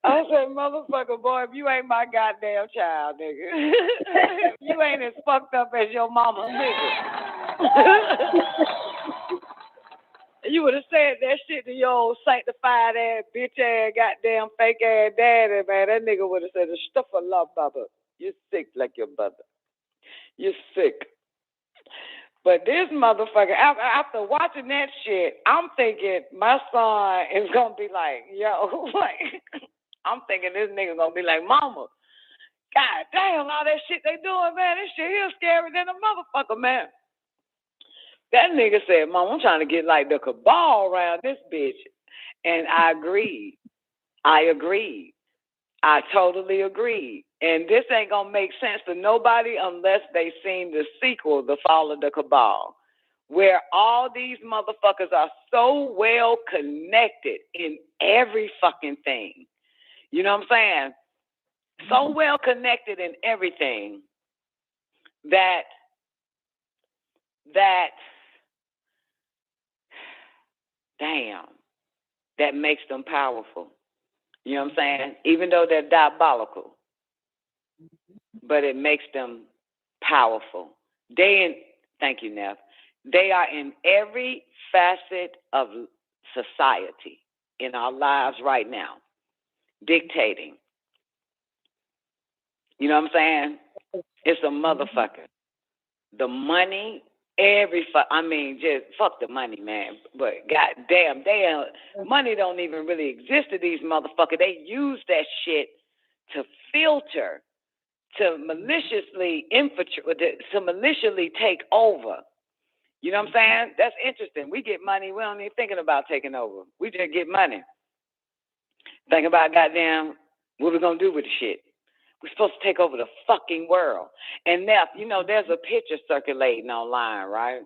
I said, motherfucker, boy, if you ain't my goddamn child, nigga. You ain't as fucked up as your mama, nigga. You would have said that shit to your old sanctified ass, bitch ass, goddamn fake ass daddy, man. That nigga would have said, stuff a love, Baba. You're sick like your brother. You're sick. But this motherfucker, after watching that shit, I'm thinking my son is going to be like, yo, like, I'm thinking this nigga going to be like, Mama, God damn, all that shit they doing, man. This shit here scary than a motherfucker, man. That nigga said, Mom, I'm trying to get like the cabal around this bitch. And I agreed. I totally agreed. And this ain't going to make sense to nobody unless they seen the sequel, The Fall of the Cabal, where all these motherfuckers are so well connected in every fucking thing. You know what I'm saying? So well connected in everything that makes them powerful. You know what I'm saying? Even though they're diabolical, but it makes them powerful. Thank you, Neff. They are in every facet of society in our lives right now, dictating. You know what I'm saying? It's a motherfucker. the money, just fuck the money, man. But goddamn, money don't even really exist to these motherfuckers. They use that shit to filter, to maliciously take over. You know what I'm saying? That's interesting. We get money. We don't even thinking about taking over. We just get money. Think about goddamn what we're going to do with the shit. We're supposed to take over the fucking world. And now, there's a picture circulating online, right?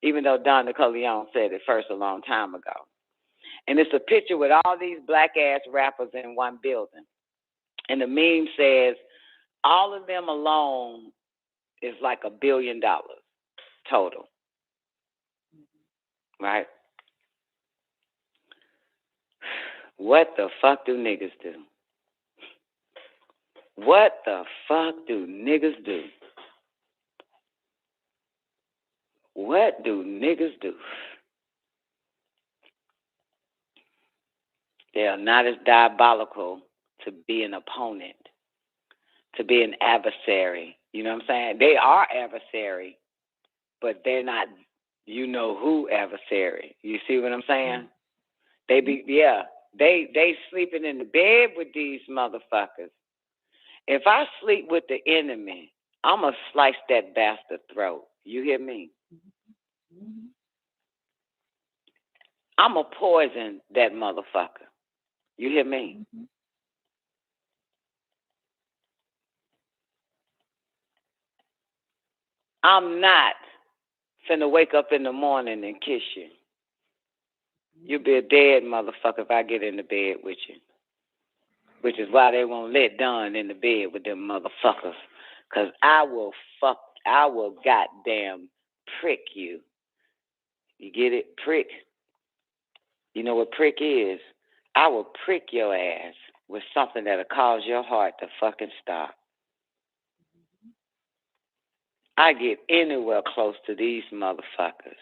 Even though Don Nicoleone said it first a long time ago. And it's a picture with all these black-ass rappers in one building. And the meme says, all of them alone is like $1 billion total. Right? What the fuck do niggas do? What the fuck do niggas do? What do niggas do? They are not as diabolical to be an opponent, to be an adversary. You know what I'm saying? They are adversary, but they're not who adversary. You see what I'm saying? They sleeping in the bed with these motherfuckers. If I sleep with the enemy, I'm going to slice that bastard throat. You hear me? I'm going to poison that motherfucker. You hear me? I'm not finna wake up in the morning and kiss you. You'll be a dead motherfucker if I get in the bed with you. Which is why they won't let Don in the bed with them motherfuckers. Because I will goddamn prick you. You get it? Prick. You know what prick is? I will prick your ass with something that'll cause your heart to fucking stop. I get anywhere close to these motherfuckers.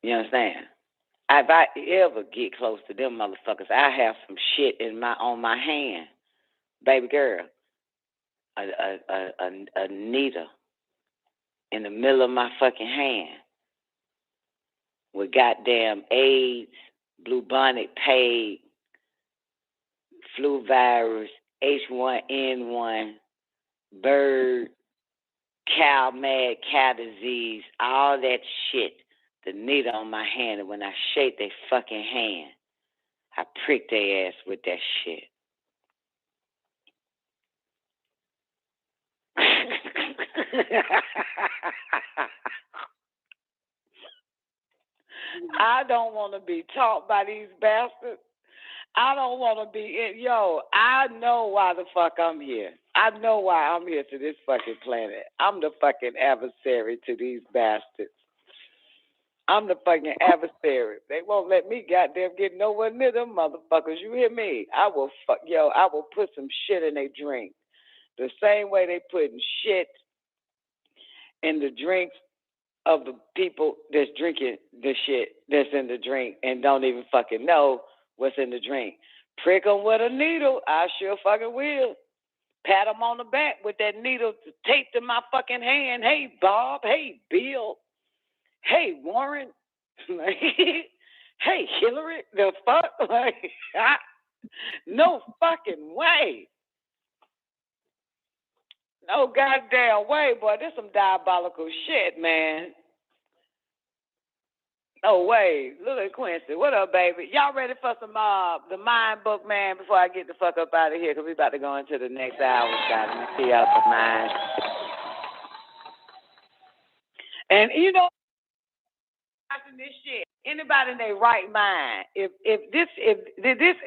You understand? If I ever get close to them motherfuckers, I have some shit on my hand, baby girl. A needle in the middle of my fucking hand with goddamn AIDS, bubonic plague, flu virus, H1N1, bird, mad cow disease, all that shit. The needle on my hand, and when I shake their fucking hand, I prick their ass with that shit. I don't want to be taught by these bastards. I don't want to be I know why the fuck I'm here. I know why I'm here to this fucking planet. I'm the fucking adversary to these bastards. I'm the fucking adversary. They won't let me goddamn get nowhere near them motherfuckers. You hear me? I will put some shit in their drink. The same way they putting shit in the drinks of the people that's drinking the shit that's in the drink and don't even fucking know what's in the drink. Prick them with a needle. I sure fucking will. Pat them on the back with that needle taped to my fucking hand. Hey, Bob. Hey, Bill. Hey, Warren. Hey, Hillary. The fuck? No fucking way. No goddamn way, boy. This some diabolical shit, man. No way. Look at Quincy. What up, baby? Y'all ready for some the mind book, man, before I get the fuck up out of here? Because we about to go into the next hour, guys. Let me see out the mind. And, watching this shit, anybody in their right mind, if this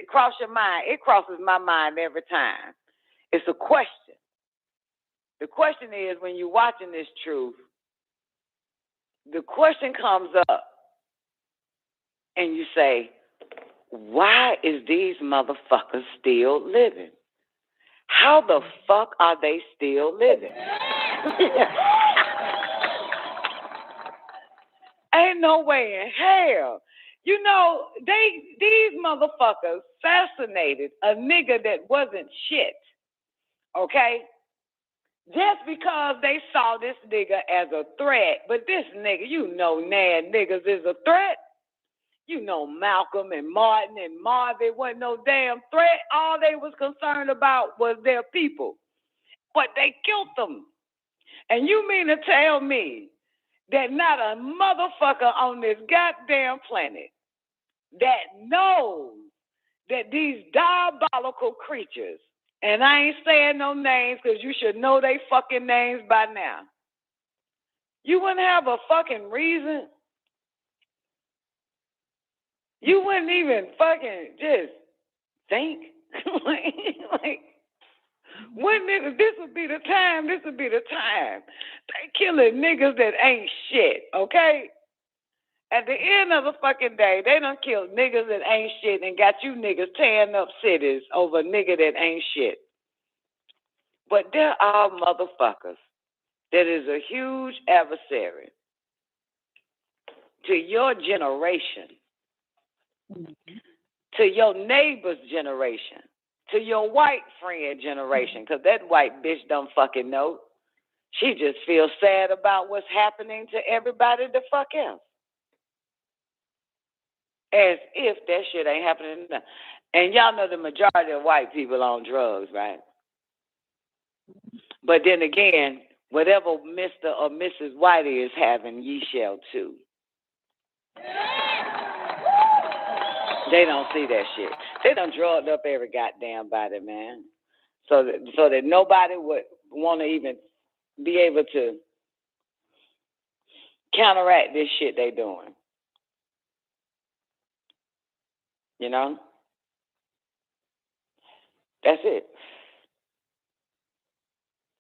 cross your mind, it crosses my mind every time. It's a question. The question is, when you're watching this truth, the question comes up, and you say, why is these motherfuckers still living? How the fuck are they still living? Ain't no way in hell. These motherfuckers assassinated a nigga that wasn't shit. Okay? just because they saw this nigga as a threat, but this nigga, you know, niggas is a threat. You know, Malcolm and Martin and Marvin wasn't no damn threat. All they was concerned about was their people, but they killed them. And you mean to tell me that not a motherfucker on this goddamn planet that knows that these diabolical creatures, and I ain't saying no names because you should know they fucking names by now. You wouldn't have a fucking reason. You wouldn't even fucking just think. When niggas, this would be the time. They killing niggas that ain't shit, okay? At the end of the fucking day, they done killed niggas that ain't shit and got you niggas tearing up cities over a nigga that ain't shit. But there are motherfuckers that is a huge adversary to your generation, to your neighbor's generation, to your white friend generation, because that white bitch don't fucking know. She just feels sad about what's happening to everybody the fuck else. As if that shit ain't happening. And y'all know the majority of white people on drugs, right? But then again, whatever Mr. or Mrs. Whitey is having, ye shall too. They don't see that shit. They done drugged up every goddamn body, man. So that nobody would want to even be able to counteract this shit they doing. You know? That's it.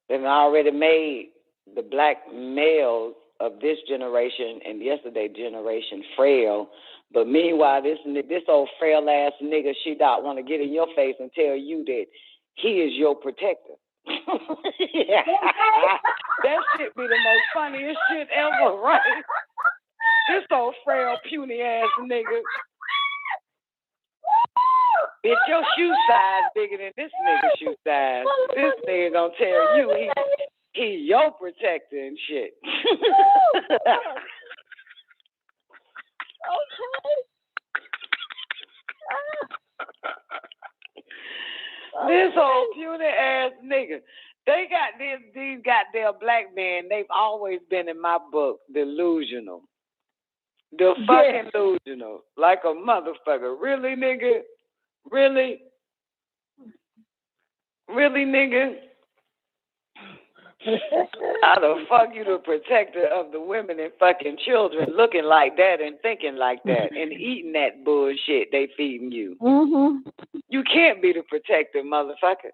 They've already made the black males of this generation and yesterday's generation frail. But meanwhile, this old frail ass nigga, she don't want to get in your face and tell you that he is your protector. Yeah. That shit be the most funniest shit ever, right? This old frail, puny ass nigga. Bitch, your shoe size bigger than this nigga's shoe size. This nigga gonna tell you he your protector and shit. This old puny ass nigga. They got these goddamn black men. They've always been in my book delusional. The fucking delusional, like a motherfucker. Really, nigga? Really? Really, nigga? How the fuck you the protector of the women and fucking children looking like that and thinking like that and eating that bullshit they feeding you? Mm-hmm. You can't be the protector, motherfucker.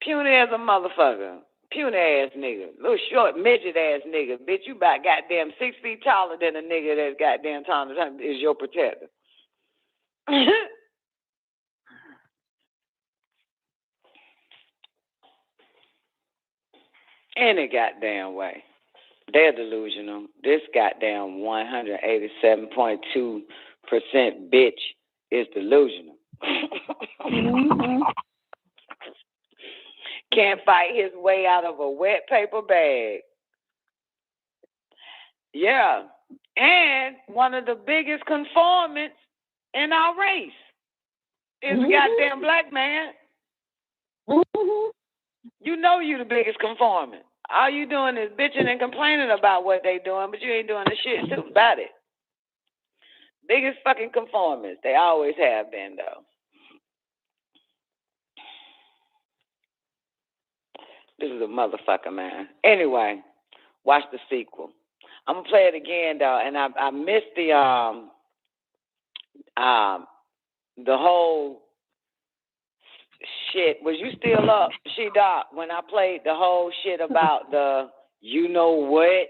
Puny as a motherfucker. Puny ass nigga. Little short midget ass nigga. Bitch, you about goddamn 6 feet taller than a nigga that's goddamn taller is your protector. Any goddamn way. They're delusional. This goddamn 187.2% bitch is delusional. Mm-hmm. Can't fight his way out of a wet paper bag. Yeah. And one of the biggest conformants in our race is a goddamn black man. Mm-hmm. You know you the biggest conformant. All you doing is bitching and complaining about what they doing, but you ain't doing the shit too about it. Biggest fucking conformants. They always have been, though. This is a motherfucker, man. Anyway, watch the sequel. I'm gonna play it again, though, and I missed the whole shit. Was you still up, She-Doc, when I played the whole shit about the you know what?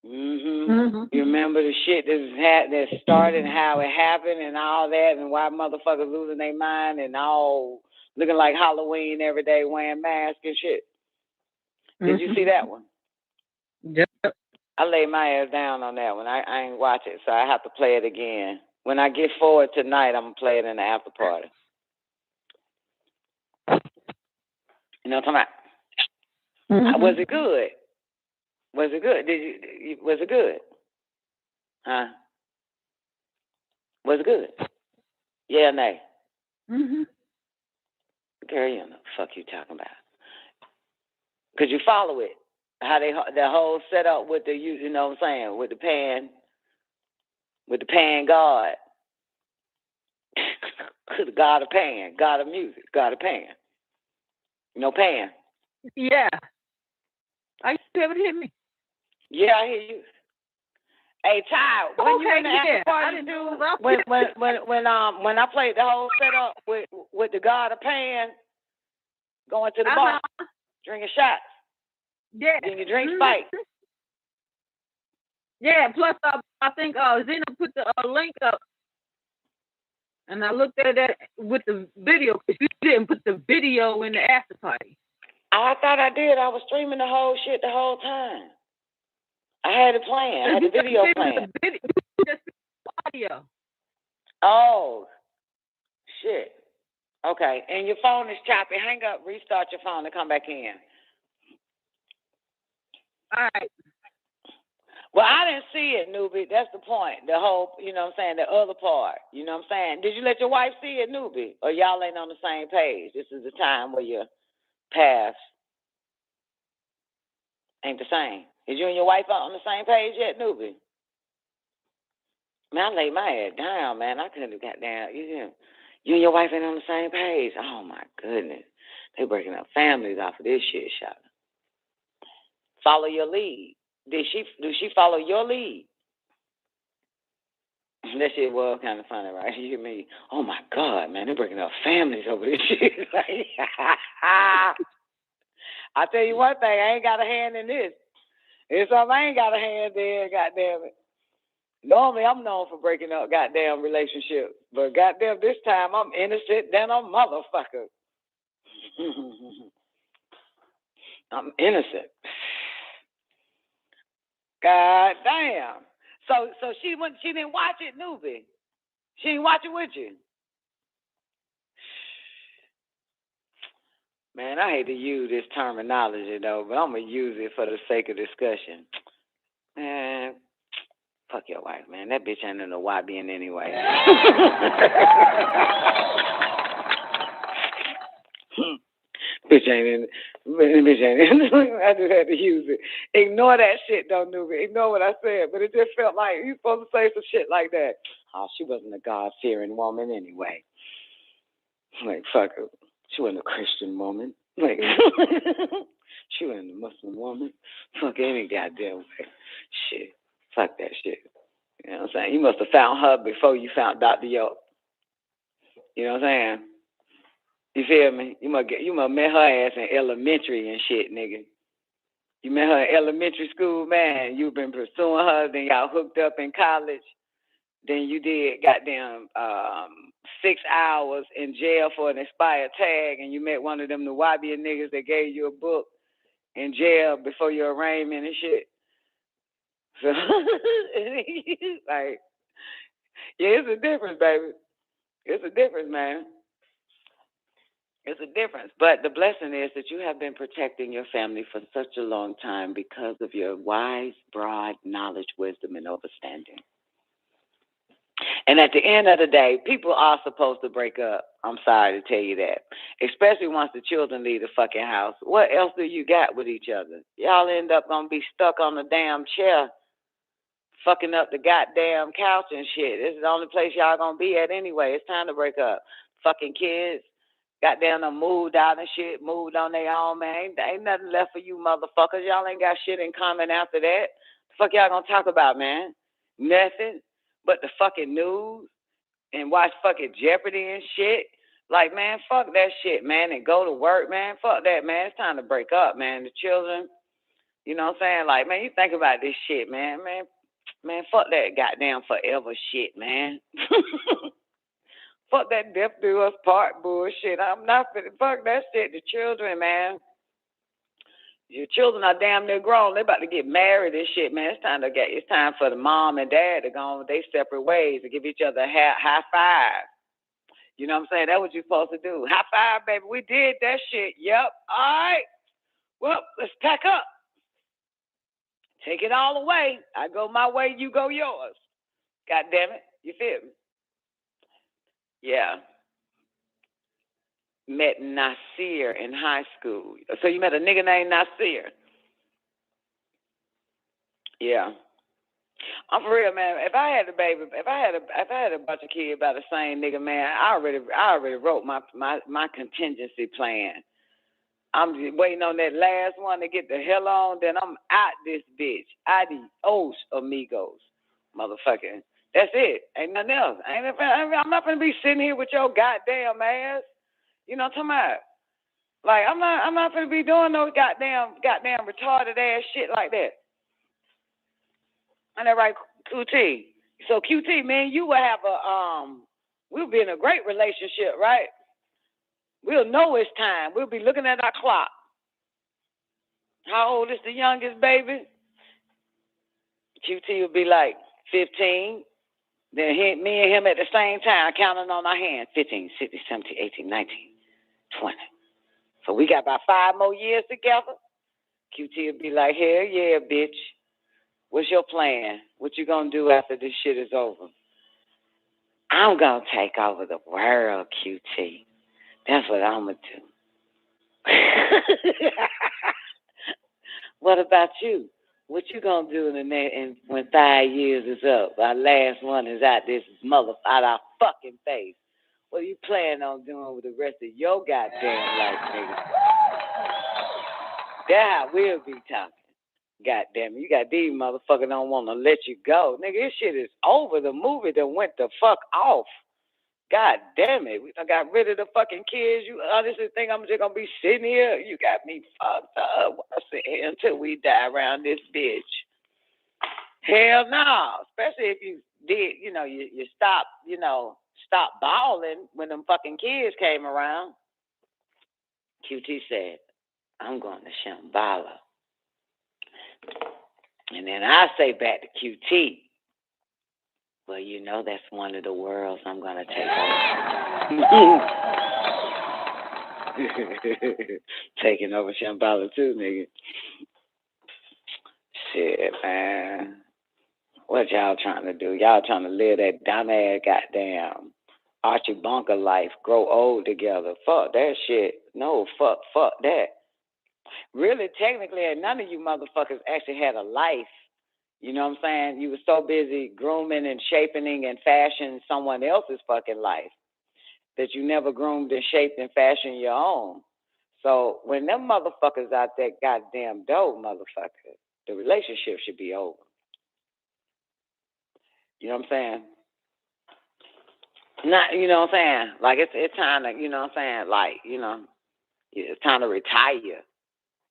Mm-hmm. Mm-hmm. You remember the shit that started and how it happened and all that and why motherfuckers losing their mind and all looking like Halloween every day wearing masks and shit. Did you see that one? Yep. I laid my ass down on that one. I ain't watch it, so I have to play it again. When I get forward tonight, I'm going to play it in the after party. You know what I'm talking about? Was it good? Was it good? Was it good? Huh? Was it good? Yeah or nay? Girl, you know what the fuck you talking about. Could you follow it? How the whole setup with the, you know what I'm saying, with the pan God. The God of pan, God of music, God of pan. You know pan? Yeah. Are you able to hear me? Yeah, I hear you. Hey, Ty, when you in the after party, when I played the whole setup with the God of pan, going to the bar, drinking shots. Yeah. Then you drink Sprite. Yeah, plus I think Zena put the link up. And I looked at that with the video, because you didn't put the video in the after party. I thought I did. I was streaming the whole shit the whole time. I had it playing. I had the video playing. Just audio. Oh, shit. Okay. And your phone is choppy. Hang up, restart your phone, and come back in. All right. Well, I didn't see it, newbie. That's the point. The whole, you know what I'm saying, the other part. You know what I'm saying? Did you let your wife see it, newbie? Or y'all ain't on the same page? This is the time where your paths ain't the same. Is you and your wife on the same page yet, newbie? Man, I laid my head down, man. I couldn't have got down. You and your wife ain't on the same page. Oh, my goodness. They breaking up families off of this shit, shot. Follow your lead. Do she follow your lead? That shit was kind of funny, right? You hear me? Oh my God, man, they're breaking up families over this shit. I tell you one thing, I ain't got a hand in this. It's something I ain't got a hand in, goddamn it. Normally I'm known for breaking up goddamn relationships, but goddamn this time I'm innocent than a motherfucker. I'm innocent. God damn. So she didn't watch it, newbie. She didn't watch it with you. Man, I hate to use this terminology though, but I'm gonna use it for the sake of discussion. Man, fuck your wife, man. That bitch ain't in the YBN anyway. Bitch ain't in. I just had to use it. Ignore that shit, don't newbie. Ignore what I said. But it just felt like you supposed to say some shit like that. Oh, she wasn't a God-fearing woman anyway. Like, fuck her. She wasn't a Christian woman. Like, she wasn't a Muslim woman. Fuck any goddamn way. Shit. Fuck that shit. You know what I'm saying? You must have found her before you found Dr. York. You know what I'm saying? You feel me? You must met her ass in elementary and shit, nigga. You met her in elementary school, man. You've been pursuing her, then y'all hooked up in college. Then you did goddamn 6 hours in jail for an expired tag, and you met one of them Nuwabian niggas that gave you a book in jail before your arraignment and shit. So, like, yeah, it's a difference, baby. It's a difference, man. It's a difference. But the blessing is that you have been protecting your family for such a long time because of your wise, broad knowledge, wisdom, and understanding. And at the end of the day, people are supposed to break up. I'm sorry to tell you that. Especially once the children leave the fucking house. What else do you got with each other? Y'all end up going to be stuck on the damn chair, fucking up the goddamn couch and shit. This is the only place y'all going to be at anyway. It's time to break up. Fucking kids. Goddamn, them moved out and shit, moved on their own, man. Ain't nothing left for you motherfuckers. Y'all ain't got shit in common after that. The fuck y'all gonna talk about, man? Nothing but the fucking news and watch fucking Jeopardy and shit. Like, man, fuck that shit, man, and go to work, man. Fuck that, man. It's time to break up, man. The children, you know what I'm saying? Like, man, you think about this shit, man. Man, fuck that goddamn forever shit, man. Fuck that death do us part bullshit. I'm not finna fuck that shit. The children, man. Your children are damn near grown. They about to get married and shit, man. It's time for the mom and dad to go on their separate ways to give each other a high five. You know what I'm saying? That's what you're supposed to do. High five, baby. We did that shit. Yep. All right. Well, let's pack up. Take it all away. I go my way, you go yours. God damn it. You feel me? Yeah. Met Nasir in high school. So you met a nigga named Nasir. Yeah. I'm for real, man. If I had a baby, if I had a bunch of kids by the same nigga, man, I already wrote my contingency plan. I'm just waiting on that last one to get the hell on, then I'm out this bitch. Adios, amigos. Motherfucker. That's it. Ain't nothing else. I'm not gonna be sitting here with your goddamn ass. You know what I'm talking about? Like I'm not gonna be doing no goddamn retarded ass shit like that. And that right, QT. So QT, man, you will have we'll be in a great relationship, right? We'll know it's time. We'll be looking at our clock. How old is the youngest baby? QT will be like 15. Then me and him at the same time, counting on our hands. 15, 16, 17, 18, 19, 20. So we got about 5 more years together. QT will be like, hell yeah, bitch. What's your plan? What you gonna do after this shit is over? I'm gonna take over the world, QT. That's what I'm gonna do. What about you? What you gonna do when 5 years is up? Our last one is out out our fucking face. What are you planning on doing with the rest of your goddamn life, nigga? That's how we'll be talking. God damn it, you got these motherfuckers don't want to let you go. Nigga, this shit is over. The movie done went the fuck off. God damn it. We done got rid of the fucking kids. You honestly think I'm just going to be sitting here? You got me fucked up. I sit here until we die around this bitch. Hell no. Especially if you did, you stop balling when them fucking kids came around. QT said, I'm going to Shambhala. And then I say back to QT, well, that's one of the worlds I'm going to take over. Taking over Shambhala too, nigga. Shit, man. What y'all trying to do? Y'all trying to live that dumbass goddamn Archie Bunker life, grow old together. Fuck that shit. No, fuck that. Really, technically, none of you motherfuckers actually had a life. You know what I'm saying? You were so busy grooming and shaping and fashioning someone else's fucking life that you never groomed and shaped and fashioned your own. So when them motherfuckers out that goddamn dope, motherfucker, the relationship should be over. You know what I'm saying? Not, you know what I'm saying? Like it's time to, you know what I'm saying? Like, it's time to retire.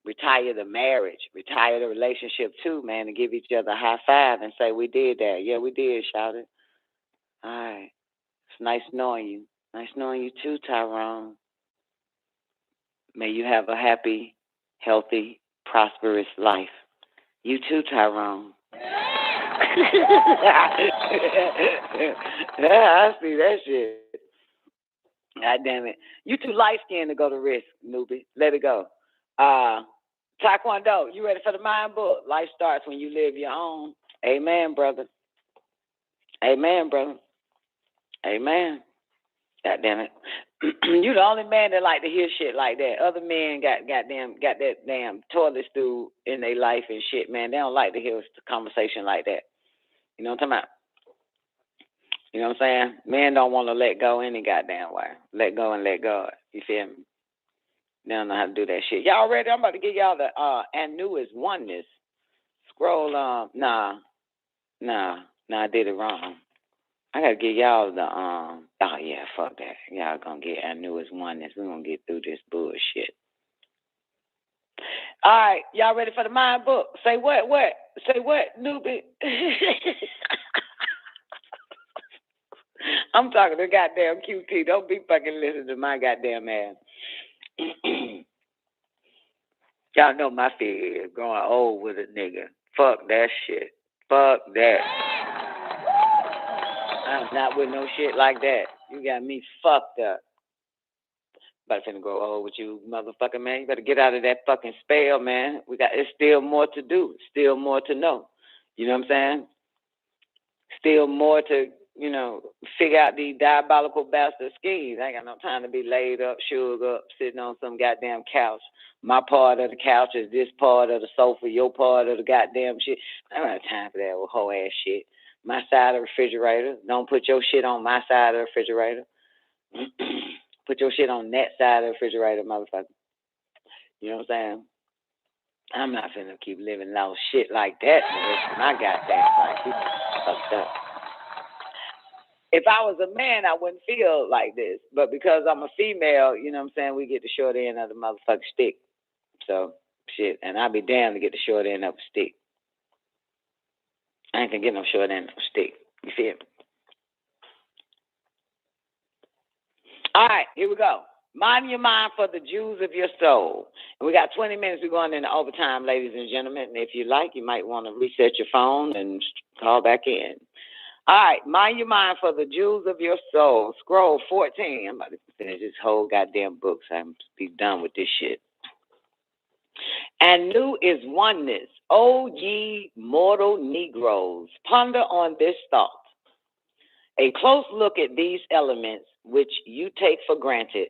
Retire the marriage, retire the relationship too, man, and give each other a high five and say, we did that. Yeah, we did, shout it. All right. It's nice knowing you. Nice knowing you too, Tyrone. May you have a happy, healthy, prosperous life. You too, Tyrone. Yeah, I see that shit. God damn it. You too light-skinned to go to risk, newbie. Let it go. Taekwondo, you ready for the mind book? Life starts when you live your own. Amen, brother. Amen, brother. Amen. God damn it. You the only man that like to hear shit like that. Other men got that damn toilet stool in their life and shit, man. They don't like to hear a conversation like that. You know what I'm talking about? You know what I'm saying? Men don't want to let go any goddamn way. Let go and let God. You feel me? They don't know how to do that shit. Y'all ready? I'm about to give y'all the Anu is oneness. Scroll Nah, I did it wrong. I gotta give y'all the oh yeah, fuck that. Y'all gonna get Anu is oneness. We're gonna get through this bullshit. All right, y'all ready for the mind book? Say what? Say what, newbie? I'm talking to goddamn QT. Don't be fucking listening to my goddamn ass. Y'all know my fear is growing old with a nigga. Fuck that shit. Fuck that. I'm not with no shit like that. You got me fucked up. About finna grow old with you, motherfucker, man. You better get out of that fucking spell, man. It's still more to do. Still more to know. You know what I'm saying? Still more to, figure out these diabolical bastard schemes. I ain't got no time to be laid up, sugar up, sitting on some goddamn couch. My part of the couch is this part of the sofa, your part of the goddamn shit. I don't have time for that old whole ass shit. My side of the refrigerator. Don't put your shit on my side of the refrigerator. Put your shit on that side of the refrigerator, motherfucker. You know what I'm saying? I'm not finna keep living no shit like that. My goddamn life. You fucked up. If I was a man, I wouldn't feel like this. But because I'm a female, you know what I'm saying, we get the short end of the motherfucking stick. So, shit. And I'd be damned to get the short end of a stick. I ain't gonna get no short end of a stick. You feel me? All right, here we go. Mind your mind for the Jews of your soul. And we got 20 minutes. We're going into overtime, ladies and gentlemen. And if you like, you might want to reset your phone and call back in. All right, mind your mind for the Jews of your soul. Scroll 14. I'm about to finish this whole goddamn book, so I'm be done with this shit. And new is oneness. O ye mortal Negroes, ponder on this thought. A close look at these elements, which you take for granted,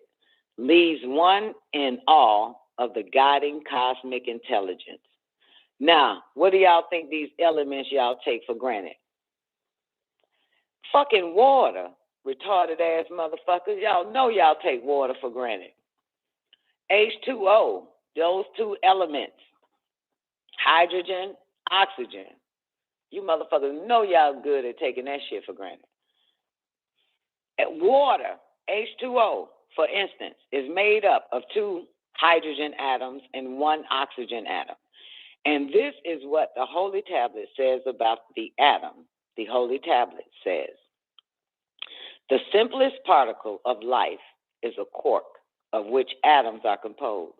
leaves one in awe of the guiding cosmic intelligence. Now, what do y'all think these elements y'all take for granted? Fucking water, retarded ass motherfuckers. Y'all know y'all take water for granted. H2O, those two elements. Hydrogen, oxygen. You motherfuckers know y'all good at taking that shit for granted. Water, H2O, for instance, is made up of 2 hydrogen atoms and 1 oxygen atom. And this is what the Holy Tablet says about the atom. The Holy Tablet says, the simplest particle of life is a quark, of which atoms are composed.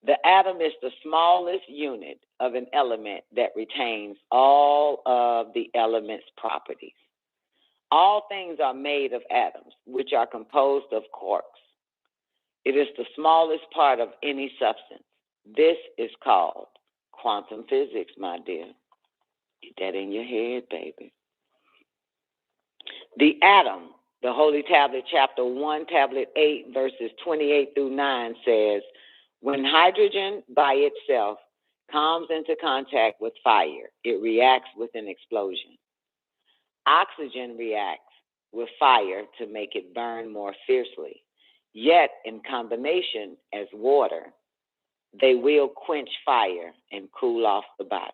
The atom is the smallest unit of an element that retains all of the element's properties. All things are made of atoms, which are composed of quarks. It is the smallest part of any substance. This is called quantum physics, my dear. Get that in your head, baby. The atom, the Holy Tablet, chapter 1, tablet 8, verses 28 through 9 says, when hydrogen by itself comes into contact with fire, it reacts with an explosion. Oxygen reacts with fire to make it burn more fiercely. Yet, in combination as water, they will quench fire and cool off the body.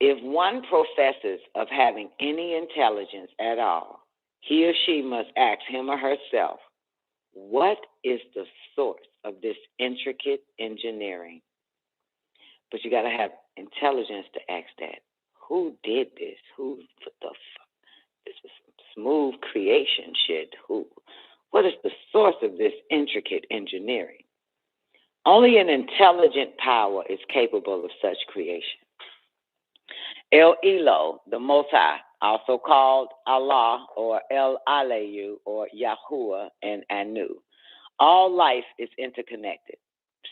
If one professes of having any intelligence at all, he or she must ask him or herself, what is the source of this intricate engineering? But you got to have intelligence to ask that. Who did this? What the fuck? This is some smooth creation shit. What is the source of this intricate engineering? Only an intelligent power is capable of such creation. El Elo, the Most High, also called Allah or El Alayu or Yahuwah and Anu. All life is interconnected.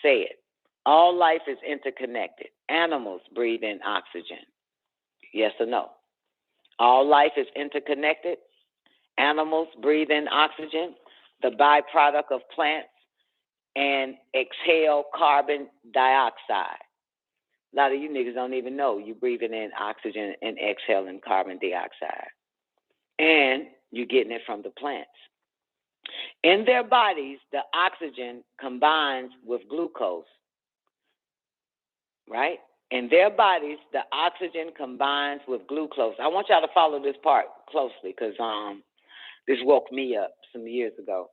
Say it. All life is interconnected. Animals breathe in oxygen. Yes or no? All life is interconnected. Animals breathe in oxygen, the byproduct of plants, and exhale carbon dioxide. A lot of you niggas don't even know you breathing in oxygen and exhaling carbon dioxide. And you're getting it from the plants. In their bodies, the oxygen combines with glucose, right? In their bodies, the oxygen combines with glucose. I want y'all to follow this part closely because this woke me up some years ago.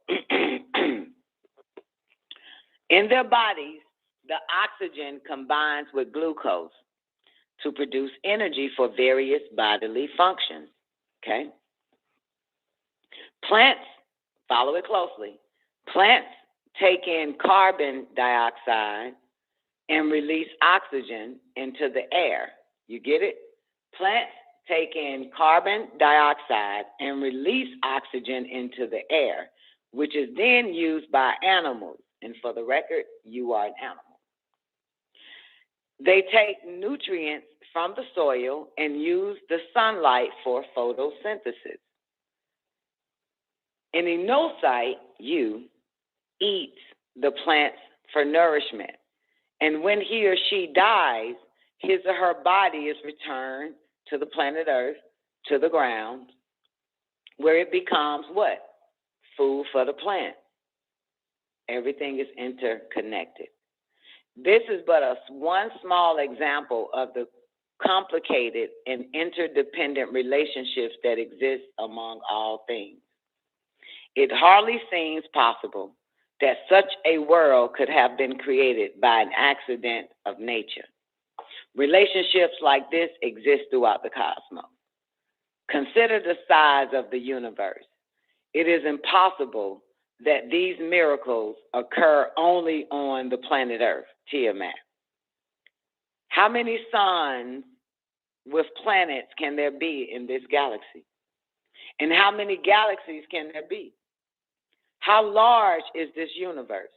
In their bodies, the oxygen combines with glucose to produce energy for various bodily functions, okay? Plants, follow it closely, plants take in carbon dioxide and release oxygen into the air. You get it? Plants take in carbon dioxide and release oxygen into the air, which is then used by animals. And for the record, you are an animal. They take nutrients from the soil and use the sunlight for photosynthesis. An oocyte, you, eats the plants for nourishment. And when he or she dies, his or her body is returned to the planet Earth, to the ground, where it becomes what? Food for the plant. Everything is interconnected. This is but one small example of the complicated and interdependent relationships that exist among all things. It hardly seems possible that such a world could have been created by an accident of nature. Relationships like this exist throughout the cosmos. Consider the size of the universe. It is impossible that these miracles occur only on the planet Earth, Tiamat. How many suns with planets can there be in this galaxy? And how many galaxies can there be? How large is this universe?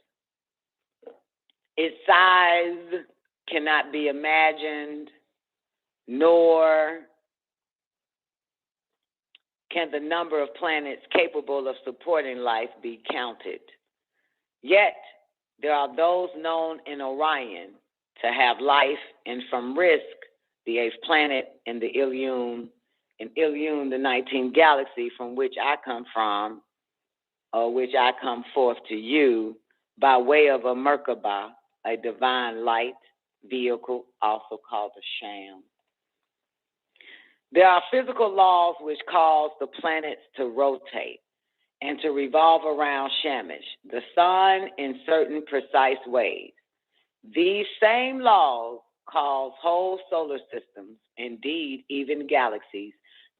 Its size cannot be imagined, nor can the number of planets capable of supporting life be counted. Yet, there are those known in Orion to have life, and from Risk, the 8th planet in the Ilion, the 19th galaxy from which I come from, or which I come forth to you, by way of a Merkaba, a divine light vehicle, also called a sham. There are physical laws which cause the planets to rotate and to revolve around Shamash, the sun, in certain precise ways. These same laws cause whole solar systems, indeed even galaxies,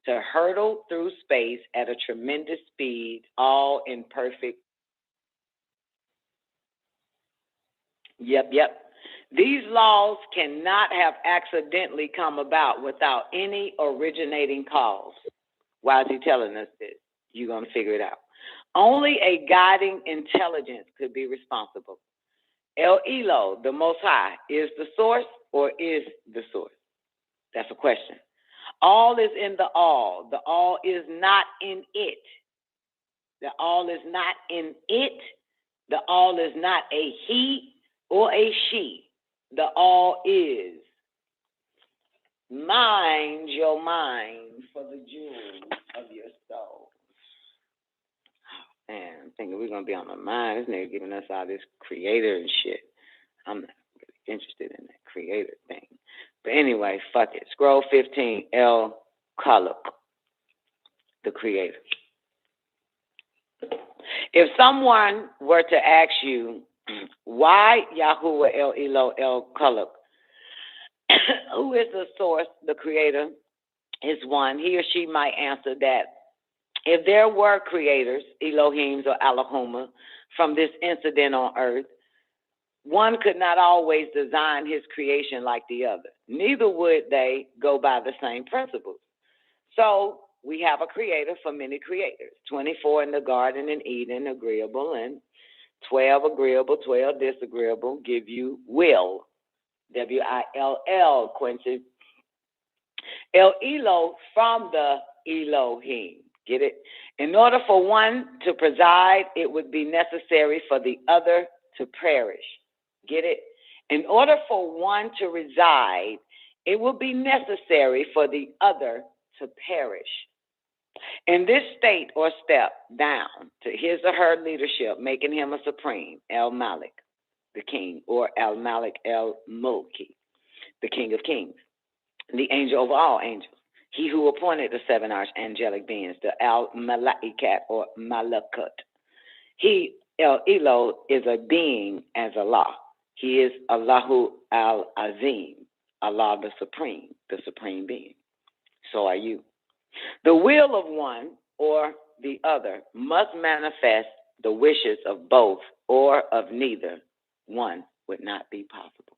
to hurtle through space at a tremendous speed, all in perfect. Yep. These laws cannot have accidentally come about without any originating cause. Why is he telling us this? You're going to figure it out. Only a guiding intelligence could be responsible. El Elo, the Most High, is the source or is the source? That's a question. All is in the all. The all is not in it. The all is not in it. The all is not a he or a she. The all is. Mind your mind for the jewels of your soul. Man, I'm thinking we're going to be on the mind. This nigga giving us all this creator and shit. I'm not really interested in that creator thing. But anyway, fuck it. Scroll 15, El Kaluk, the creator. If someone were to ask you, why Yahuwah El Elo El Kaluk, who is the source, the creator, is one, he or she might answer that if there were creators, Elohims or Allahumma, from this incident on earth, one could not always design his creation like the other. Neither would they go by the same principles. So we have a creator for many creators. 24 in the Garden in Eden, agreeable, and 12 agreeable, 12 disagreeable, give you will. W-I-L-L, Quincy. El Elo from the Elohim. Get it? In order for one to preside, it would be necessary for the other to perish. Get it? In order for one to reside, it will be necessary for the other to perish. In this state or step down to his or her leadership, making him a supreme, El Malik, the king, or El Malik El Mulki, the king of kings, the angel of all angels, he who appointed the 7 archangelic beings, the Al Malaikat or Malakut. He, El Elo, is a being as Allah. He is Allahu Al Azim, Allah the supreme being. So are you. The will of one or the other must manifest the wishes of both or of neither. One would not be possible.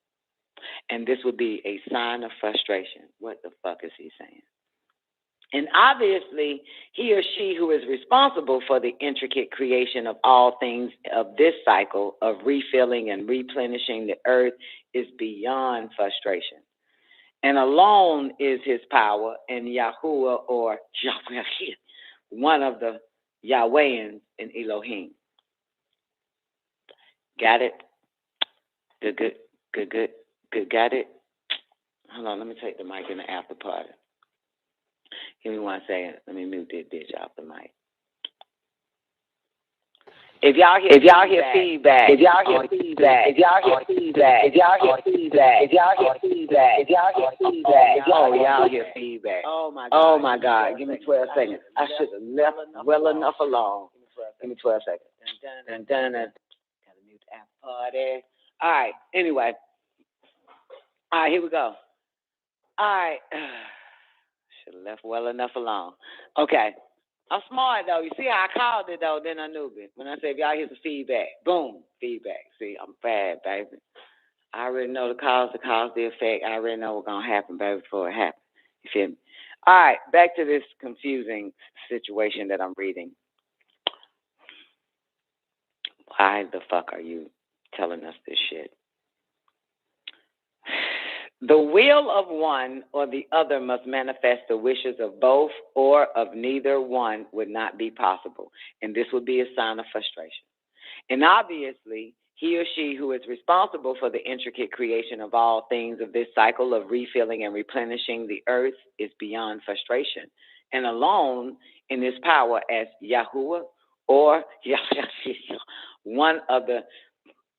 And this would be a sign of frustration. What the fuck is he saying? And obviously, he or she who is responsible for the intricate creation of all things of this cycle of refilling and replenishing the earth is beyond frustration. And alone is his power, and Yahuwah or Yahweh, one of the Yahwehians in Elohim. Got it? Good. Got it? Hold on, let me take the mic in the after party. Give me 1 second. Let me mute this bitch off the mic. If y'all hear feedback, oh my God, give me 12 seconds. I should have left well enough alone. Give me 12 seconds. Gotta mute the after party. All right, anyway. All right, here we go. All right. Should have left well enough alone. Okay. I'm smart, though. You see how I called it, though, then I knew it. When I said, if y'all hear some feedback, boom, feedback. See, I'm bad, baby. I already know the cause, the effect. I already know what's going to happen, baby, before it happens. You feel me? All right, back to this confusing situation that I'm reading. Why the fuck are you telling us this shit? The will of one or the other must manifest the wishes of both or of neither one would not be possible, and this would be a sign of frustration. And obviously, he or she who is responsible for the intricate creation of all things of this cycle of refilling and replenishing the earth is beyond frustration, and alone in his power as Yahuwah or one of the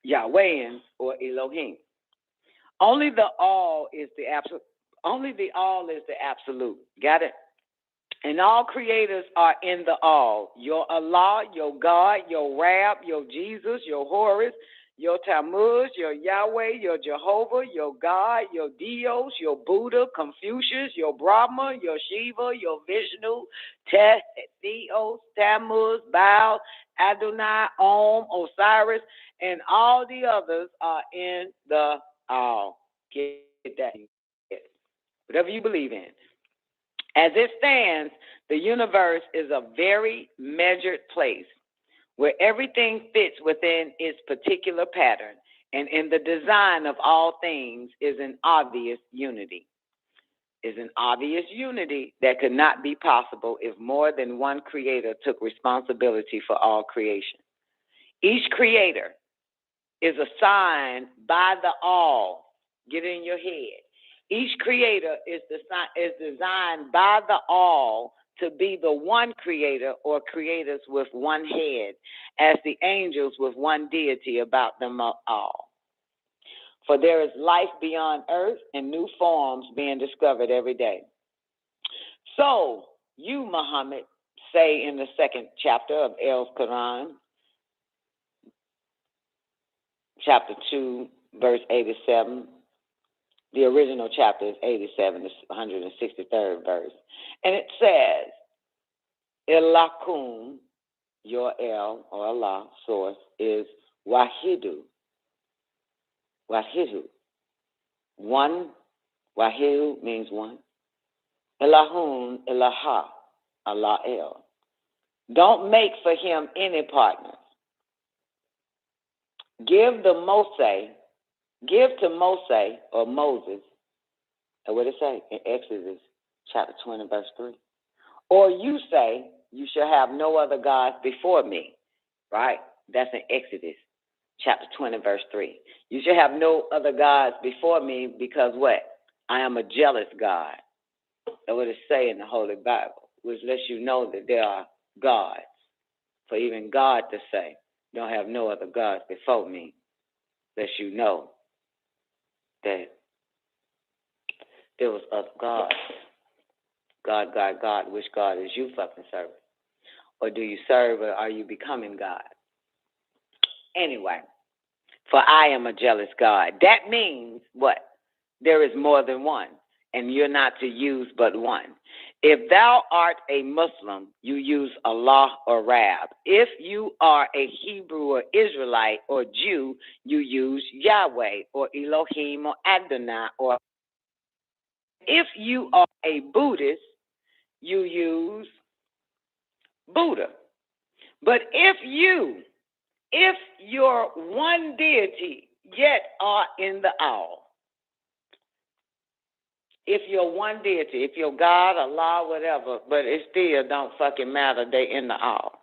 Yahwehians or Elohim. Only the all is the absolute. Only the all is the absolute. Got it? And all creators are in the all. Your Allah, your God, your Rab, your Jesus, your Horus, your Tammuz, your Yahweh, your Jehovah, your God, your Dios, your Buddha, Confucius, your Brahma, your Shiva, your Vishnu, Theos, Tammuz, Baal, Adonai, Om, Osiris, and all the others are in the all. Get that. Whatever you believe in. As it stands, the universe is a very measured place where everything fits within its particular pattern, and in the design of all things is an obvious unity. Is an obvious unity that could not be possible if more than one creator took responsibility for all creation. Each creator is assigned by the all. Get in your head. Each creator is designed by the all to be the one creator or creators with one head, as the angels with one deity about them all. For there is life beyond earth and new forms being discovered every day. So you, Muhammad, say in the 2nd chapter of El Quran, chapter 2, verse 87. The original chapter is 87, the 163rd verse. And it says, Ilakum, your El, or Allah, source, is Wahidu. Wahidu. One, Wahidu means one. Ilahun, Ilaha, Allah El. Don't make for him any partners. Give to Moses, or Moses, and what it say in Exodus chapter 20, verse 3. Or you say, you shall have no other gods before me, right? That's in Exodus chapter 20, verse 3. You shall have no other gods before me because what? I am a jealous God. That's what it say in the Holy Bible, which lets you know that there are gods. For even God to say, don't have no other gods before me, lets you know that there was other gods. God. Which God is you fucking serving? Or do you serve, or are you becoming God? Anyway, for I am a jealous God. That means what? There is more than one, and you're not to use but one. If thou art a Muslim, you use Allah or Rab. If you are a Hebrew or Israelite or Jew, you use Yahweh or Elohim or Adonai. Or if you are a Buddhist, you use Buddha. But if you're one deity yet are in the all, if you're one deity, if you're God, Allah, whatever, but it still don't fucking matter, they in the all.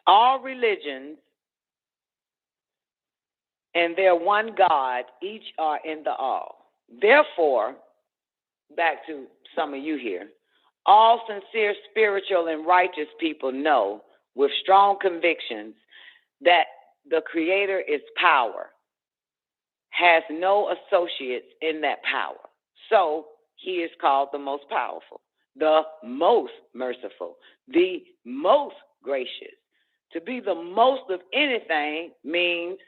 All religions and their one God, each are in the all. Therefore, back to some of you here, all sincere, spiritual, and righteous people know with strong convictions that the Creator is power, has no associates in that power. So he is called the most powerful, the most merciful, the most gracious. To be the most of anything means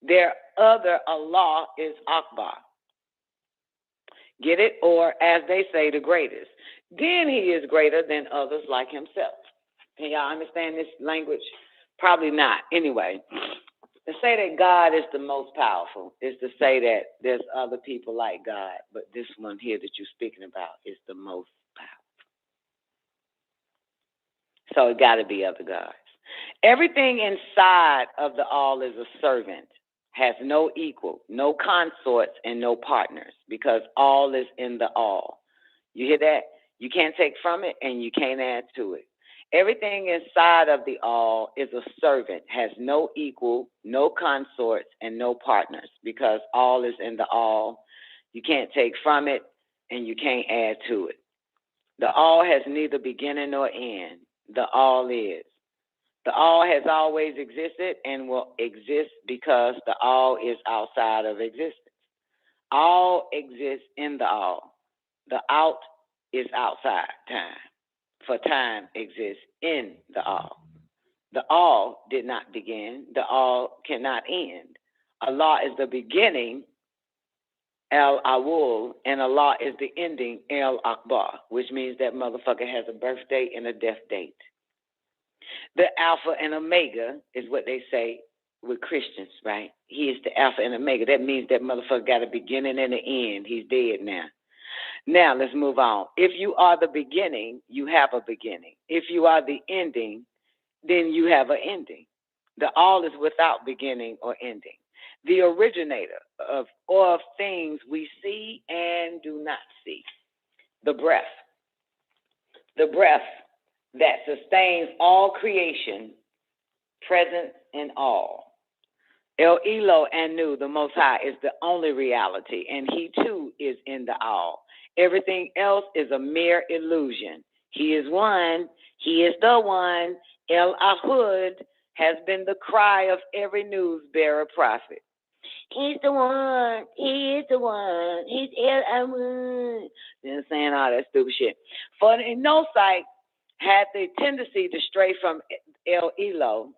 their other Allah is Akbar. Get it? Or as they say, the greatest. Then he is greater than others like himself. Can y'all understand this language? Probably not. Anyway, to say that God is the most powerful is to say that there's other people like God, but this one here that you're speaking about is the most powerful. So it got to be other gods. Everything inside of the all is a servant, has no equal, no consorts, and no partners, because all is in the all. You hear that? You can't take from it and you can't add to it. Everything inside of the all is a servant, has no equal, no consorts, and no partners, because all is in the all. You can't take from it and you can't add to it. The all has neither beginning nor end. The all is. The all has always existed and will exist because the all is outside of existence. All exists in the all. The out is outside time, for time exists in the all. The all did not begin. The all cannot end. Allah is the beginning, El Awul, and Allah is the ending, El Akbar, which means that motherfucker has a birth date and a death date. The Alpha and Omega is what they say with Christians, right? He is the Alpha and Omega. That means that motherfucker got a beginning and an end. He's dead now. Now, let's move on. If you are the beginning, you have a beginning. If you are the ending, then you have an ending. The all is without beginning or ending. The originator of things we see and do not see. The breath. The breath that sustains all creation, present in all. El Elo Anu, the Most High, is the only reality, and he too is in the all. Everything else is a mere illusion. He is one. He is the one. El Ahud has been the cry of every news bearer prophet. He's the one. He is the one. He's El Ahud. They're saying all that stupid shit. For in no sight had the tendency to stray from El Elo,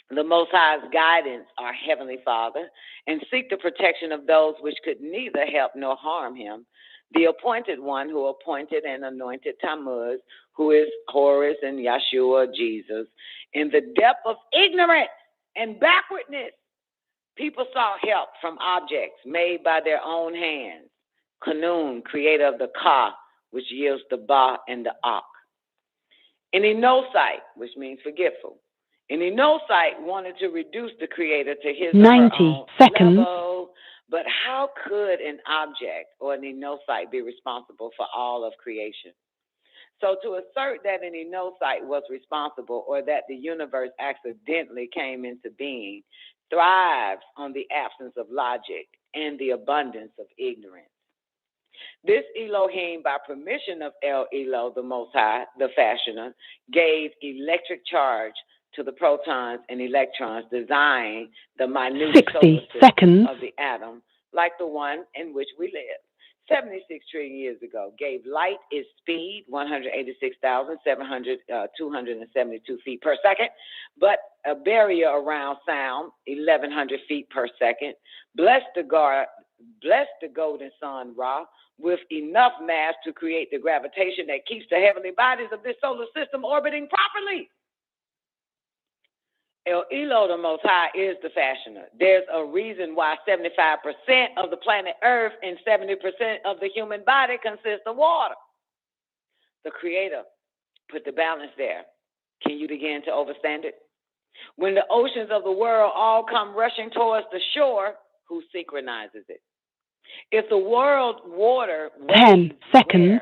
the Most High's guidance, our Heavenly Father, and seek the protection of those which could neither help nor harm him. The appointed one who appointed and anointed Tammuz, who is Horus and Yeshua, Jesus. In the depth of ignorance and backwardness, people sought help from objects made by their own hands. Kanun, creator of the Ka, which yields the Ba and the Ak. And Enosite, which means forgetful. And Enosite wanted to reduce the creator to his 90 seconds. level. But how could an object or an Enosite be responsible for all of creation? So to assert that an Enosite was responsible or that the universe accidentally came into being thrives on the absence of logic and the abundance of ignorance. This Elohim, by permission of El Elo, the Most High, the fashioner, gave electric charge to the protons and electrons, design the minute 60 seconds of the atom, like the one in which we live. 76 trillion years ago, gave light its speed, 186,272 feet per second, but a barrier around sound, 1,100 feet per second. Blessed the golden sun, Ra, with enough mass to create the gravitation that keeps the heavenly bodies of this solar system orbiting properly. El Elo, the Most High, is the fashioner. There's a reason why 75% of the planet Earth and 70% of the human body consists of water. the Creator put the balance there. Can you begin to overstand it? When the oceans of the world all come rushing towards the shore, who synchronizes it? If the world's water 10 seconds.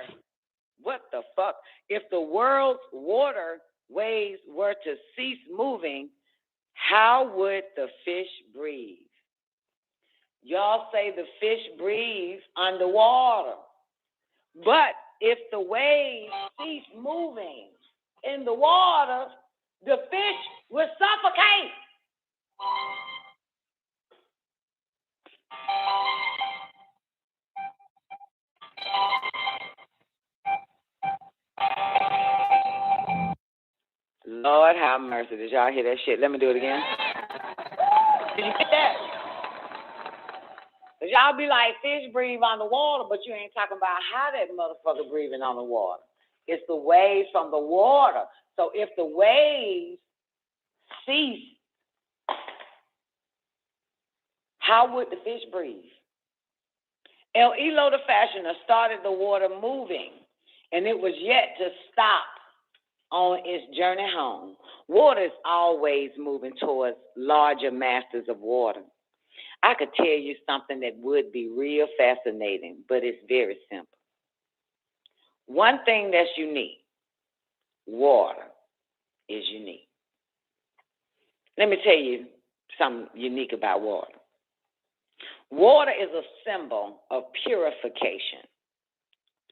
What the fuck? If the world's water waves were to cease moving, how would the fish breathe? Y'all say the fish breathes underwater. But if the waves cease moving in the water, the fish will suffocate. Lord have mercy. Did y'all hear that shit? Let me do it again. Did you get that? Cause y'all be like, fish breathe on the water, but you ain't talking about how that motherfucker breathing on the water. It's the waves from the water. So if the waves cease, how would the fish breathe? El Hilo the Fashioner started the water moving, and it was yet to stop on its journey home. Water is always moving towards larger masters of water. I could tell you something that would be real fascinating, but it's very simple. One thing that's unique, water is unique. Let me tell you something unique about water. Water is a symbol of purification.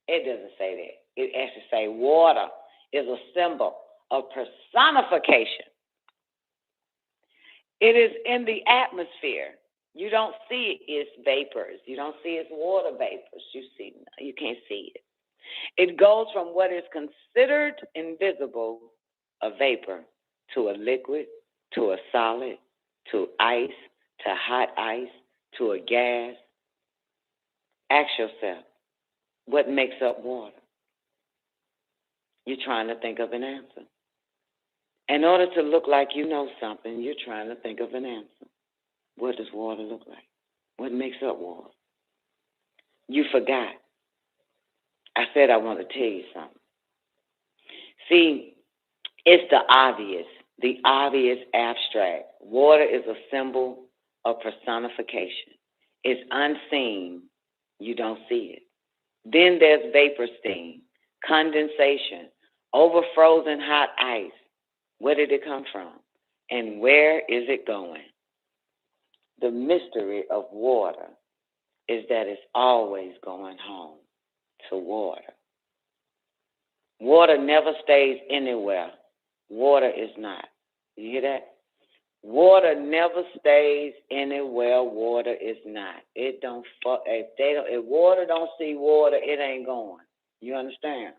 It doesn't say that. It actually says water is a symbol of personification. It is in the atmosphere. You don't see its vapors. You don't see its water vapors. You can't see it. It goes from what is considered invisible, a vapor, to a liquid, to a solid, to ice, to hot ice, to a gas. Ask yourself, what makes up water? You're trying to think of an answer. In order to look like you know something, you're trying to think of an answer. What does water look like? What makes up water? You forgot. I said I want to tell you something. See, it's the obvious abstract. Water is a symbol of personification. It's unseen. You don't see it. Then there's vapor steam, condensation, over frozen hot ice. Where did it come from? And where is it going? The mystery of water is that it's always going home to water. Water never stays anywhere. Water is not. You hear that? Water never stays anywhere. Water is not. It don't. If water don't see water, it ain't going. You understand?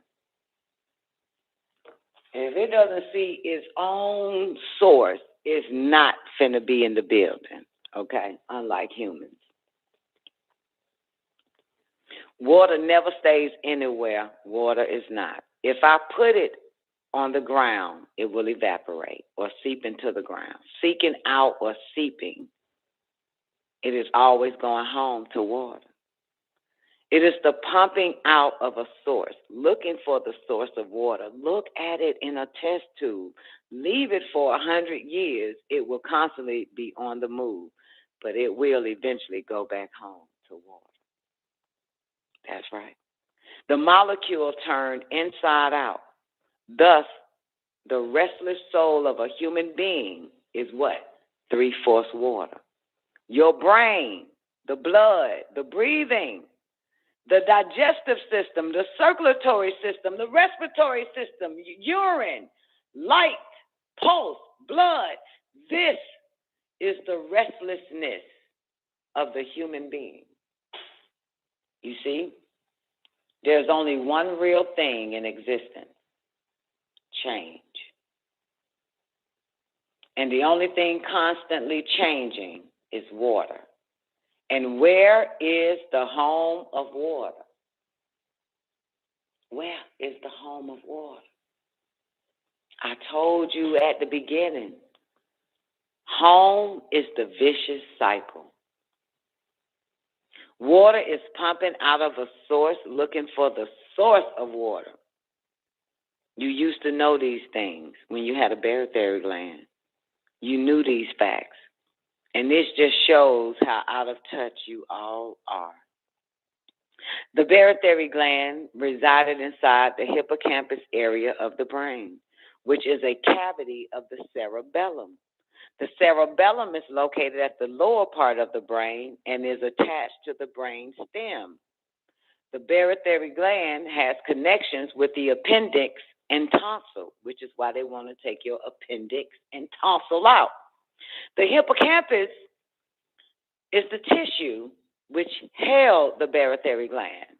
If it doesn't see its own source, it's not finna be in the building. Okay? Unlike humans. Water never stays anywhere. Water is not. If I put it on the ground, it will evaporate or seep into the ground. Seeking out or seeping, it is always going home to water. It is the pumping out of a source, looking for the source of water. Look at it in a test tube. Leave it for 100 years. It will constantly be on the move, but it will eventually go back home to water. That's right. The molecule turned inside out. Thus, the restless soul of a human being is what? 3/4 water. Your brain, the blood, the breathing, the digestive system, the circulatory system, the respiratory system, urine, light, pulse, blood. This is the restlessness of the human being. You see, there's only one real thing in existence, change. And the only thing constantly changing is water. And where is the home of water? Where is the home of water? I told you at the beginning, home is the vicious cycle. Water is pumping out of a source, looking for the source of water. You used to know these things when you had a barotheric gland. You knew these facts. And this just shows how out of touch you all are. The barotheric gland resided inside the hippocampus area of the brain, which is a cavity of the cerebellum. The cerebellum is located at the lower part of the brain and is attached to the brain stem. The barotheric gland has connections with the appendix and tonsil, which is why they want to take your appendix and tonsil out. The hippocampus is the tissue which held the barotheric gland.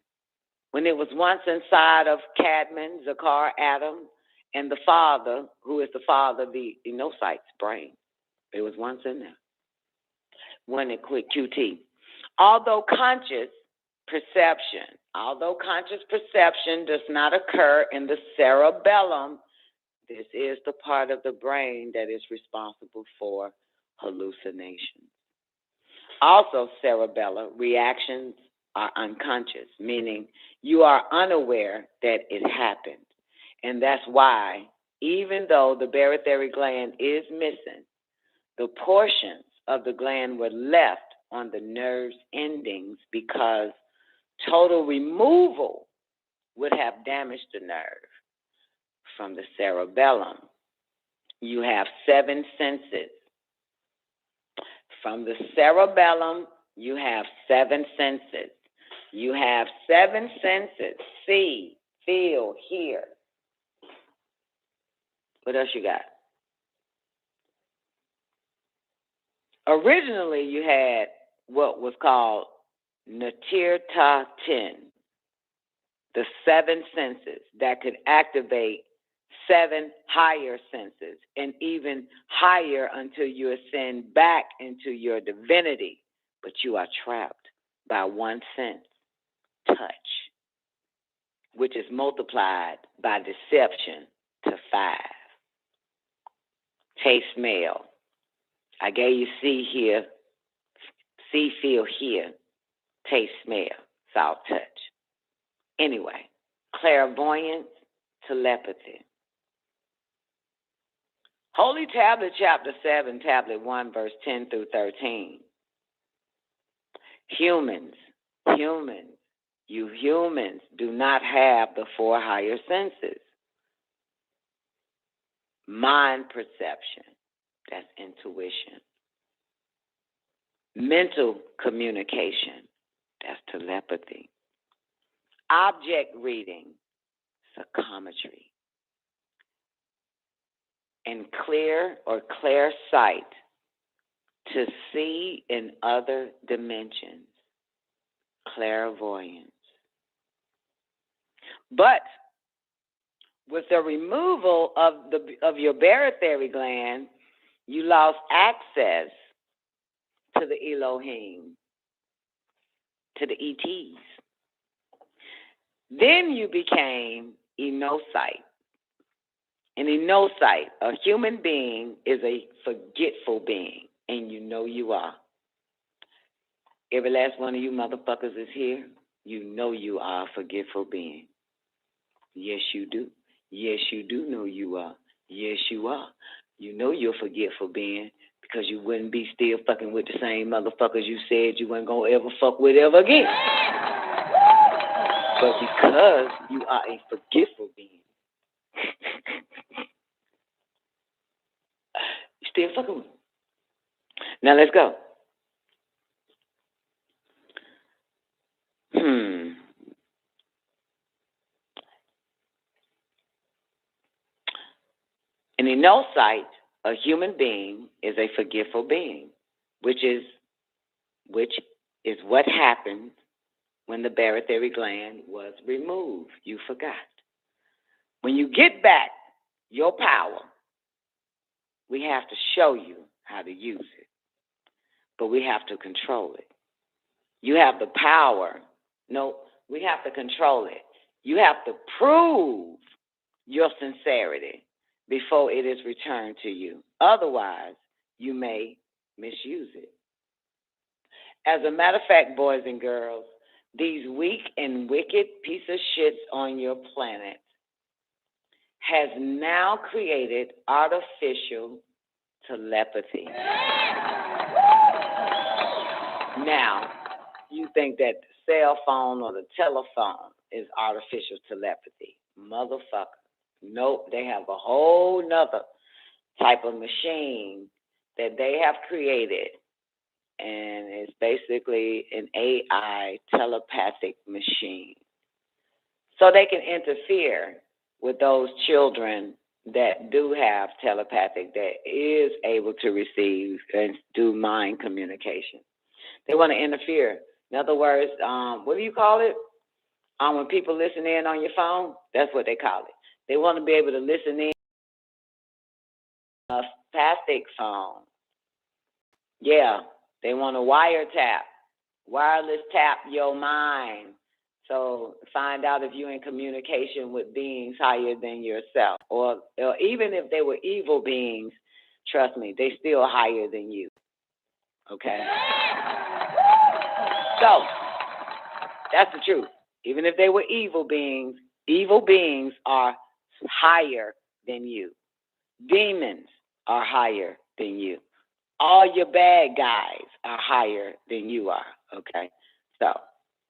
When it was once inside of Cadman, Zakar, Adam, and the father, who is the father of the inocytes brain. It was once in there. When it quit QT. Although conscious perception does not occur in the cerebellum, this is the part of the brain that is responsible for hallucinations. Also, cerebellar reactions are unconscious, meaning you are unaware that it happened. And that's why, even though the barotheric gland is missing, the portions of the gland were left on the nerve's endings because total removal would have damaged the nerve. From the cerebellum, you have 7 senses. From the cerebellum, you have 7 senses. You have 7 senses. See, feel, hear. What else you got? Originally, you had what was called Natirtatin, the 7 senses that could activate 7 higher senses and even higher until you ascend back into your divinity. But you are trapped by 1 sense, touch, which is multiplied by deception to 5. Taste, smell. I gave you see, hear, see, feel, hear, taste, smell, soft touch. Anyway, clairvoyance, telepathy. Holy Tablet, chapter 7, tablet 1, verse 10 through 13. Humans do not have the 4 higher senses. Mind perception, that's intuition. Mental communication, that's telepathy. Object reading, psychometry. And clear sight to see in other dimensions, clairvoyance. But with the removal of your barotheric gland, you lost access to the Elohim, to the ETs. Then you became enocyte. An enocyte, a human being, is a forgetful being, and you know you are. Every last one of you motherfuckers is here. You know you are a forgetful being. Yes, you do. Yes, you do know you are. Yes, you are. You know you're a forgetful being because you wouldn't be still fucking with the same motherfuckers you said you weren't going to ever fuck with ever again. But because you are a forgetful being, you still fucking with them. Now let's go. An enocyte, a human being, is a forgetful being, which is what happened when the barotheric gland was removed. You forgot. When you get back your power, we have to show you how to use it, but we have to control it. You have the power. No, we have to control it. You have to prove your sincerity before it is returned to you. Otherwise, you may misuse it. As a matter of fact, boys and girls, these weak and wicked piece of shits on your planet has now created artificial telepathy. Now, you think that the cell phone or the telephone is artificial telepathy. Motherfucker. Nope, they have a whole nother type of machine that they have created, and it's basically an AI telepathic machine. So they can interfere with those children that do have telepathic, that is able to receive and do mind communication. They want to interfere. In other words, what do you call it? When people listen in on your phone, that's what they call it. They want to be able to listen in on a telepathic phone. Yeah, they want to wireless tap your mind. So find out if you're in communication with beings higher than yourself. Or even if they were evil beings, trust me, they still higher than you. Okay? So, that's the truth. Even if they were evil beings are higher than you. Demons are higher than you. All your bad guys are higher than you are. Okay? So,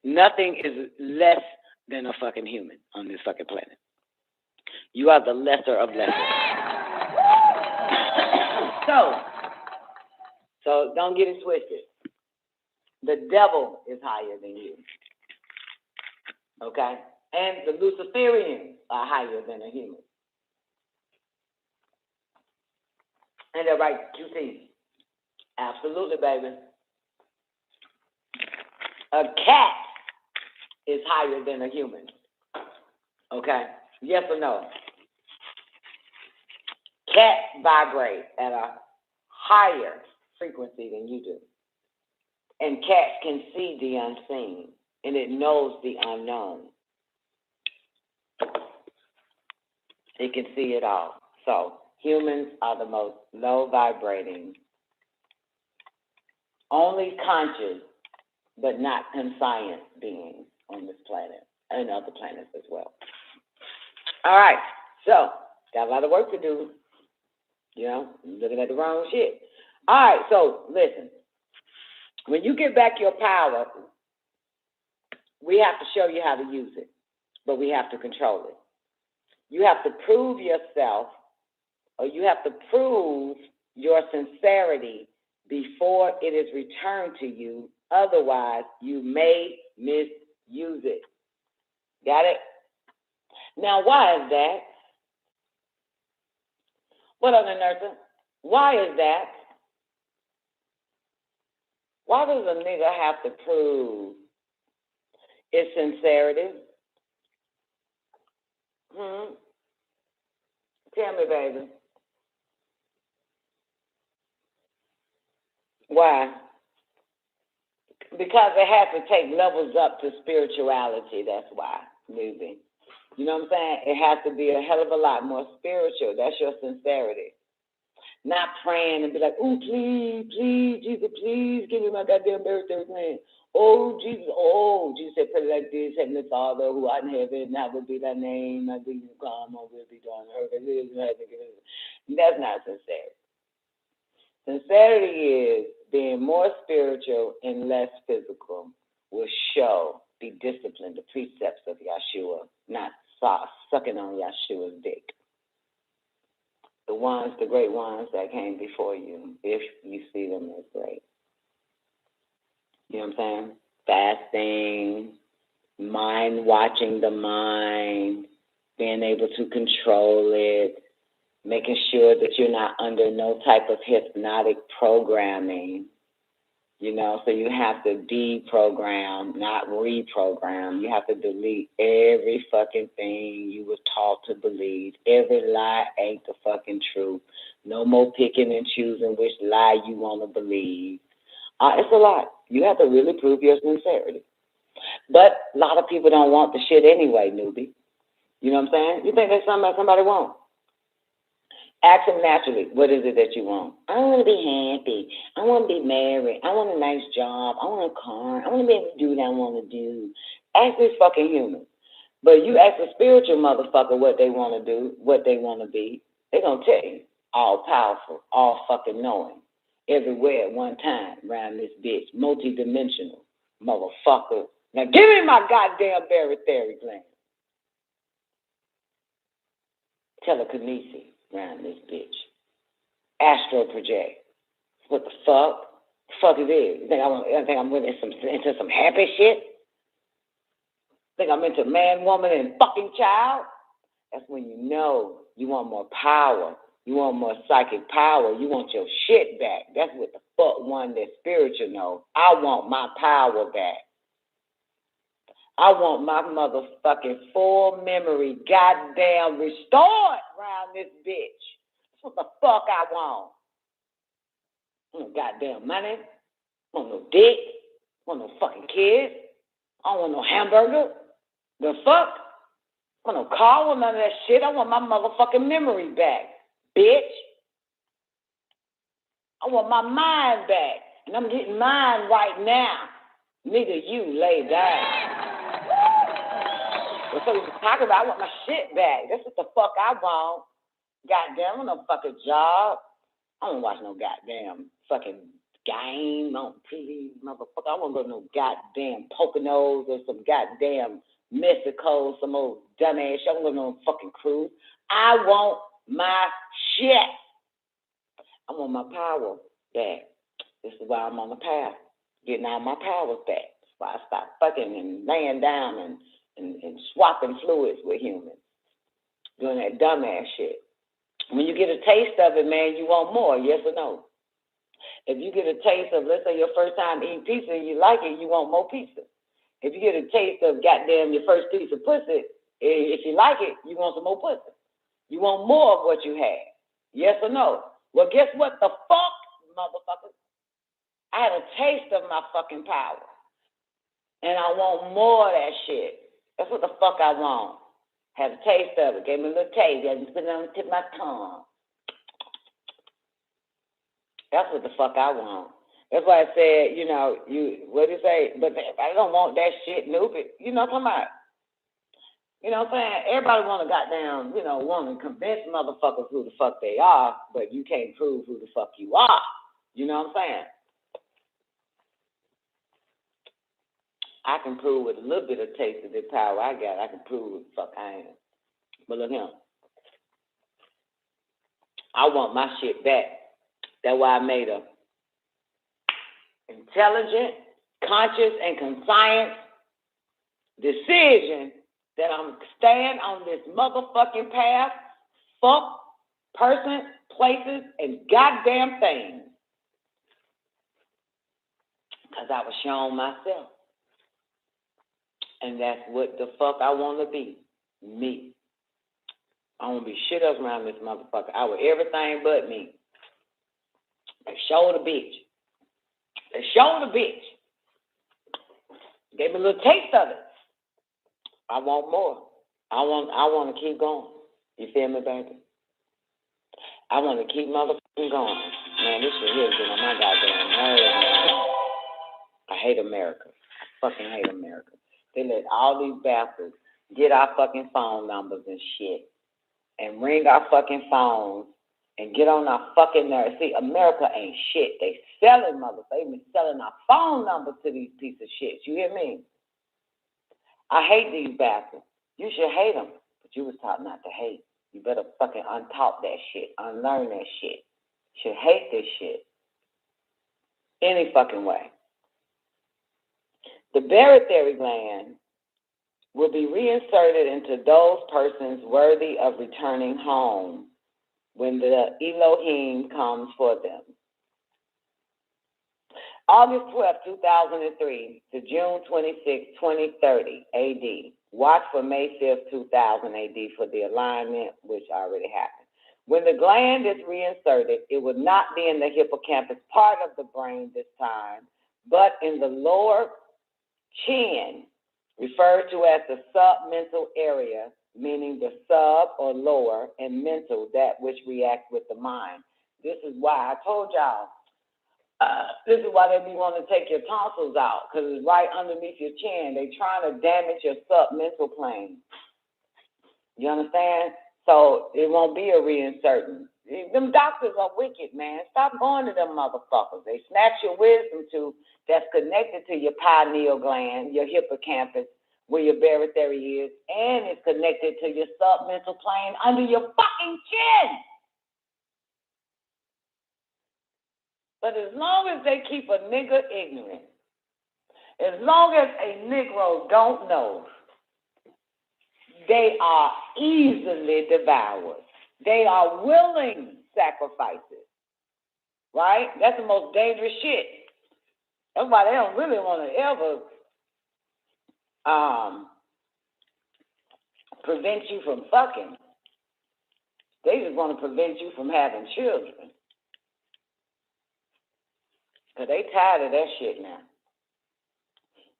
nothing is less than a fucking human on this fucking planet. You are the lesser of lessers. So don't get it twisted. The devil is higher than you. Okay? And the Luciferians are higher than a human. And they're right, QT. Absolutely, baby. A cat is higher than a human. Okay? Yes or no? Cats vibrate at a higher frequency than you do. And cats can see the unseen, and it knows the unknown. It can see it all. So humans are the most low vibrating, only conscious, but not conscient beings on this planet and other planets as well. All right, so got a lot of work to do. You know, looking at the wrong shit. All right, so listen. When you get back your power, we have to show you how to use it, but we have to control it. You have to prove yourself, or you have to prove your sincerity before it is returned to you. Otherwise, you may misuse it. Got it? Now, why is that? What other nurse? Why is that? Why does a nigga have to prove his sincerity? Tell me, baby. Why? Because it has to take levels up to spirituality. That's why, maybe. You know what I'm saying? It has to be a hell of a lot more spiritual. That's your sincerity. Not praying and be like, oh, please, Jesus, please give me my goddamn birthday plan. Oh, Jesus said, pray like this, Heavenly Father, who art in heaven, hallowed be thy name, thy kingdom come, thy will be done, earth as it is in heaven. That's not sincerity. Sincerity is being more spiritual and less physical, will be disciplined, the precepts of Yahshua, not sucking on Yahshua's dick. The great ones that came before you, if you see them as great. You know what I'm saying? Fasting, mind watching the mind, being able to control it, making sure that you're not under no type of hypnotic programming. You know, so you have to deprogram, not reprogram. You have to delete every fucking thing you were taught to believe. Every lie ain't the fucking truth. No more picking and choosing which lie you want to believe. It's a lot. You have to really prove your sincerity. But a lot of people don't want the shit anyway, newbie. You know what I'm saying? You think that's something somebody wants? Ask them naturally, what is it that you want? I want to be happy. I want to be married. I want a nice job. I want a car. I want to be able to do what I want to do. Ask this fucking human. But you ask a spiritual motherfucker what they want to do, what they want to be, they're going to tell you. All powerful, all fucking knowing, everywhere at one time around this bitch, multi-dimensional motherfucker. Now give me my goddamn barytheric gland. Telekinesis around this bitch. Astro project. What the fuck? The fuck is it? You think I'm into some happy shit? Think I'm into man, woman, and fucking child? That's when you know you want more power. You want more psychic power. You want your shit back. That's what the fuck one that's spiritual knows. I want my power back. I want my motherfucking full memory goddamn restored around this bitch. That's what the fuck I want. I don't want no goddamn money. I don't want no dick. I want no fucking kids. I don't want no hamburger. The fuck? I want no car. I want none of that shit. I want my motherfucking memory back, bitch. I want my mind back. And I'm getting mine right now. Nigga, you lay down. That's what we're talking about. I want my shit back. That's what the fuck I want. Goddamn, I want no fucking job. I don't watch no goddamn fucking game on TV, motherfucker. I want to go to no goddamn Poconos or some goddamn Mexico, some old dumbass shit. I don't go to no fucking cruise. I want my shit. I want my power back. This is why I'm on the path. Getting all my powers back. That's why I stop fucking and laying down and swapping fluids with humans. Doing that dumbass shit. When you get a taste of it, man, you want more, yes or no? If you get a taste of, let's say your first time eating pizza and you like it, you want more pizza. If you get a taste of goddamn your first piece of pussy, if you like it, you want some more pussy. You want more of what you had. Yes or no? Well, guess what the fuck, motherfucker? I had a taste of my fucking power. And I want more of that shit. That's what the fuck I want. Had a taste of it. Gave me a little taste. I just put it on the tip of my tongue. That's what the fuck I want. That's why I said, what do you say? But I don't want that shit, stupid. You know what I'm talking about? You know what I'm saying? Everybody want to goddamn, want to convince motherfuckers who the fuck they are, but you can't prove who the fuck you are. You know what I'm saying? I can prove with a little bit of taste of the power I got. I can prove what the fuck I am. But look here. I want my shit back. That's why I made a intelligent, conscious, and conscious decision that I'm staying on this motherfucking path. Fuck person, places, and goddamn things. Because I was shown myself. And that's what the fuck I want to be. Me. I want to be shit up around this motherfucker. I was everything but me. They showed the bitch. They showed the bitch. Gave me a little taste of it. I want more. I want to keep going. You feel me, baby? I want to keep motherfucking going. Man, this shit here is getting on my goddamn nerves, man. I hate America. I fucking hate America. They let all these bastards get our fucking phone numbers and shit and ring our fucking phones and get on our fucking nerves. See, America ain't shit. They selling they been selling our phone numbers to these pieces of shit. You hear me? I hate these bastards. You should hate them, but you was taught not to hate. You better fucking untaught that shit, unlearn that shit. You should hate this shit. Any fucking way. The barytheric gland will be reinserted into those persons worthy of returning home when the Elohim comes for them. August 12, 2003 to June 26, 2030 AD. Watch for May 5th, 2000 AD for the alignment, which already happened. When the gland is reinserted, it will not be in the hippocampus part of the brain this time, but in the lower chin, referred to as the submental area, meaning the sub or lower, and mental, that which reacts with the mind. This is why I told y'all, This is why they be wanting to take your tonsils out, because it's right underneath your chin. They trying to damage your submental plane. You understand? So it won't be a reinserting. Them doctors are wicked, man. Stop going to them motherfuckers. They snatch your wisdom tooth that's connected to your pineal gland, your hippocampus, where your barytherium is, and it's connected to your submental plane under your fucking chin. But as long as they keep a nigga ignorant, as long as a Negro don't know, they are easily devoured. They are willing sacrifices, right? That's the most dangerous shit. That's why they don't really want to ever prevent you from fucking. They just want to prevent you from having children. Because they tired of that shit now.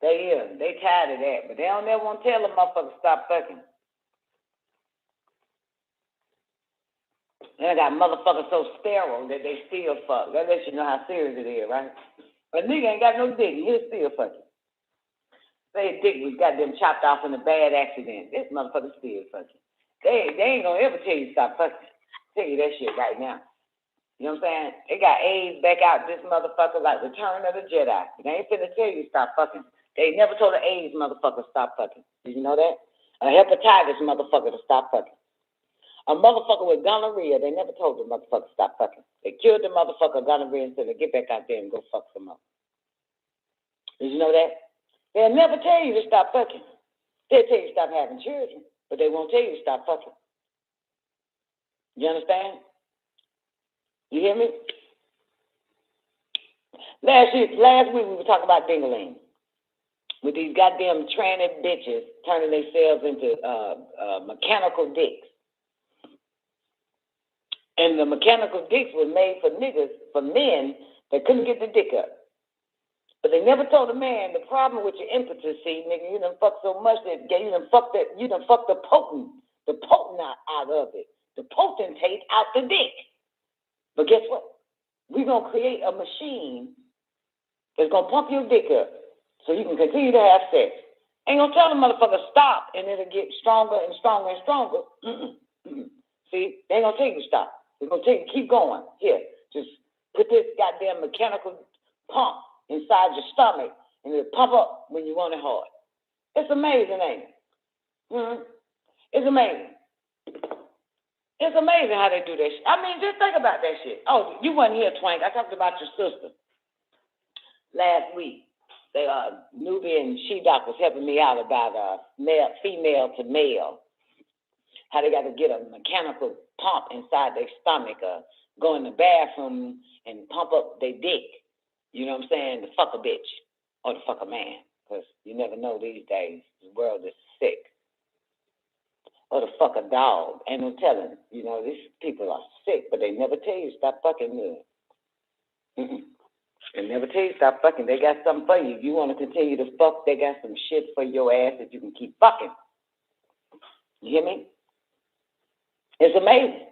They tired of that. But they don't ever want to tell a motherfucker to stop fucking. They got motherfuckers so sterile that they still fuck. That lets you know how serious it is, right? A nigga ain't got no dick, he'll still fucking. Say his dick was goddamn chopped off in a bad accident. This motherfucker still fucking. They ain't gonna ever tell you to stop fucking. Tell you that shit right now. You know what I'm saying? They got AIDS back out this motherfucker like Return of the Jedi. They ain't finna tell you to stop fucking. They never told an AIDS motherfucker to stop fucking. Did you know that? A hepatitis motherfucker to stop fucking. A motherfucker with gonorrhea, they never told the motherfucker to stop fucking. They killed the motherfucker gonorrhea and said, get back out there and go fuck some more. Did you know that? They'll never tell you to stop fucking. They'll tell you to stop having children, but they won't tell you to stop fucking. You understand? You hear me? Last week we were talking about ding-a-ling. With these goddamn tranny bitches turning themselves into mechanical dicks. And the mechanical dicks were made for niggas, for men that couldn't get the dick up. But they never told a man the problem with your impetus, see, nigga, you done fucked so much that you done fucked the potent out of it. The potentate out the dick. But guess what? We're gonna create a machine that's gonna pump your dick up so you can continue to have sex. Ain't gonna tell the motherfucker stop and it'll get stronger and stronger and stronger. See, they ain't gonna tell you to stop. They're gonna tell you keep going. Here, just put this goddamn mechanical pump inside your stomach and it'll pump up when you want it hard. It's amazing, ain't it? It's amazing. It's amazing how they do that shit. I mean, just think about that shit. Oh, you wasn't here, Twank. I talked about your sister last week. They Nubian She-Doc was helping me out about female to male. How they got to get a mechanical pump inside their stomach, go in the bathroom and pump up their dick. You know what I'm saying? To fuck a bitch or to fuck a man. Because you never know these days. The world is sick. Or to fuck a dog. Ain't no telling. You know, these people are sick, but they never tell you stop fucking them. They never tell you stop fucking. They got something for you. If you want to continue to fuck, they got some shit for your ass that you can keep fucking. You hear me? It's amazing.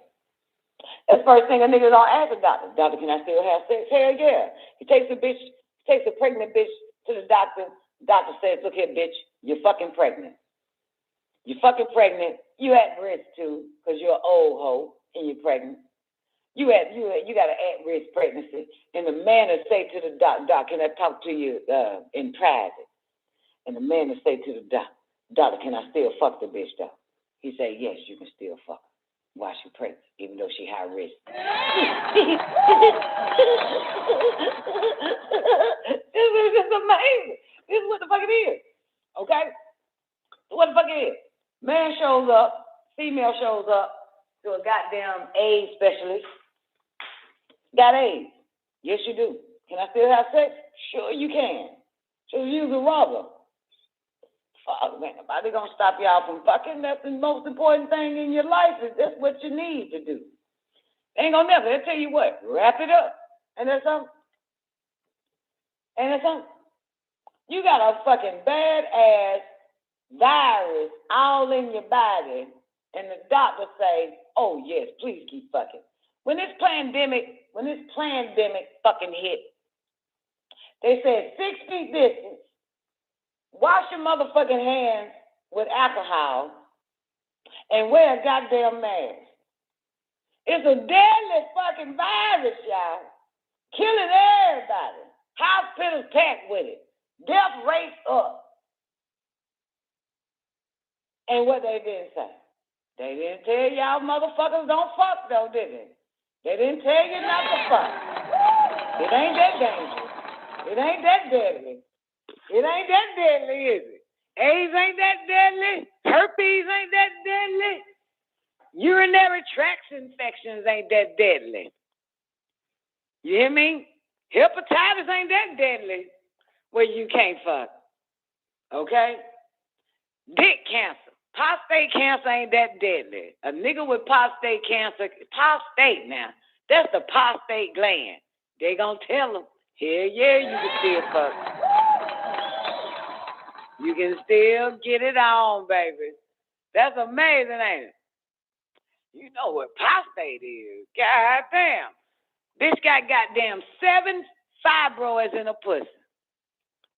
That's the first thing a nigga don't ask a doctor. Doctor, can I still have sex? Hell yeah. He takes a pregnant bitch to the doctor. Doctor says, look here, bitch, you're fucking pregnant. You're fucking pregnant. You at risk too, because you're an old hoe and you're pregnant. You got an at-risk pregnancy. And the man will say to the doc, can I talk to you in private? And the man will say to the doctor, can I still fuck the bitch though? He say, yes, you can still fuck her while she's pregnant, even though she high risk. This is just amazing. This is what the fuck it is. Okay? What the fuck it is? Man shows up, female shows up to a goddamn AIDS specialist. Got AIDS. Yes, you do. Can I still have sex? Sure you can. Just use a rubber. Fuck, man, nobody gonna stop y'all from fucking. That's the most important thing in your life. That's what you need to do. They ain't gonna never. They'll tell you what. Wrap it up. And that's something. And that's something. You got a fucking bad-ass virus all in your body, and the doctor say, oh, yes, please keep fucking. When this pandemic fucking hit, They said 6 feet distance. Wash your motherfucking hands with alcohol and wear a goddamn mask. It's a deadly fucking virus, y'all. Killing everybody. Hospitals packed with it. Death rate up. And what they didn't say? They didn't tell y'all motherfuckers don't fuck though, did they? They didn't tell you not to fuck. It ain't that dangerous. It ain't that deadly. It ain't that deadly, is it? AIDS ain't that deadly. Herpes ain't that deadly. Urinary tract infections ain't that deadly. You hear me? Hepatitis ain't that deadly where you can't fuck. Okay? Dick cancer. Prostate cancer ain't that deadly. A nigga with prostate cancer, prostate now, that's the prostate gland. They gonna tell him, hell yeah, you can still fuck. You can still get it on, baby. That's amazing, ain't it? You know what prostate is. God damn. Bitch got goddamn 7 fibroids in a pussy.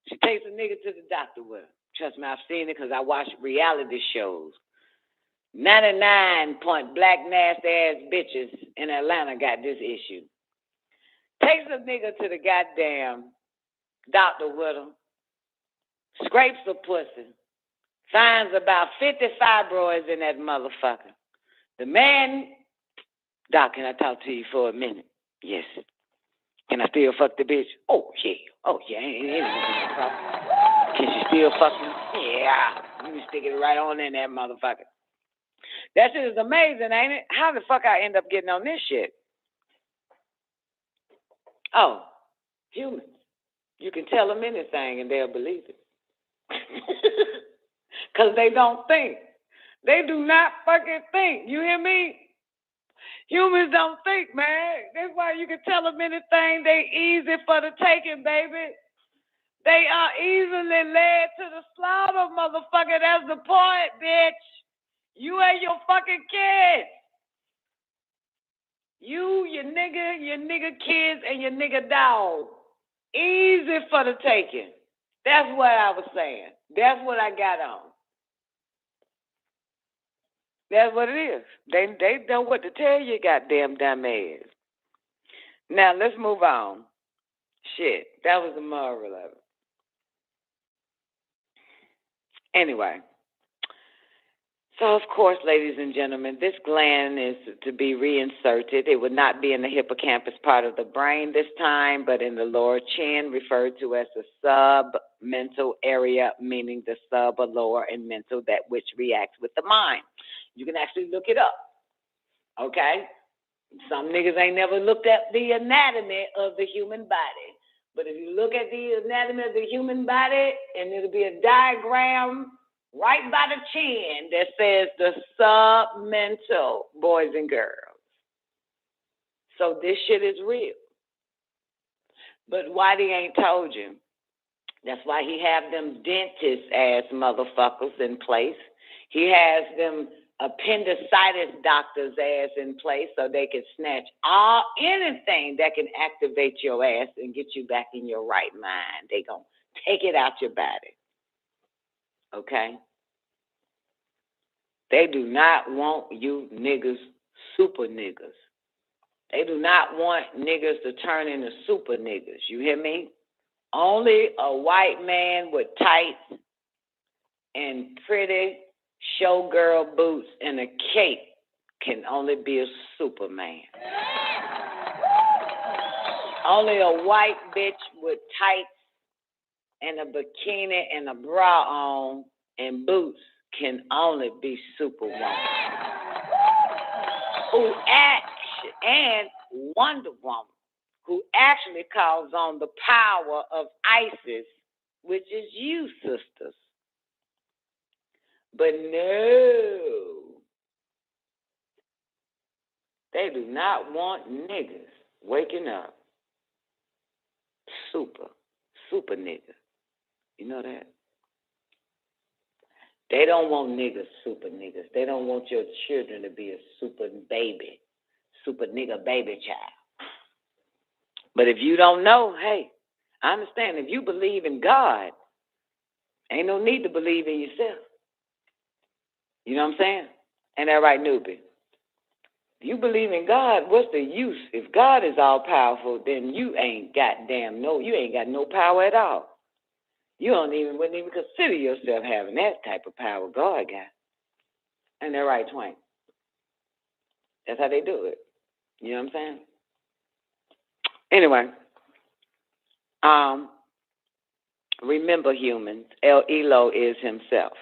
She takes a nigga to the doctor with her. Trust me, I've seen it because I watch reality shows. 99 black nasty ass bitches in Atlanta got this issue. Takes a nigga to the goddamn doctor with her. Scrapes the pussy. Finds about 50 fibroids in that motherfucker. The man, Doc, can I talk to you for a minute? Yes. Can I still fuck the bitch? Oh, yeah. Oh, yeah. Ain't no problem. Can she still fuck me? Yeah. You can stick it right on in that motherfucker. That shit is amazing, ain't it? How the fuck I end up getting on this shit? Oh, humans. You can tell them anything and they'll believe it. Because they don't think. They do not fucking think. You hear me? Humans don't think, man. That's why you can tell them anything. They easy for the taking, baby. They are easily led to the slaughter, motherfucker. That's the point, bitch. You and your fucking kids. You, your nigga kids, and your nigga dog. Easy for the taking. That's what I was saying. That's what I got on. That's what it is. They know what to tell you, goddamn dumb ass. Now, let's move on. Shit, that was the moral of it. Anyway. So, of course, ladies and gentlemen, this gland is to be reinserted. It would not be in the hippocampus part of the brain this time, but in the lower chin, referred to as the submental area, meaning the sub or lower and mental, that which reacts with the mind. You can actually look it up, okay? Some niggas ain't never looked at the anatomy of the human body. But if you look at the anatomy of the human body, and it'll be a diagram right by the chin that says the submental, boys and girls. So this shit is real. But Whitey ain't told you. That's why he have them dentist-ass motherfuckers in place. He has them appendicitis doctors ass in place so they can snatch anything that can activate your ass and get you back in your right mind. They gonna take it out your body. Okay? They do not want you niggas super niggas. They do not want niggas to turn into super niggas. You hear me? Only a white man with tights and pretty showgirl boots and a cape can only be a superman. Only a white bitch with tights and a bikini and a bra on and boots can only be Superwoman. And Wonder Woman, who actually calls on the power of Isis, which is you, sisters. But no, they do not want niggas waking up super niggas. You know that? They don't want niggas super niggas. They don't want your children to be a super baby, super nigga baby child. But if you don't know, hey, I understand if you believe in God, ain't no need to believe in yourself. You know what I'm saying? Ain't that right, newbie? If you believe in God, what's the use? If God is all powerful, then you ain't you ain't got no power at all. You wouldn't even consider yourself having that type of power God got. Ain't that right, Twain? That's how they do it. You know what I'm saying? Anyway, remember, humans, El Elo is himself.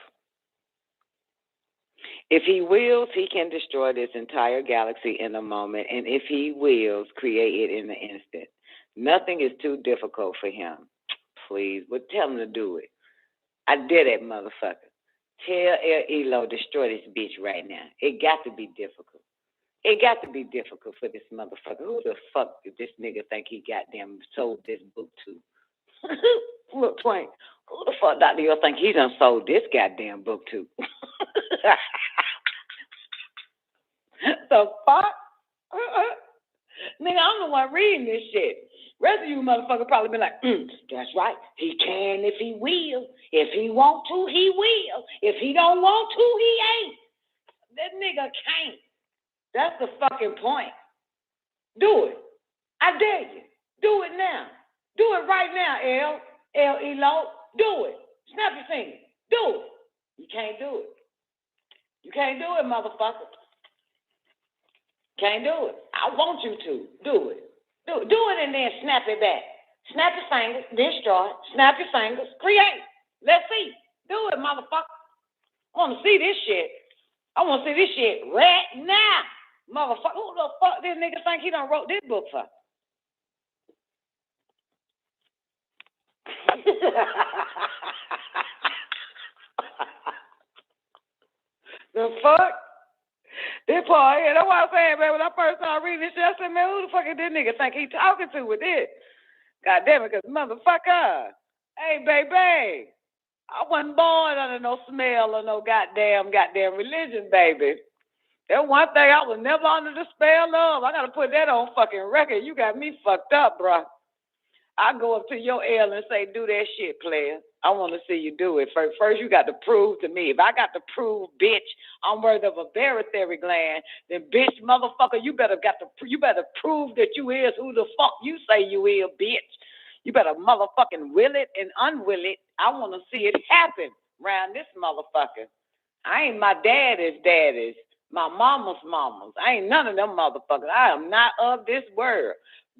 If he wills, he can destroy this entire galaxy in a moment, and if he wills, create it in an instant. Nothing is too difficult for him. Please, but tell him to do it. I did it, motherfucker. Tell El Elo, destroy this bitch right now. It got to be difficult. It got to be difficult for this motherfucker. Who the fuck did this nigga think he goddamn sold this book to? Look, Twain, who the fuck Dr. Yo think he done sold this goddamn book to? The fuck? Nigga, I'm the one reading this shit. Rest of you motherfuckers probably been like, that's right. He can if he will. If he want to, he will. If he don't want to, he ain't. That nigga can't. That's the fucking point. Do it. I dare you. Do it now. Do it right now, El Elo. Do it. Snap your fingers. Do it. You can't do it. You can't do it, motherfucker. Can't do it. I want you to. Do it. Do it and then snap it back. Snap your fingers, destroy. Snap your fingers, create. Let's see. Do it, motherfucker. I want to see this shit. I want to see this shit right now. Motherfucker, who the fuck this nigga think he done wrote this book for? The fuck? This part here, that's what I'm saying, man. When I first started reading this shit, I said, man, who the fuck is this nigga think he talking to with this? God damn it, because motherfucker. Hey, baby. I wasn't born under no smell or no goddamn religion, baby. That's one thing I was never under the spell of. I got to put that on fucking record. You got me fucked up, bro. I go up to your L and say, do that shit, player. I want to see you do it. First, you got to prove to me. If I got to prove, bitch, I'm worthy of a barytheric gland, then, bitch, motherfucker, you better prove that you is who the fuck you say you is, bitch. You better motherfucking will it and unwill it. I want to see it happen around this motherfucker. I ain't my daddy's daddies, my mama's mamas. I ain't none of them motherfuckers. I am not of this world.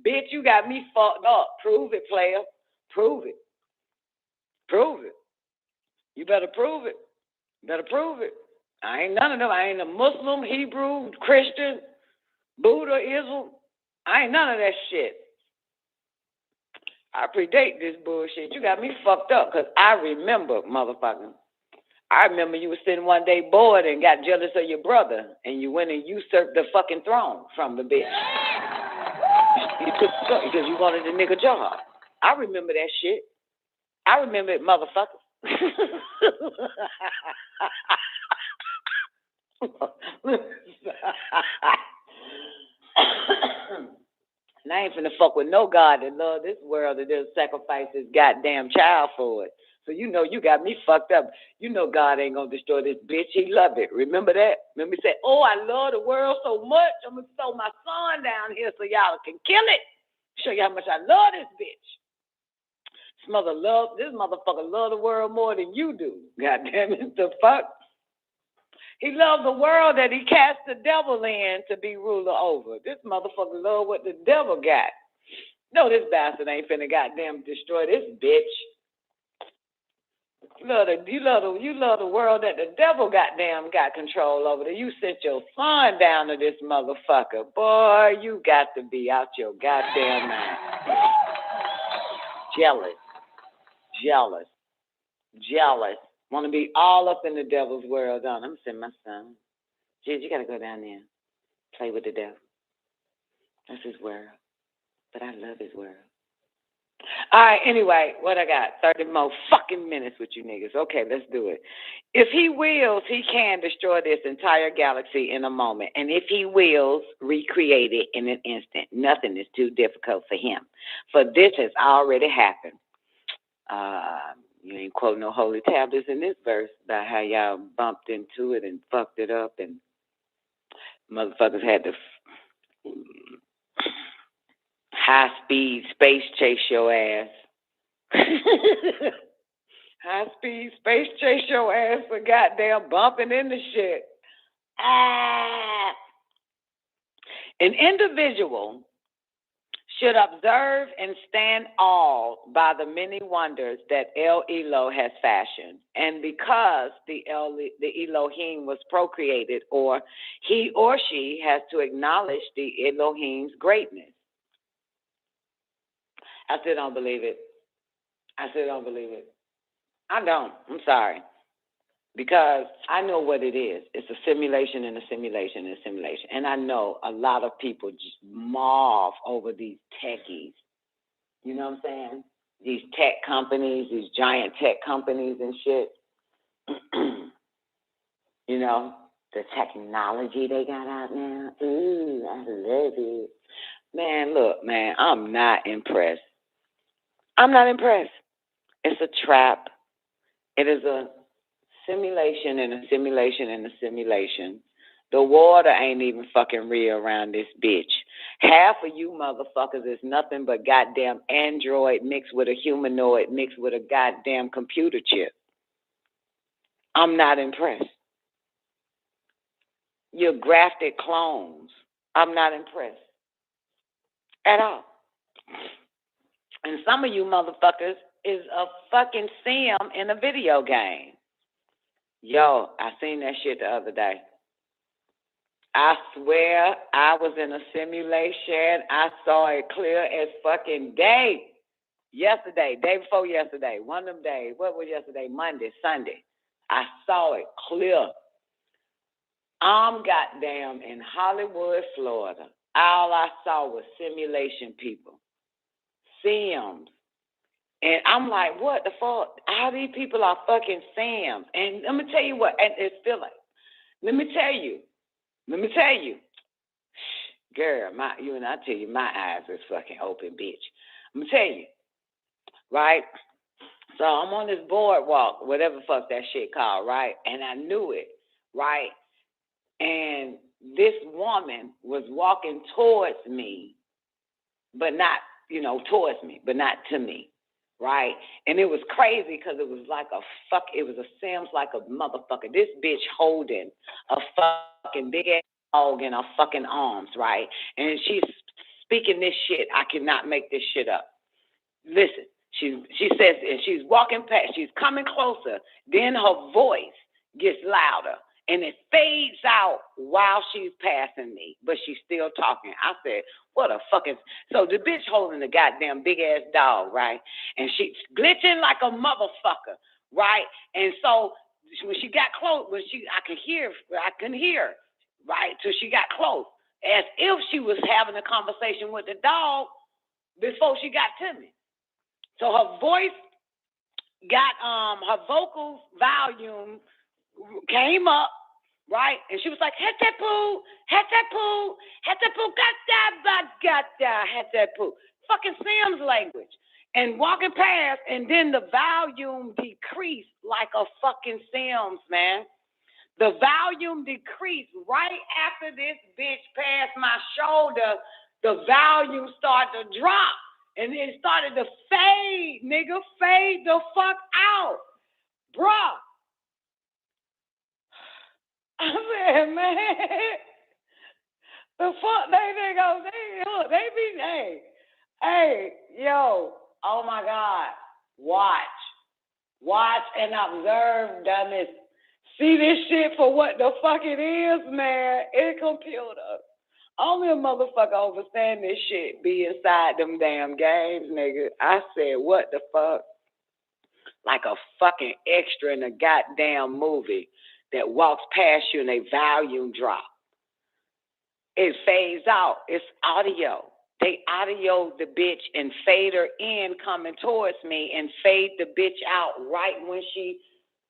Bitch, you got me fucked up. Prove it, player. Prove it. Prove it. You better prove it. You better prove it. I ain't none of them. I ain't a Muslim, Hebrew, Christian, Buddhism. I ain't none of that shit. I predate this bullshit. You got me fucked up because I remember, motherfucker. I remember you were sitting one day bored and got jealous of your brother and you went and usurped the fucking throne from the bitch. You took because you wanted the nigga job. I remember that shit. I remember it, motherfucker. And I ain't finna fuck with no God that love this world that does sacrifice his goddamn child for it. So you know you got me fucked up. You know God ain't gonna destroy this bitch. He love it. Remember that? Remember he said, oh, I love the world so much. I'm gonna throw my son down here so y'all can kill it. Show you how much I love this bitch. This motherfucker love the world more than you do. God damn it, the fuck? He loved the world that he cast the devil in to be ruler over. This motherfucker love what the devil got. No, this bastard ain't finna goddamn destroy this bitch. You love the world that the devil goddamn got control over. You sent your son down to this motherfucker. Boy, you got to be out your goddamn mind. Jealous. Want to be all up in the devil's world, don't I'm sending my son. Jeez, you got to go down there and play with the devil. That's his world. But I love his world. All right, anyway, what I got? 30 more fucking minutes with you niggas. Okay, let's do it. If he wills, he can destroy this entire galaxy in a moment. And if he wills, recreate it in an instant. Nothing is too difficult for him. For this has already happened. You ain't quoting no holy tablets in this verse about how y'all bumped into it and fucked it up and motherfuckers had to high-speed space chase your ass. High-speed space chase your ass for goddamn bumping into shit. An individual should observe and stand awed by the many wonders that El Elo has fashioned. And because the Elohim was procreated, or he or she has to acknowledge the Elohim's greatness. I still don't believe it. I don't. I'm sorry. Because I know what it is. It's a simulation and a simulation and a simulation. And I know a lot of people just marvel over these techies. You know what I'm saying? These tech companies, these giant tech companies and shit. You know, the technology they got out now. Ooh, I love it. Man, look, man, I'm not impressed. It's a trap. It is a simulation and a simulation and a simulation. The water ain't even fucking real around this bitch. Half of you motherfuckers is nothing but goddamn android mixed with a humanoid mixed with a goddamn computer chip. I'm not impressed. You're grafted clones. I'm not impressed at all. And some of you motherfuckers is a fucking sim in a video game. Yo, I seen that shit the other day. I swear I was in a simulation. I saw it clear as fucking day. Yesterday, day before yesterday, one of them days. What was yesterday? Monday, Sunday. I saw it clear. I'm goddamn in Hollywood, Florida. All I saw was simulation people. Sims. And I'm like, what the fuck? All these people are fucking Sims. And let me tell you what, and it's feeling. Let me tell you. Girl, I tell you, my eyes is fucking open, bitch. I'm gonna tell you, right? So I'm on this boardwalk, whatever the fuck that shit called, right? And I knew it, right? And this woman was walking towards me, but not, towards me, but not to me. Right? And it was crazy because it was like it was a Sims like a motherfucker. This bitch holding a fucking big ass dog in her fucking arms, right? And she's speaking this shit. I cannot make this shit up. Listen, she says, and she's walking past, she's coming closer, then her voice gets louder. And it fades out while she's passing me, but she's still talking. I said, what a fucking... So the bitch holding the goddamn big-ass dog, right? And she's glitching like a motherfucker, right? And so when she got close, I couldn't hear, right? So she got close, as if she was having a conversation with the dog before she got to me. So her voice got, her vocals volume came up, right? And she was like, Hetapu, gata, Hetapu. Fucking Sims language. And walking past, and then the volume decreased like a fucking Sims, man. The volume decreased right after this bitch passed my shoulder. The volume started to drop. And then it started to fade, nigga. Fade the fuck out. Bruh. I said, man, the fuck they be, hey, yo, oh my God, watch and observe, dummies. See this shit for what the fuck it is, man. It's computer. Only a motherfucker understand this shit be inside them damn games, nigga. I said, what the fuck? Like a fucking extra in a goddamn movie that walks past you and they volume drop. It fades out. It's audio. They audio the bitch and fade her in coming towards me and fade the bitch out right when she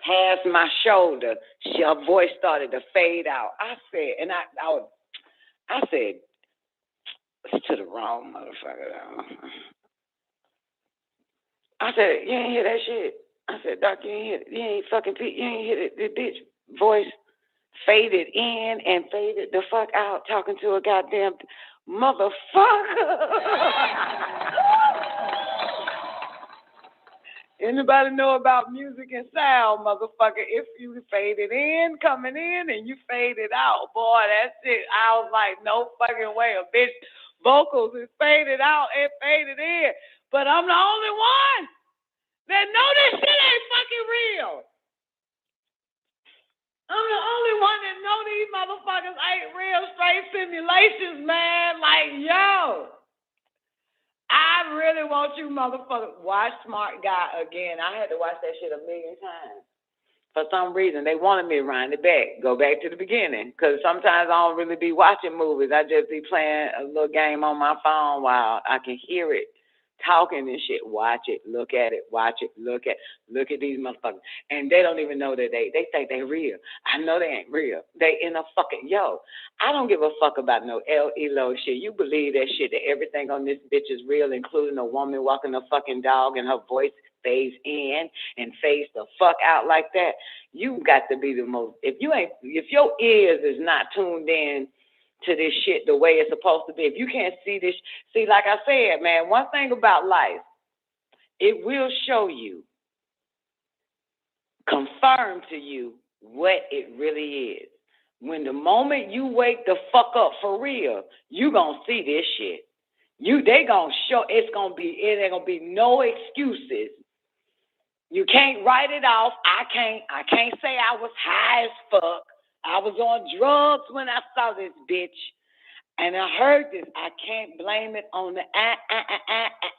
passed my shoulder. Her voice started to fade out. I said, I said, it's to the wrong motherfucker. I said, you ain't hear that shit. I said, Doc, you ain't hear it. You ain't fucking, you ain't hear it. The bitch voice faded in and faded the fuck out talking to a goddamn motherfucker. Anybody know about music and sound, motherfucker? If you faded in, coming in, and you faded out, boy, that's it. I was like, no fucking way. A bitch vocals is faded out and faded in. But I'm the only one that know this shit ain't fucking real. I'm the only one that know these motherfuckers ain't real, straight simulations, man. Like, yo, I really want you motherfuckers watch Smart Guy again. I had to watch that shit a million times. For some reason, they wanted me to rewind it back, go back to the beginning. Because sometimes I don't really be watching movies. I just be playing a little game on my phone while I can hear it. Talking and shit, watch it, look at it, watch it, look at these motherfuckers. And they don't even know that they think they real. I know they ain't real. They in a fucking, I don't give a fuck about no L.E.L.O. shit. You believe that shit, that everything on this bitch is real, including a woman walking a fucking dog and her voice fades in and fades the fuck out like that. You got to be the most, if your ears is not tuned in to this shit the way it's supposed to be. If you can't see this, like I said, man, one thing about life, it will show you, confirm to you what it really is. When the moment you wake the fuck up for real, you gonna see this shit. They gonna show, it ain't gonna be no excuses. You can't write it off. I can't say I was high as fuck. I was on drugs when I saw this bitch, and I heard this. I can't blame it on the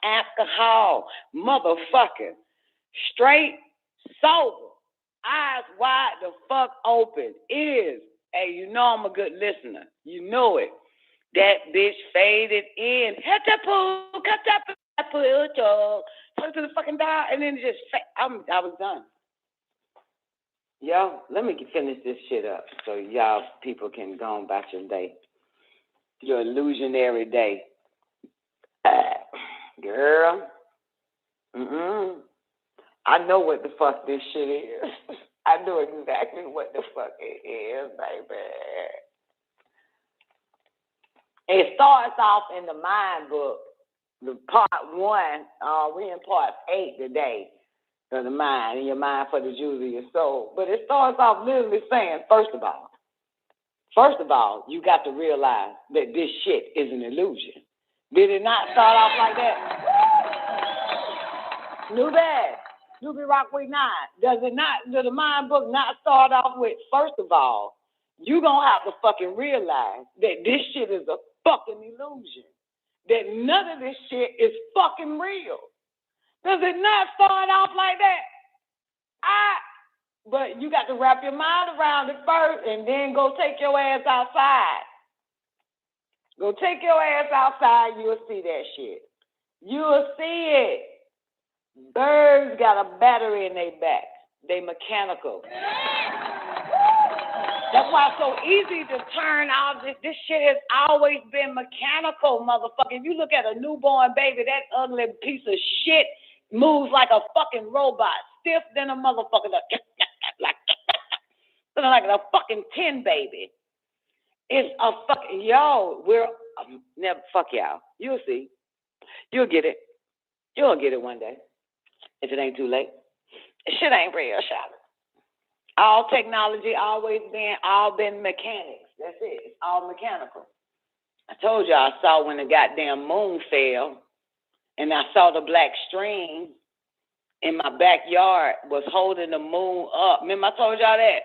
alcohol, motherfucker. Straight, sober, eyes wide the fuck open. Hey, you know I'm a good listener. You know it. That bitch faded in. Hit the pool, cut that pool, talk to the fucking dog, and then just I was done. Yo, let me finish this shit up so y'all people can go on about your day. Your illusionary day. Girl. I know what the fuck this shit is. I know exactly what the fuck it is, baby. It starts off in the mind book, the part 1. We're in part 8 today. For the mind, and your mind for the jewels of your soul. But it starts off literally saying, first of all, you got to realize that this shit is an illusion. Did it not start off like that? Newbie Rockaway 9. Does the mind book not start off with, first of all, you gonna have to fucking realize that this shit is a fucking illusion. That none of this shit is fucking real. Does it not start off like that? But you got to wrap your mind around it first and then go take your ass outside. Go take your ass outside, you'll see that shit. You'll see it. Birds got a battery in their back. They mechanical. That's why it's so easy to turn off. This shit has always been mechanical, motherfucker. If you look at a newborn baby, that ugly piece of shit moves like a fucking robot, stiff than a motherfucker, like a fucking tin baby. It's a fucking, never, fuck y'all. You'll see. You'll get it. You'll get it one day, if it ain't too late. Shit ain't real, Charlotte. All technology all been mechanics. That's it. It's all mechanical. I told you I saw when the goddamn moon fell, and I saw the black string in my backyard was holding the moon up. Remember I told y'all that?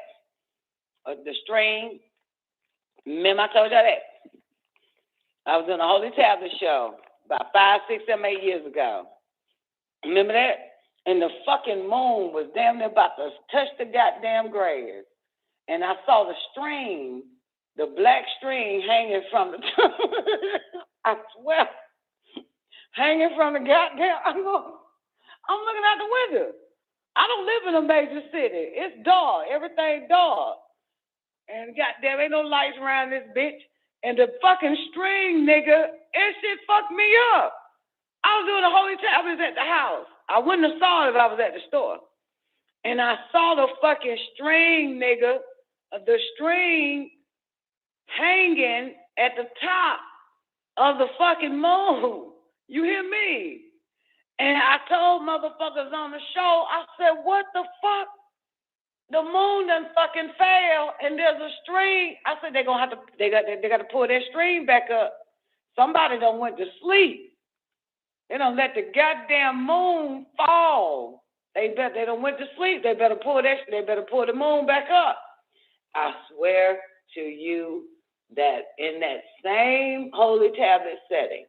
The string. Remember I told y'all that? I was on a Holy Tablet show about 5, 6, 7, 8 years ago. Remember that? And the fucking moon was damn near about to touch the goddamn grass. And I saw the string, the black string hanging from the I swear. hanging from the goddamn. I'm looking out the window. I don't live in a major city. It's dark. Everything dark. And goddamn, ain't no lights around this bitch. And the fucking string, nigga, it shit fucked me up. I was doing the holy tablets at the house. I wouldn't have saw it if I was at the store. And I saw the fucking string, nigga, the string hanging at the top of the fucking moon. You hear me? And I told motherfuckers on the show, I said, what the fuck? The moon done fucking fell and there's a string. I said, they got to pull that string back up. Somebody done went to sleep. They done let the goddamn moon fall. They done went to sleep. They better pull the moon back up. I swear to you that in that same holy tablet setting,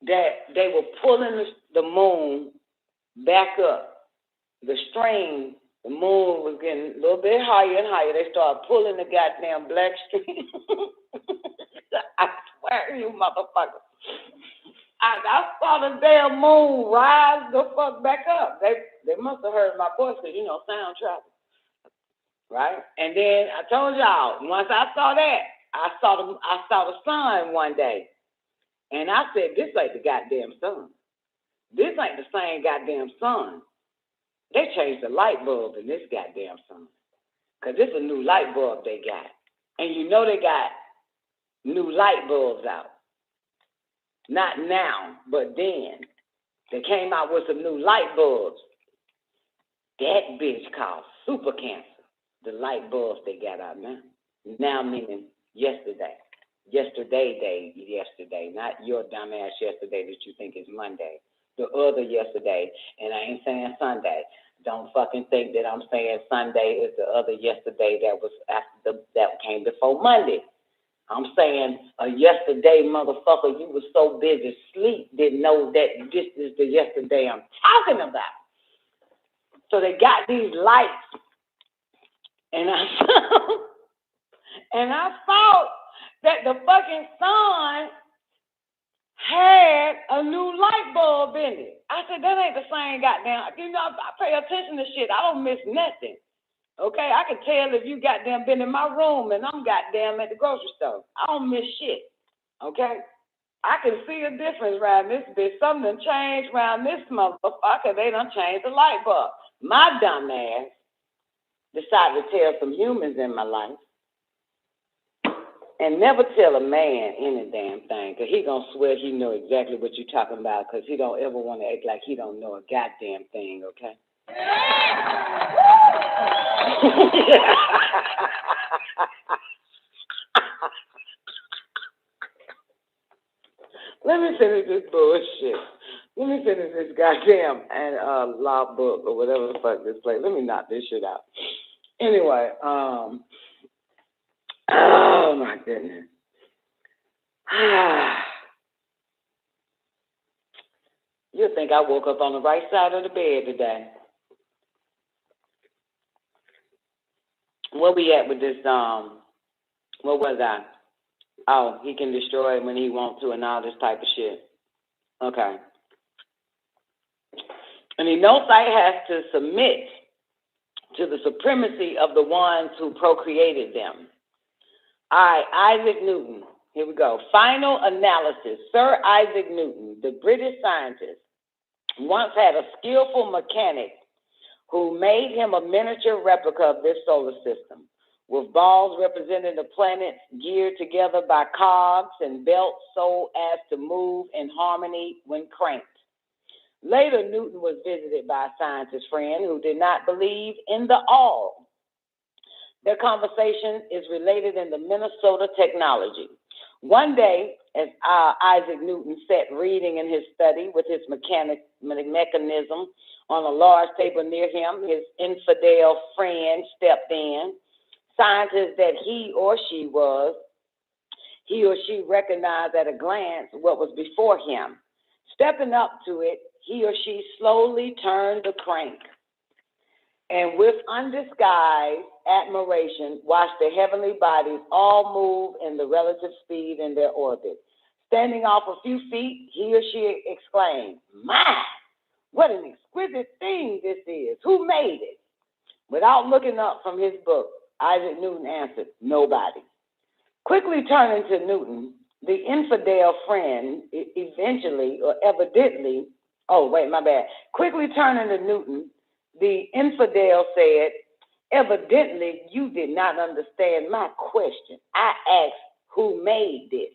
that they were pulling the moon back up. The string, the moon was getting a little bit higher and higher. They started pulling the goddamn black string. I swear you motherfucker. I saw the damn moon rise the fuck back up. They must have heard my voice because, sound travel. Right? And then I told y'all, once I saw that, I saw the sun one day. And I said, this ain't the goddamn sun. This ain't the same goddamn sun. They changed the light bulb in this goddamn sun. Because it's a new light bulb they got. And they got new light bulbs out. Not now, but then. They came out with some new light bulbs. That bitch called super cancer. The light bulbs they got out now. Now meaning yesterday. Yesterday, not your dumbass yesterday that you think is Monday. The other yesterday, and I ain't saying Sunday. Don't fucking think that I'm saying Sunday is the other yesterday that came before Monday. I'm saying a yesterday, motherfucker, you was so busy sleep, didn't know that this is the yesterday I'm talking about. So they got these lights, and I thought that the fucking sun had a new light bulb in it. I said, that ain't the same goddamn. I pay attention to shit. I don't miss nothing. Okay, I can tell if you goddamn been in my room and I'm goddamn at the grocery store. I don't miss shit. Okay? I can see a difference around this bitch. Something done changed around this motherfucker. They done changed the light bulb. My dumb ass decided to tell some humans in my life and never tell a man any damn thing, because he gonna swear he know exactly what you're talking about, because he don't ever want to act like he don't know a goddamn thing, okay? Let me finish this bullshit. Let me finish this goddamn law book or whatever the fuck this place. Let me knock this shit out. Anyway, oh my goodness. You'll think I woke up on the right side of the bed today. Where we at with this, where was I? Oh, he can destroy it when he wants to and all this type of shit. Okay. And he knows I has to submit to the supremacy of the ones who procreated them. All right, Isaac Newton. Here we go. Final analysis. Sir Isaac Newton, the British scientist, once had a skillful mechanic who made him a miniature replica of this solar system, with balls representing the planets geared together by cogs and belts so as to move in harmony when cranked. Later, Newton was visited by a scientist friend who did not believe in the all. Their conversation is related in the Minnesota technology. One day, as Isaac Newton sat reading in his study with his mechanism on a large table near him, his infidel friend stepped in. Scientist that he or she recognized at a glance what was before him. Stepping up to it, he or she slowly turned the crank and with undisguised admiration watched the heavenly bodies all move in the relative speed in their orbit. Standing off a few feet, he or she exclaimed, "My, what an exquisite thing this is. Who made it?" Without looking up from his book, Isaac Newton answered, "Nobody." Quickly turning to Newton, the infidel friend Quickly turning to Newton, the infidel said, "Evidently, you did not understand my question. I asked, who made this?"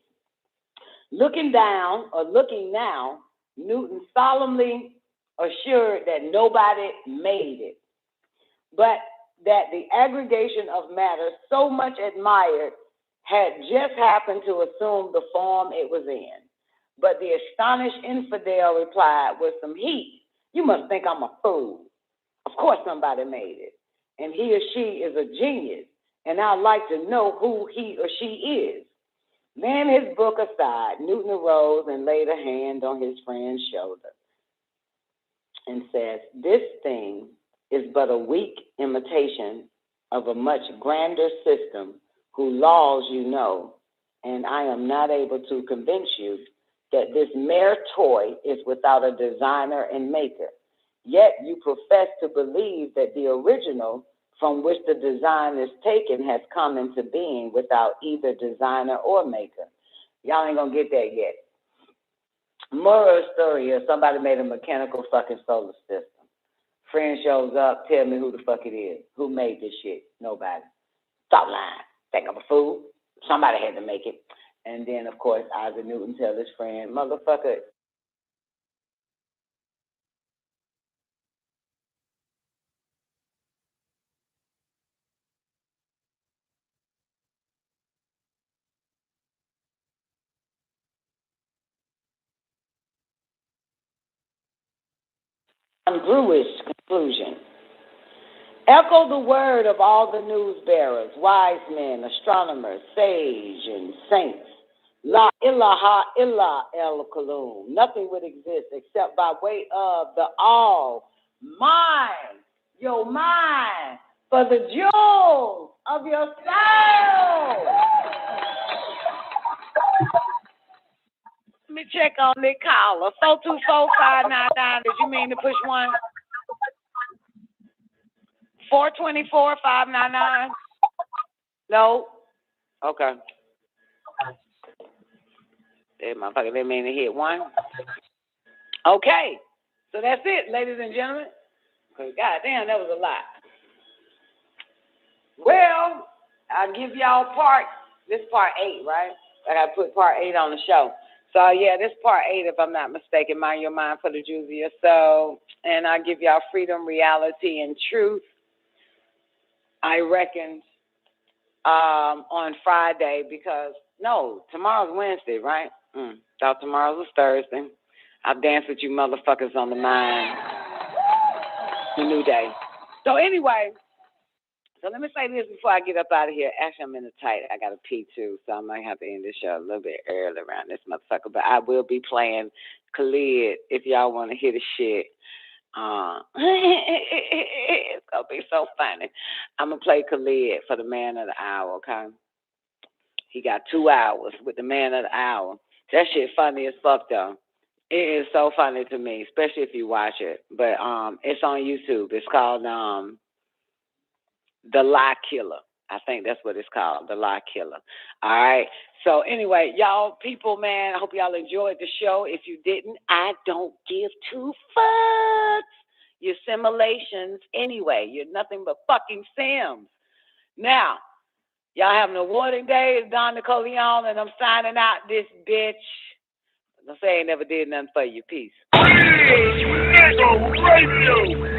Looking now, Newton solemnly assured that nobody made it, but that the aggregation of matter so much admired had just happened to assume the form it was in. But the astonished infidel replied with some heat, "You must think I'm a fool. Of course somebody made it, and he or she is a genius, and I'd like to know who he or she is." Laying his book aside, Newton arose and laid a hand on his friend's shoulder and says, "This thing is but a weak imitation of a much grander system whose laws you know, and I am not able to convince you that this mere toy is without a designer and maker. Yet you profess to believe that the original from which the design is taken has come into being without either designer or maker." Y'all ain't gonna get that yet. Moral of the story is somebody made a mechanical fucking solar system. Friend shows up, tell me who the fuck it is. Who made this shit? Nobody. Stop lying. Think I'm a fool? Somebody had to make it. And then, of course, Isaac Newton tells his friend, "Motherfucker, congruous conclusion. Echo the word of all the news bearers, wise men, astronomers, sage, and saints. La ilaha illa el Kalum. Nothing would exist except by way of the all. Mind, your mind, for the jewels of your soul. Let me check on the caller. 424-599. Did you mean to push one? 424-599. No. Okay. That motherfucker didn't mean to hit one. Okay. So that's it, ladies and gentlemen. God damn, that was a lot. Well, I'll give y'all this part 8, right? I gotta put part 8 on the show. So yeah, this part 8, if I'm not mistaken. Mind your mind for the Jews of your soul. And I'll give y'all freedom, reality, and truth. I reckon on Friday tomorrow's Wednesday, right? Thought tomorrow was Thursday. I'll dance with you motherfuckers on the mind. The new day. So anyway, let me say this before I get up out of here. Actually, I'm in a tight. I got a pee too, so I might have to end this show a little bit early around this motherfucker. But I will be playing Khalid if y'all want to hear the shit. It's gonna be so funny. I'm gonna play Khalid for the man of the hour, okay? He got 2 hours with the man of the hour. That shit funny as fuck though. It is so funny to me, especially if you watch it. But it's on YouTube. It's called The Lie Killer. I think that's what it's called, The Lie Killer. All right. So anyway, y'all people, man, I hope y'all enjoyed the show. If you didn't, I don't give 2 fucks. You're simulations anyway. You're nothing but fucking sims. Now, y'all have an awarding day. It's Don Nicoleone, and I'm signing out this bitch. Don't say I ain't never did nothing for you. Peace. WGAG Radio.